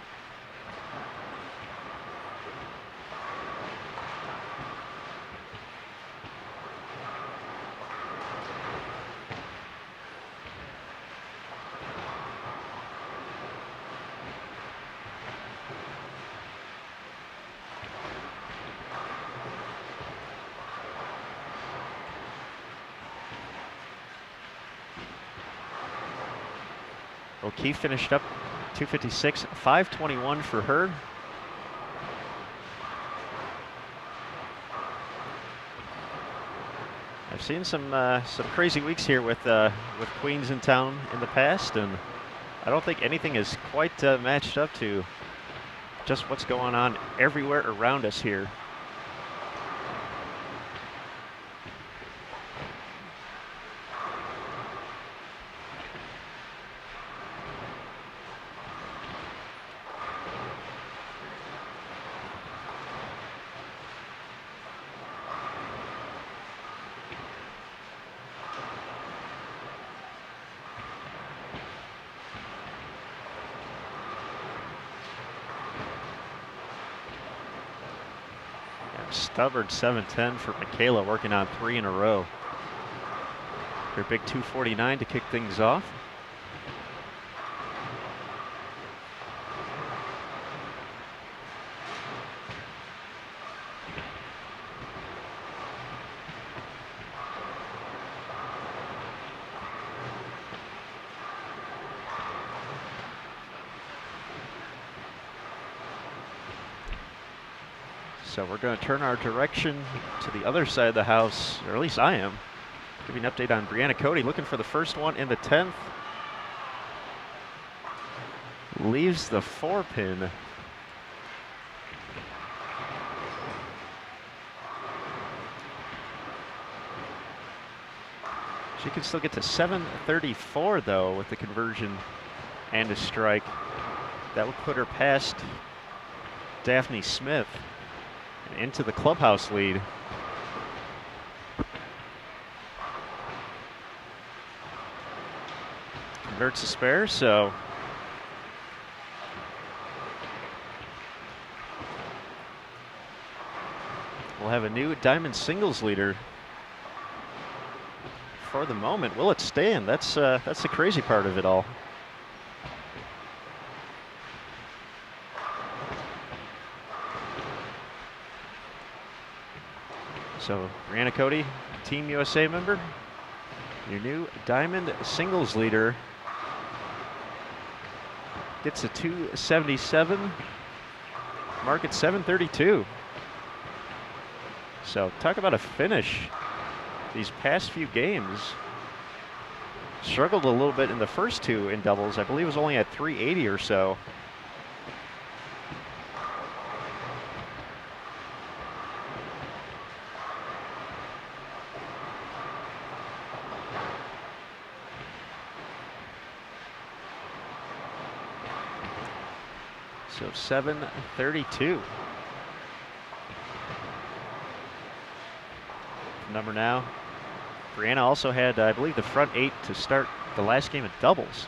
O'Keefe finished up 256, 521 for her. I've seen some crazy weeks here with queens in town in the past, and I don't think anything is quite matched up to just what's going on everywhere around us here. Stubborn 7-10 for Michaela, working on 3 in a row. Her big 249 to kick things off. So we're going to turn our direction to the other side of the house, or at least I am. Give you an update on Brianna Cody, looking for the first one in the 10th. Leaves the 4-pin. She can still get to 734 though with the conversion and a strike. That would put her past Daphne Smith and into the clubhouse lead. Converts a spare, so we'll have a new diamond singles leader for the moment. Will it stand? That's the crazy part of it all. So Brianna Cody, Team USA member, your new diamond singles leader, gets a 277, mark at 732. So talk about a finish. These past few games struggled a little bit in the first two in doubles. I believe it was only at 380 or so. So 732. Number now. Brianna also had, I believe, the front 8 to start the last game of doubles.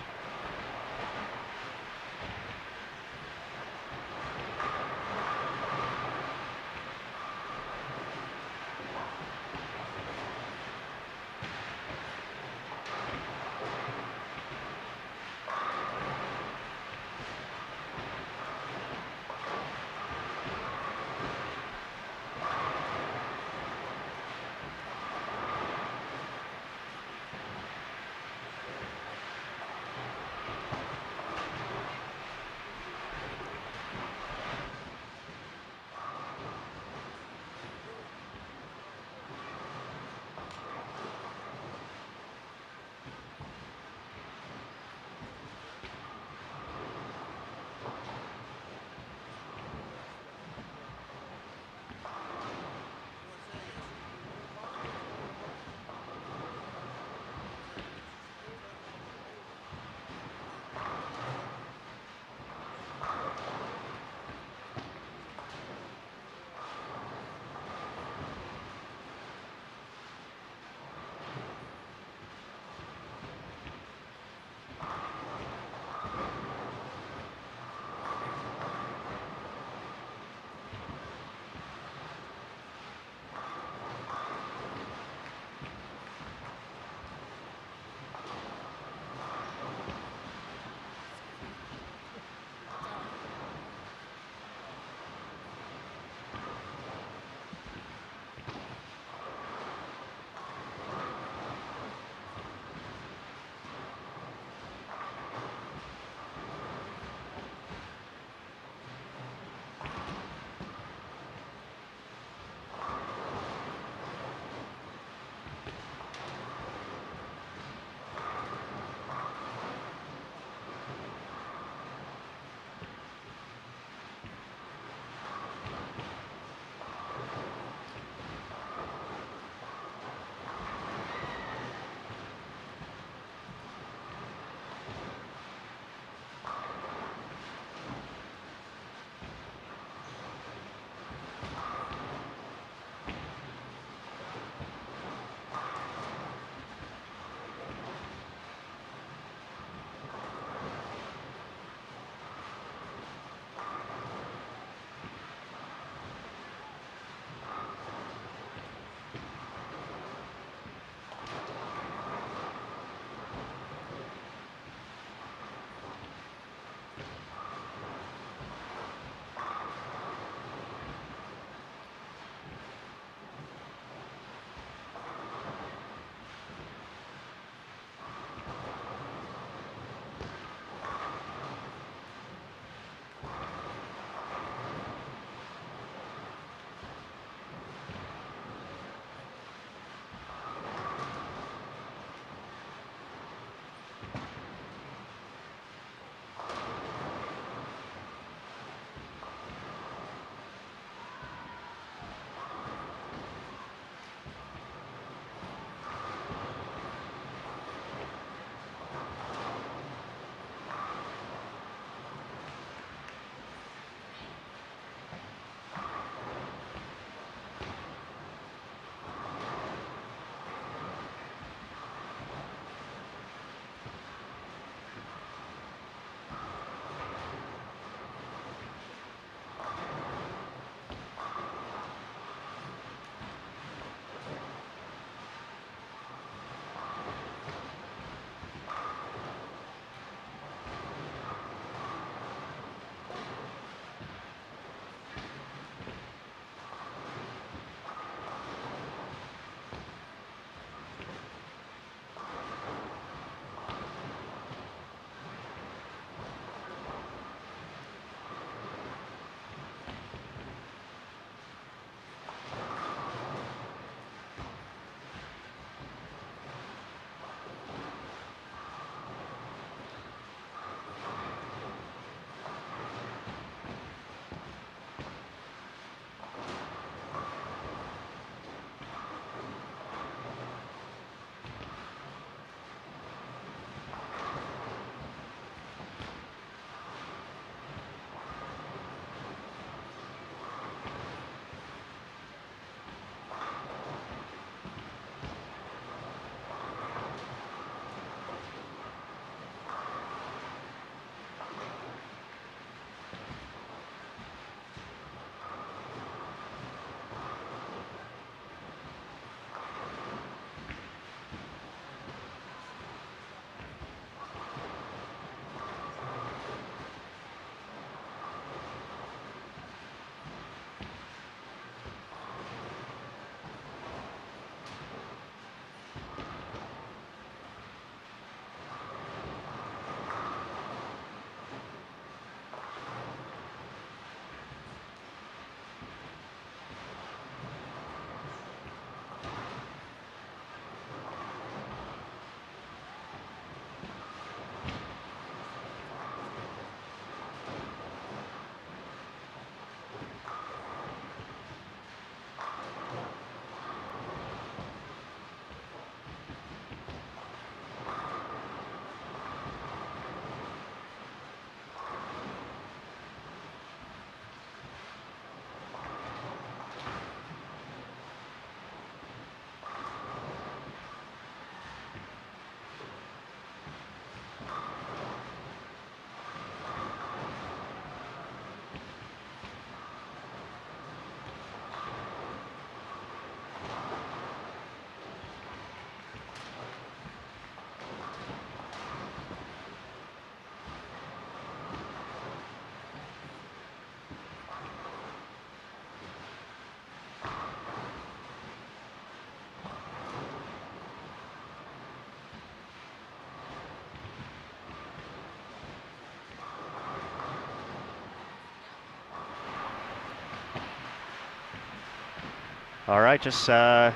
All right, just had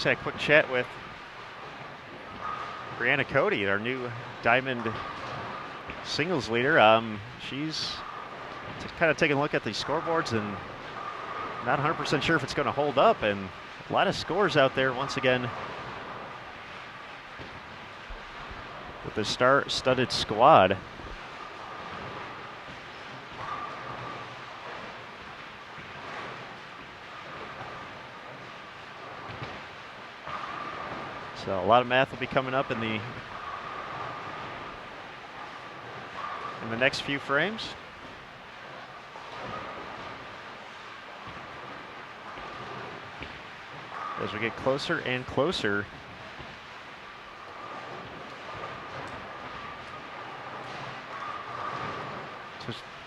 a quick chat with Brianna Cody, our new diamond singles leader. She's kind of taking a look at the scoreboards and not 100% sure if it's going to hold up, and a lot of scores out there once again with the star-studded squad. So a lot of math will be coming up in the next few frames. As we get closer and closer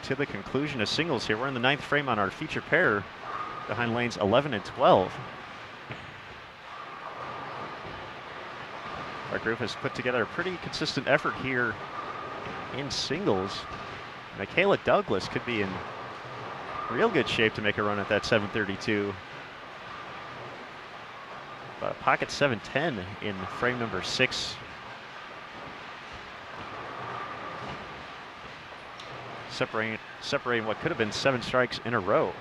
to the conclusion of singles here. We're in the 9th frame on our feature pair behind lanes 11 and 12. Our group has put together a pretty consistent effort here in singles. Michaela Douglas could be in real good shape to make a run at that 732. But a pocket 710 in frame number 6. Separating what could have been 7 strikes in a row.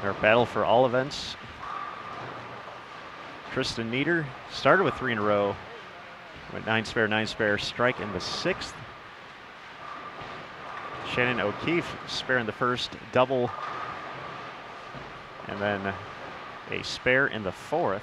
Our battle for all events. Kristen Nieder started with 3 in a row. Went 9 spare, strike in the 6th. Shannon O'Keefe spare in the 1st, double, and then a spare in the 4th.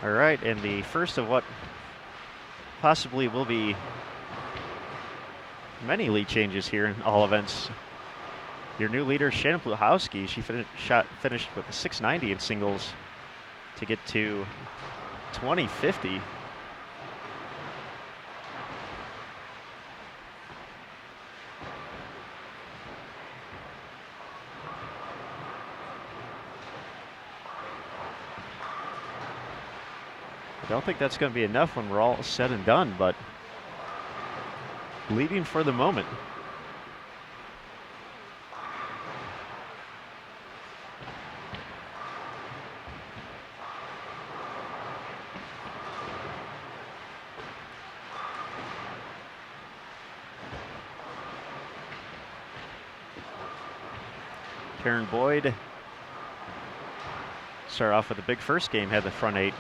All right, and the first of what possibly will be many lead changes here in all events. Your new leader, Shannon Pluhowski, she finished with a 690 in singles to get to 2050. I don't think that's going to be enough when we're all said and done, but leading for the moment. Karen Boyd started off with a big first game, had the front 8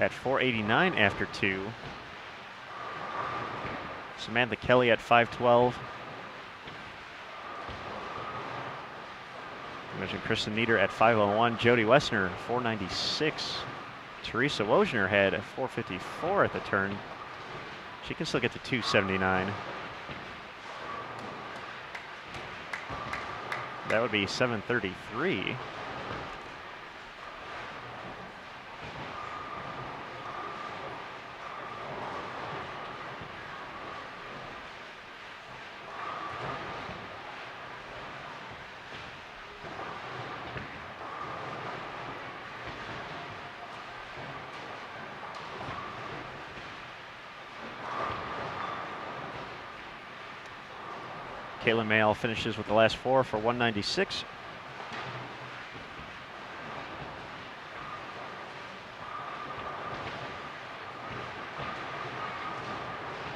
at 489 after 2. Samantha Kelly at 512. I mentioned Kristen Nieder at 501. Jody Wessner 496. Teresa Wojner had a 454 at the turn. She can still get to 279. That would be 733. Caitlin Mayle finishes with the last 4 for 196.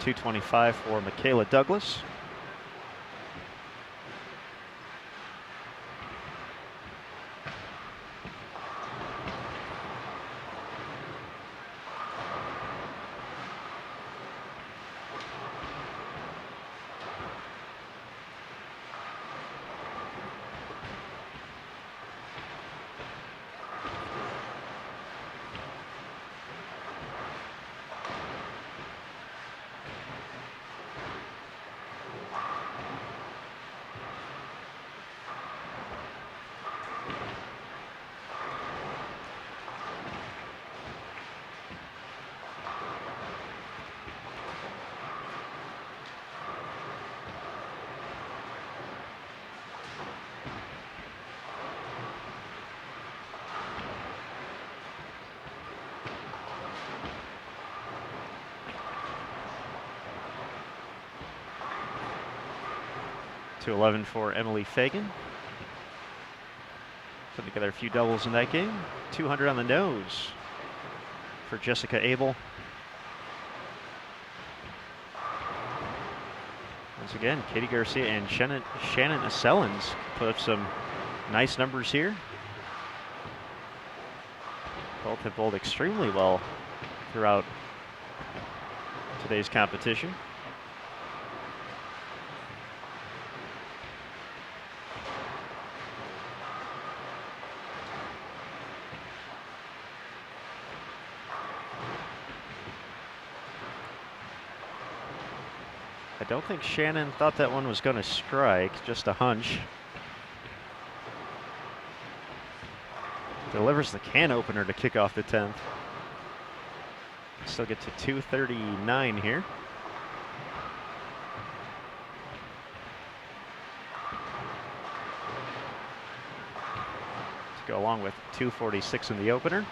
$225 for Michaela Douglas. 211 for Emily Fagan. Putting together a few doubles in that game. 200 on the nose for Jessica Abel. Once again, Katie Garcia and Shannon Sellens put up some nice numbers here. Both have bowled extremely well throughout today's competition. I don't think Shannon thought that one was going to strike, just a hunch. Delivers the can opener to kick off the 10th. Still get to 239 here. To go along with 246 in the opener.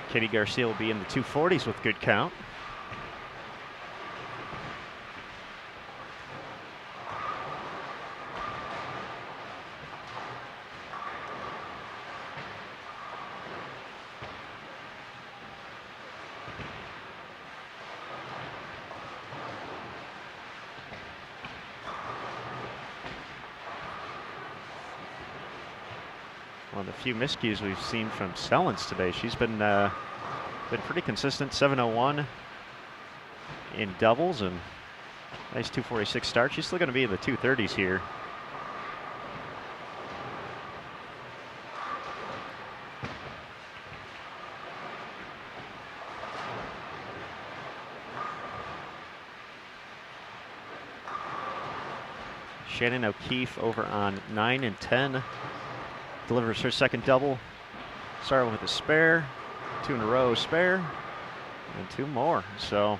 Katie Garcia will be in the 240s with good count. One of the few miscues we've seen from Sellens today. She's been pretty consistent. 701 in doubles and nice 246 start. She's still going to be in the 230s here. Shannon O'Keefe over on 9 and 10. Delivers her second double. Started with a spare. 2 in a row spare. And 2 more. So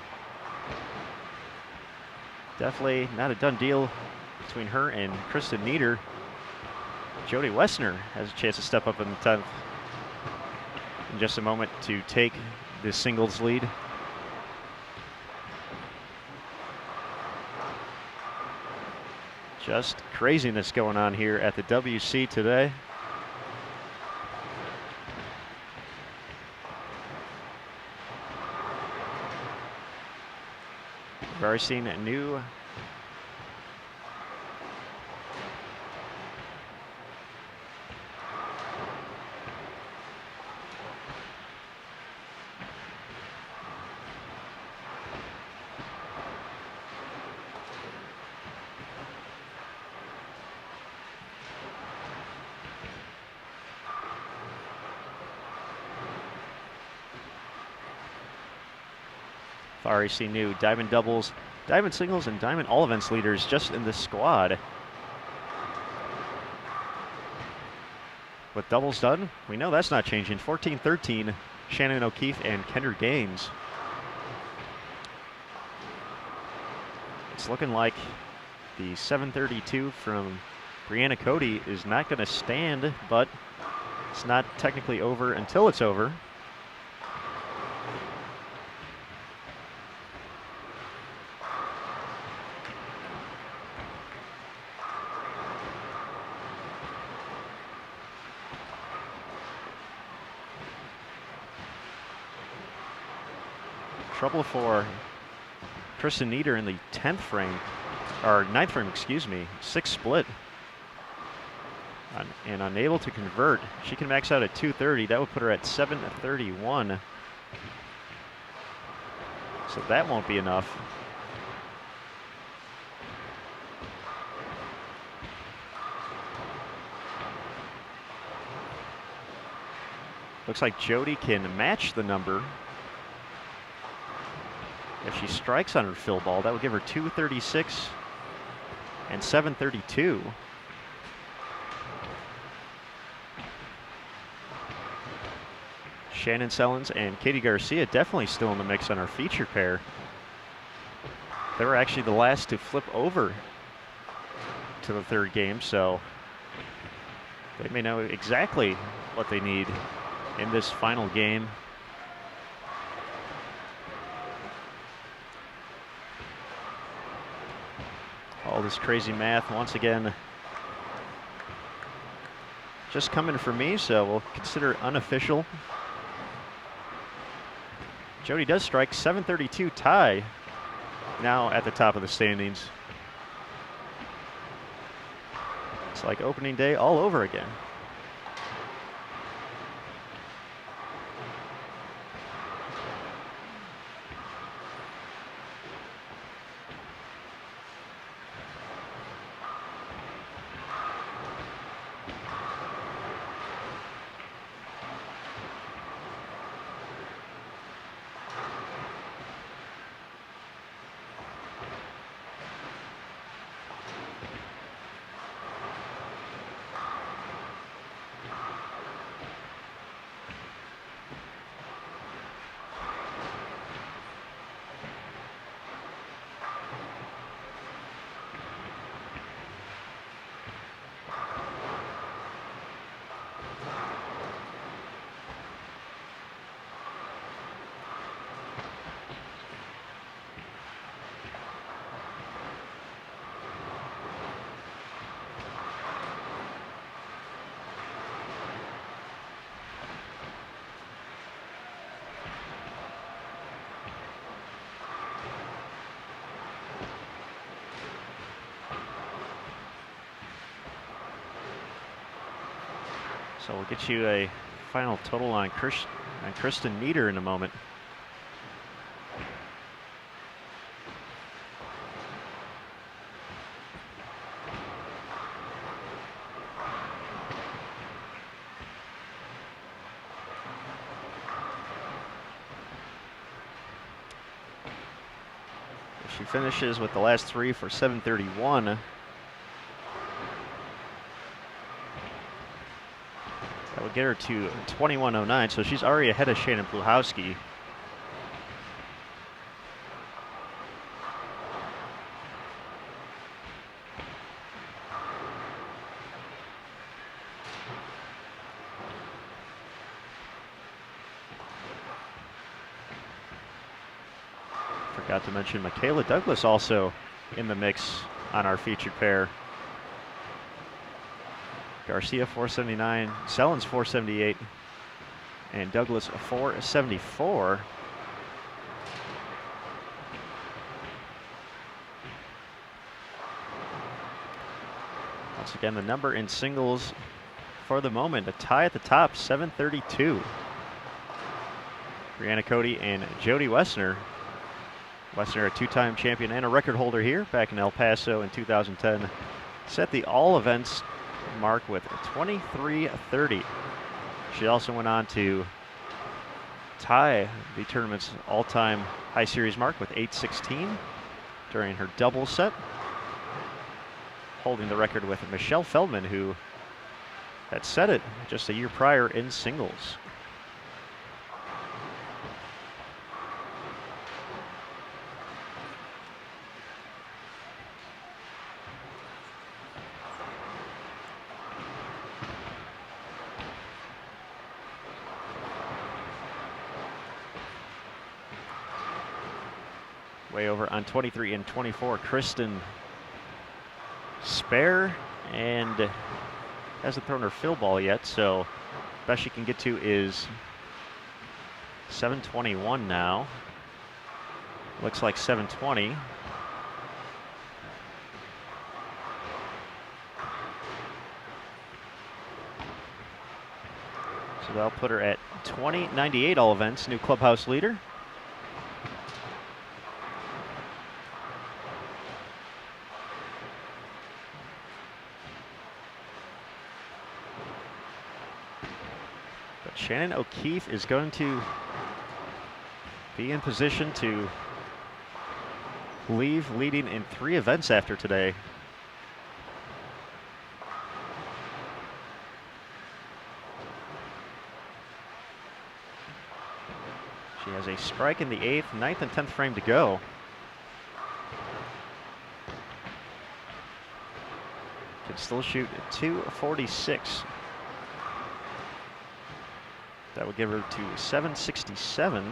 definitely not a done deal between her and Kristen Nieder. Jody Wessner has a chance to step up in the 10th in just a moment to take the singles lead. Just craziness going on here at the WC today. We've already seen a new RAC new diamond doubles, diamond singles, and diamond all events leaders just in this squad. With doubles done, we know that's not changing. 14-13, Shannon O'Keefe and Kendra Gaines. It's looking like the 732 from Brianna Cody is not going to stand, but it's not technically over until it's over. Trouble for Kristen Nieder in the 10th frame, or 9th frame, excuse me. 6 split. And unable to convert. She can max out at 230. That would put her at 731. So that won't be enough. Looks like Jody can match the number. If she strikes on her fill ball, that would give her 236 and 732. Shannon Sellens and Katie Garcia definitely still in the mix on our feature pair. They were actually the last to flip over to the third game, so they may know exactly what they need in this final game. All this crazy math once again just coming for me, so we'll consider it unofficial. Jody does strike, 732 tie, now at the top of the standings. It's like opening day all over again. So we'll get you a final total on Kristen Nieder in a moment. She finishes with the last three for 731. That would get her to 2109, so she's already ahead of Shannon Pluhowski. Forgot to mention Michaela Douglas also in the mix on our featured pair. Garcia 479, Sellens 478, and Douglas 474. Once again, the number in singles for the moment, a tie at the top, 732. Brianna Cody and Jody Wessner. Wessner, a two-time champion and a record holder here back in El Paso in 2010. Set the all events mark with 23:30. She also went on to tie the tournament's all-time high series mark with 8:16 during her double set, holding the record with Michelle Feldman, who had set it just a year prior in singles. Way over on 23 and 24, Kristen Spare, and hasn't thrown her fill ball yet, so best she can get to is 721 now. Looks like 720. So that'll put her at 2098 all events, new clubhouse leader. Shannon O'Keefe is going to be in position to leave leading in 3 events after today. Has a strike in the 8th, 9th, and 10th frame to go. Can still shoot 246. That would give her to 767.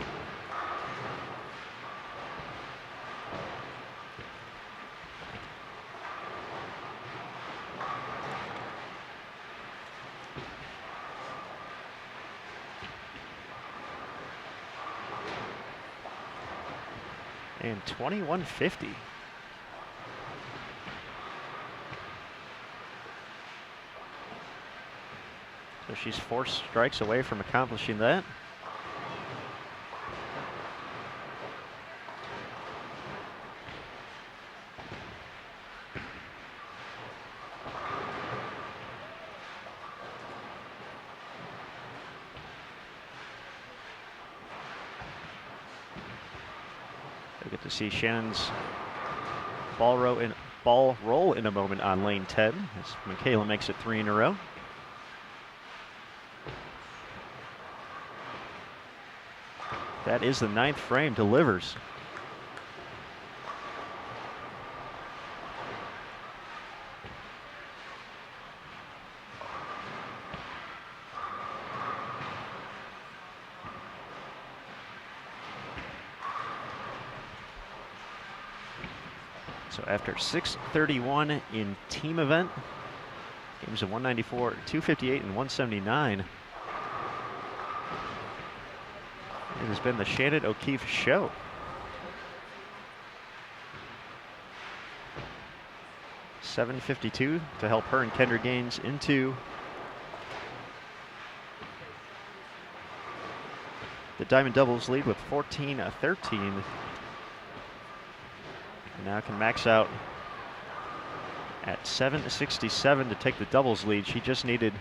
And 2150. So she's 4 strikes away from accomplishing that. We get to see Shannon's ball roll in a moment on lane 10 as Michaela makes it 3 in a row. That is the 9th frame, delivers. So after 6:31 in team event, games of 194, 258, and 179. It has been the Shannon O'Keefe Show. .752 to help her and Kendra Gaines into the Diamond Doubles lead with 14-13. Now can max out at 767 to take the doubles lead. She just needed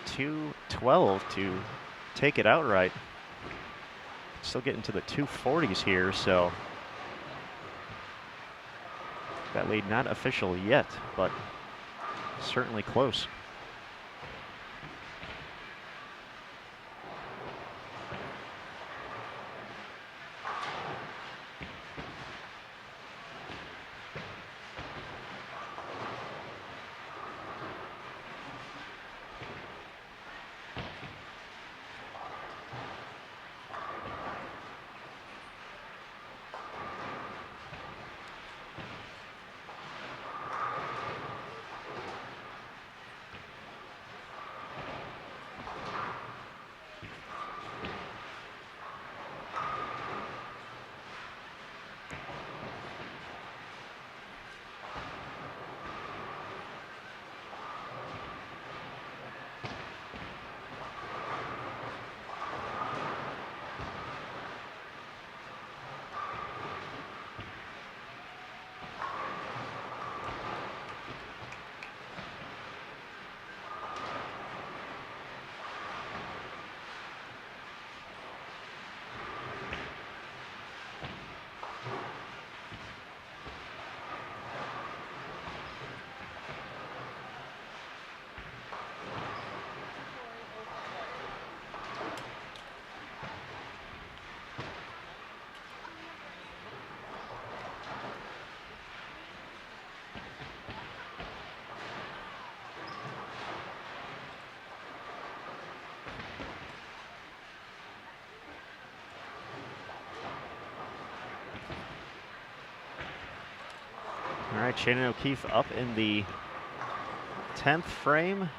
.212 to take it outright. Still getting to the 240s here, so that lead not official yet, but certainly close. All right, Shannon O'Keefe up in the 10th frame.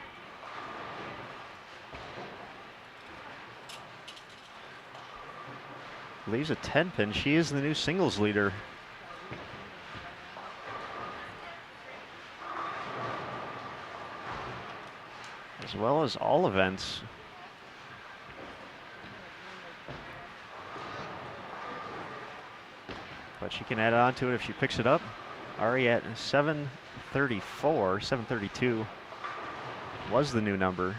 Leaves a 10 pin. She is the new singles leader. As well as all events. But she can add on to it if she picks it up. Already at 734, 732 was the new number.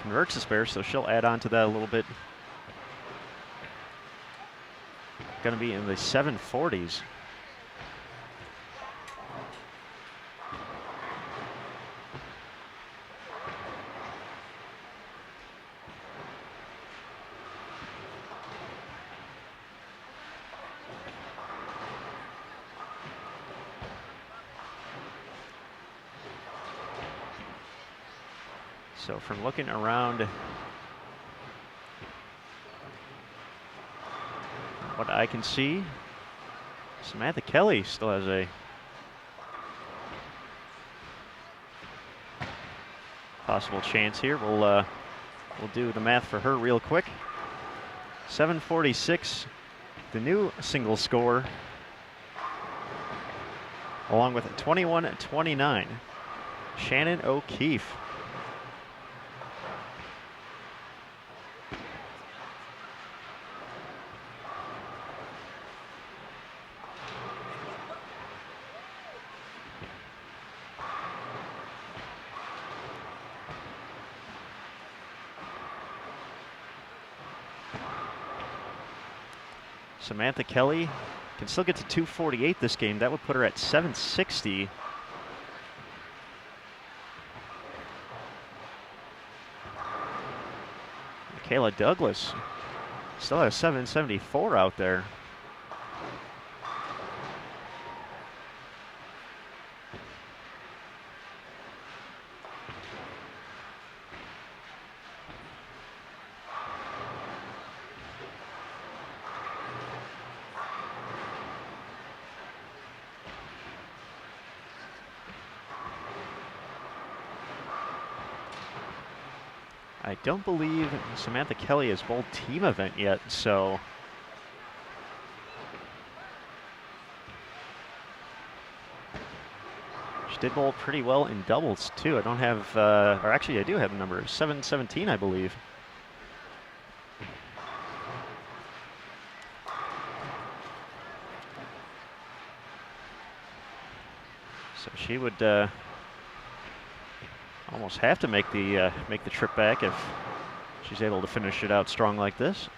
converts the spare, so she'll add on to that a little bit. Going to be in the 740s. So from looking around what I can see, Samantha Kelly still has a possible chance here. We'll do the math for her real quick. 746, the new single score, along with 21-29, Shannon O'Keefe. Samantha Kelly can still get to 248 this game. That would put her at 760. Michaela Douglas still has 774 out there. I don't believe Samantha Kelly has bowled team event yet, so she did bowl pretty well in doubles too. I don't have, or actually I do have the number, 717 I believe. So she would almost have to make the trip back if she's able to finish it out strong like this.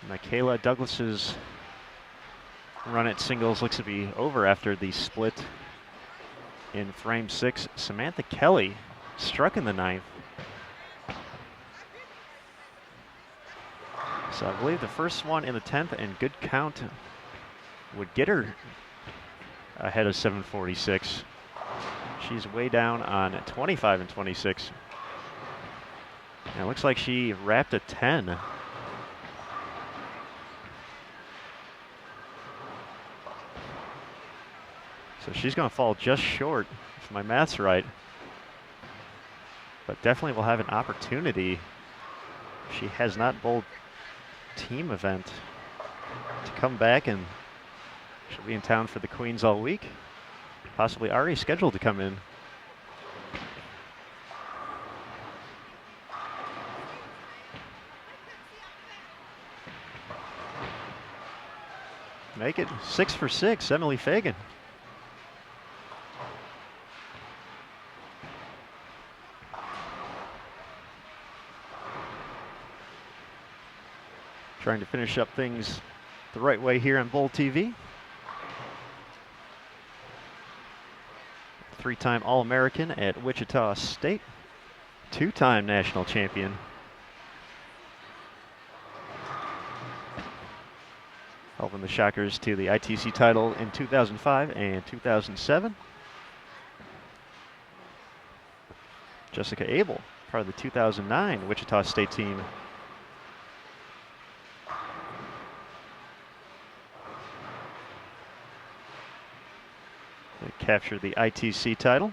Michaela Douglas's run at singles looks to be over after the split in frame 6. Samantha Kelly struck in the 9th. So I believe the first one in the 10th and good count would get her ahead of 746. She's way down on 25 and 26. And it looks like she wrapped a 10. So she's going to fall just short, if my math's right. But definitely will have an opportunity. She has not bowled team event to come back, and she'll be in town for the Queens all week. Possibly already scheduled to come in. Make it 6 for 6, Emily Fagan. Trying to finish up things the right way here on Bowl TV. Three-time All-American at Wichita State. Two-time national champion. Helping the Shockers to the ITC title in 2005 and 2007. Jessica Abel, part of the 2009 Wichita State team. They captured the ITC title.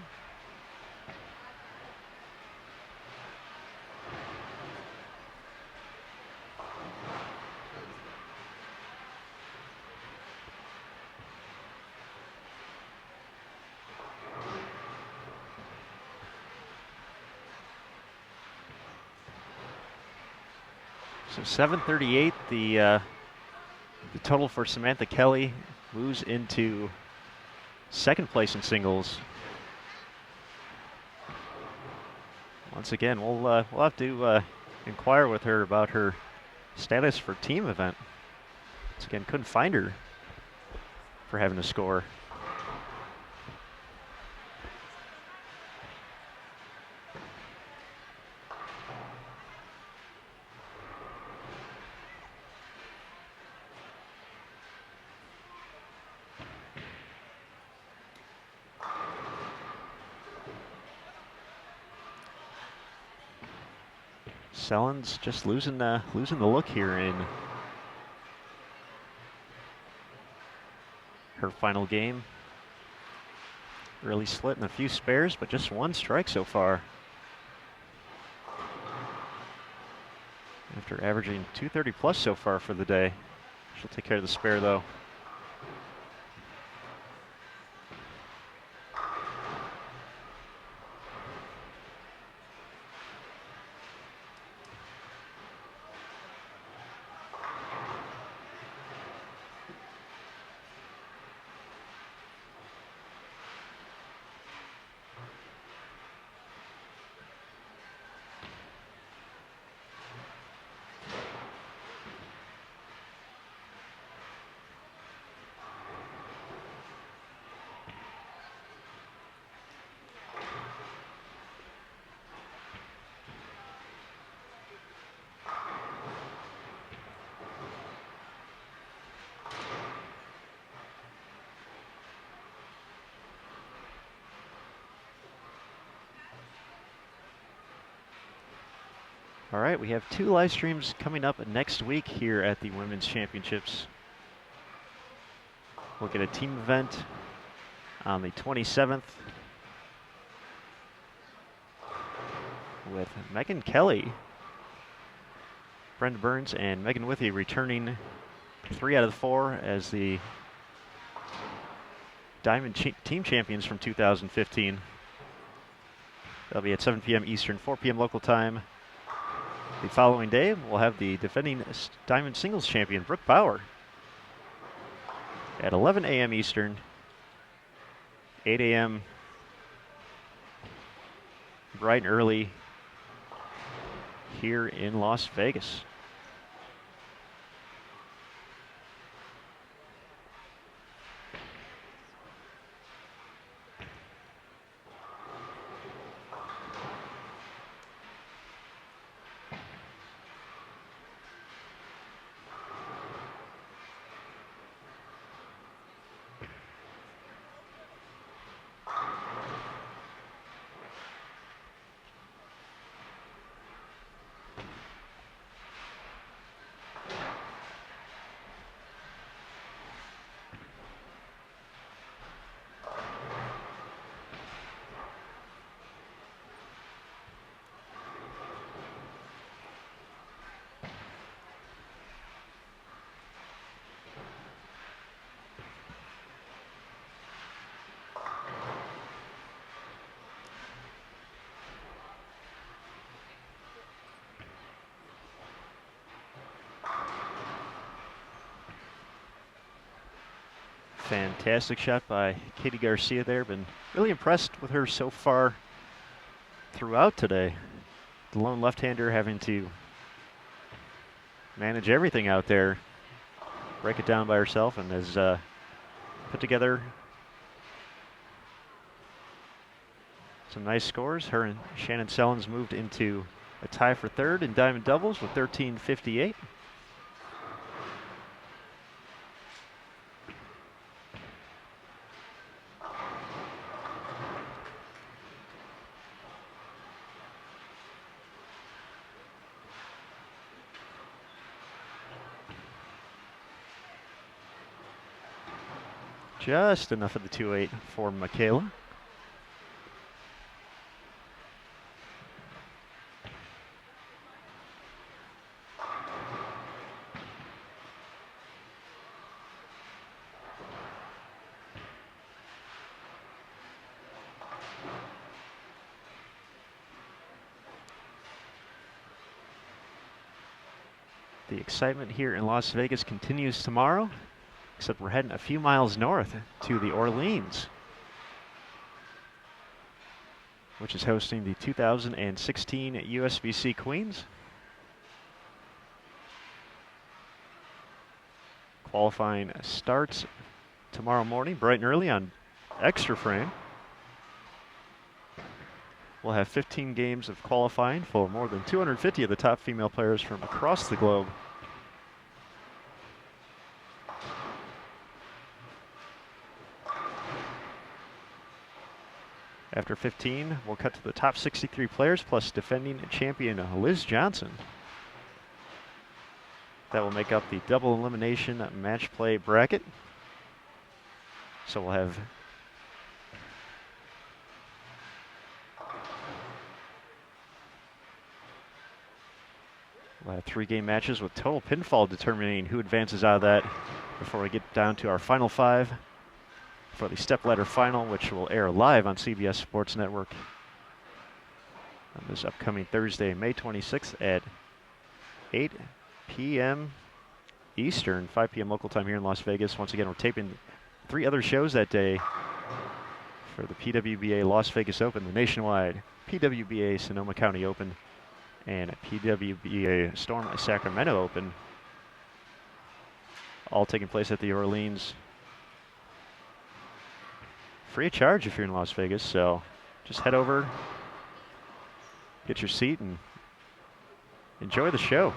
So 738, the total for Samantha Kelly moves into second place in singles. Once again, we'll have to inquire with her about her status for team event. Once again, couldn't find her for having a score. Sellens just losing the look here in her final game. Really slitting a few spares, but just one strike so far. After averaging 230 plus so far for the day. She'll take care of the spare though. All right, we have 2 live streams coming up next week here at the Women's Championships. We'll get a team event on the 27th with Megan Kelly, Brenda Burns, and Megan Withy returning 3 out of the 4 as the Diamond Team Champions from 2015. That'll be at 7 p.m. Eastern, 4 p.m. local time. The following day, we'll have the defending Diamond Singles Champion, Brooke Bauer, at 11 a.m. Eastern, 8 a.m. bright and early here in Las Vegas. Fantastic shot by Katie Garcia there. Been really impressed with her so far throughout today. The lone left-hander having to manage everything out there, break it down by herself, and has put together some nice scores. Her and Shannon Sellens moved into a tie for third in diamond doubles with 13.58. Just enough of the 2-8 for Michaela. The excitement here in Las Vegas continues tomorrow, except we're heading a few miles north to the Orleans, which is hosting the 2016 USBC Queens. Qualifying starts tomorrow morning, bright and early on Extra Frame. We'll have 15 games of qualifying for more than 250 of the top female players from across the globe. After 15, we'll cut to the top 63 players plus defending champion Liz Johnson. That will make up the double elimination match play bracket. So we'll have three-game matches with total pinfall determining who advances out of that before we get down to our final five for the stepladder final, which will air live on CBS Sports Network on this upcoming Thursday, May 26th at 8 p.m. Eastern, 5 p.m. local time here in Las Vegas. Once again, we're taping 3 other shows that day for the PWBA Las Vegas Open, the Nationwide PWBA Sonoma County Open, and PWBA Storm Sacramento Open, all taking place at the Orleans. Free of charge if you're in Las Vegas, so just head over, get your seat, and enjoy the show.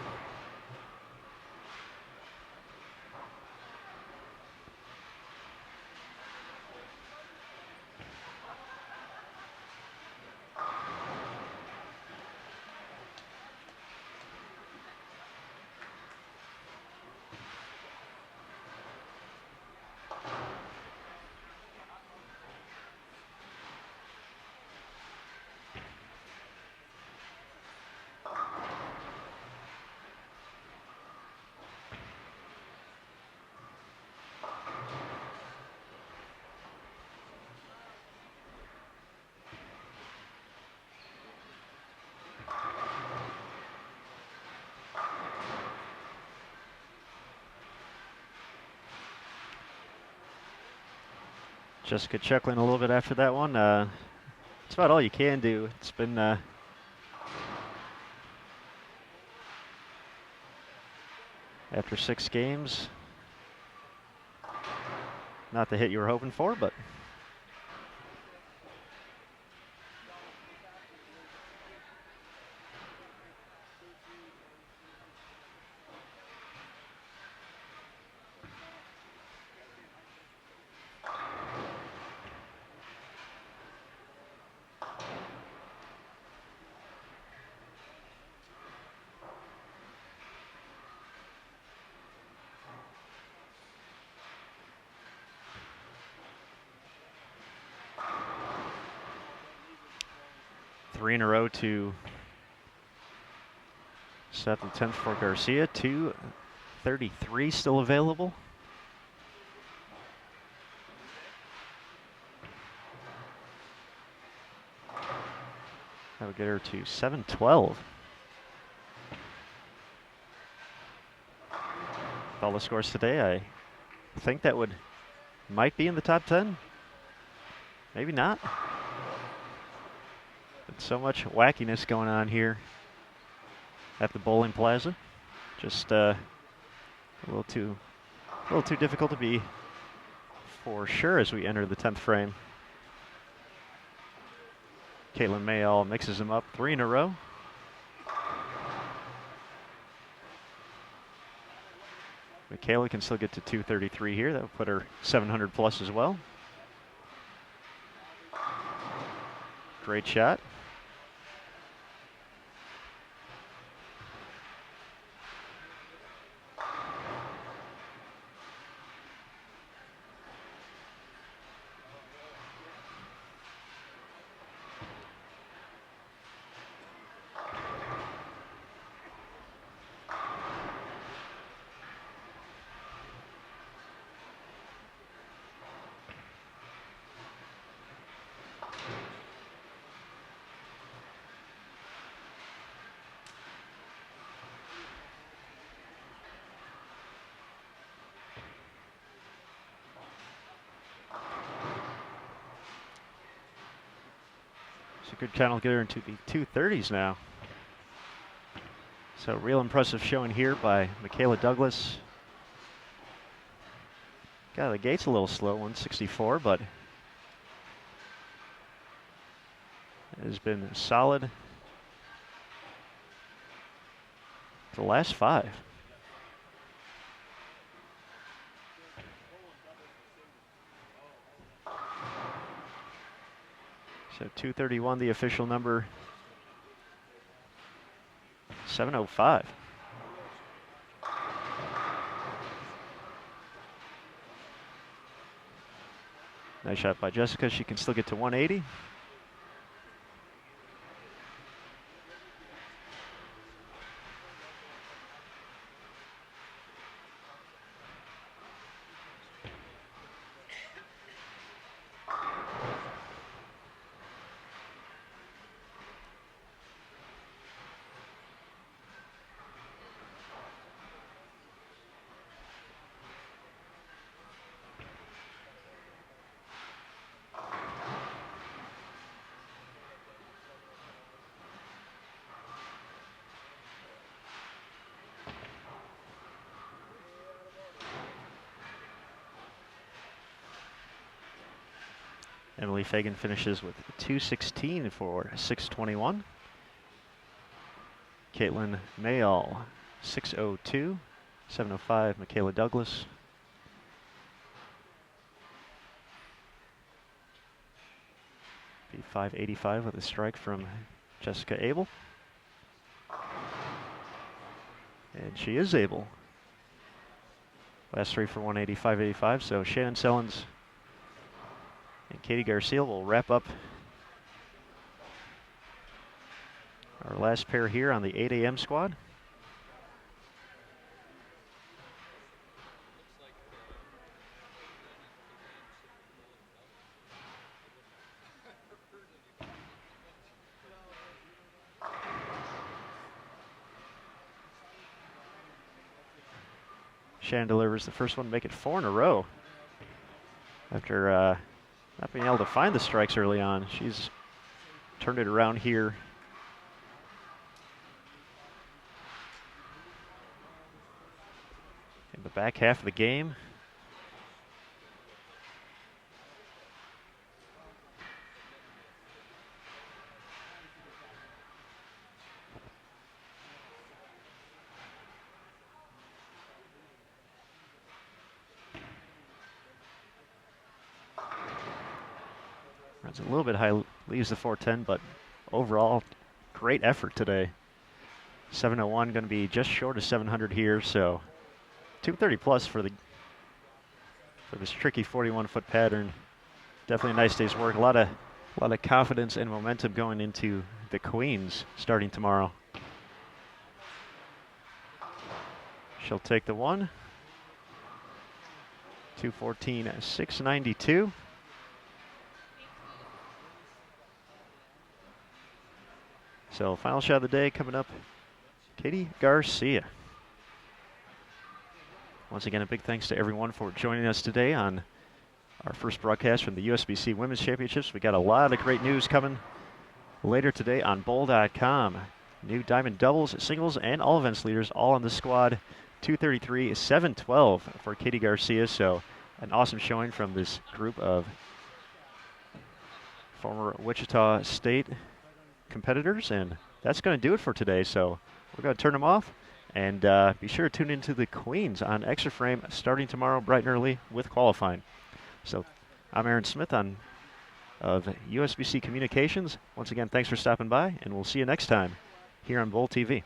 Jessica chuckling a little bit after that one. It's about all you can do. It's been after 6 games, not the hit you were hoping for, but three in a row to 7th and 10th for Garcia. 233 still available. That would get her to 712. With all the scores today, I think that would might be in the top 10. Maybe not. But so much wackiness going on here at the bowling plaza. Just a little too difficult to be for sure as we enter the 10th frame. Caitlin Mayall mixes them up 3 in a row. Michaela can still get to 233 here. That will put her 700 plus as well. Great shot. It's a good count will get her into the 230s now. So real impressive showing here by Michaela Douglas. Got out of the gates a little slow, 164, but it has been solid the last 5. So 231, the official number. 705. Nice shot by Jessica. She can still get to 180. Emily Fagan finishes with 216 for 621. Caitlin Mayall, 602. 705, Michaela Douglas. Be 585 with a strike from Jessica Abel. And she is able. Last 3 for 180, 585. So Shannon Sellens and Katie Garcia will wrap up our last pair here on the 8 a.m. squad. Shannon delivers the first one to make it 4 in a row. After not being able to find the strikes early on, she's turned it around here. In the back half of the game. Runs a little bit high, leaves the 410, but overall, great effort today. 701 going to be just short of 700 here, so 230 plus for this tricky 41-foot pattern. Definitely a nice day's work. A lot of confidence and momentum going into the Queens starting tomorrow. She'll take the one. 214, 692. So final shot of the day coming up, Katie Garcia. Once again, a big thanks to everyone for joining us today on our first broadcast from the USBC Women's Championships. We got a lot of great news coming later today on bowl.com. New diamond doubles, singles, and all events leaders all on the squad. 233, 712 for Katie Garcia. So an awesome showing from this group of former Wichita State competitors. And that's going to do it for today. So we're going to turn them off. And be sure to tune into the Queens on Extra Frame starting tomorrow bright and early with qualifying. So I'm Aaron Smith of USBC Communications. Once again, thanks for stopping by, and we'll see you next time here on Bowl TV.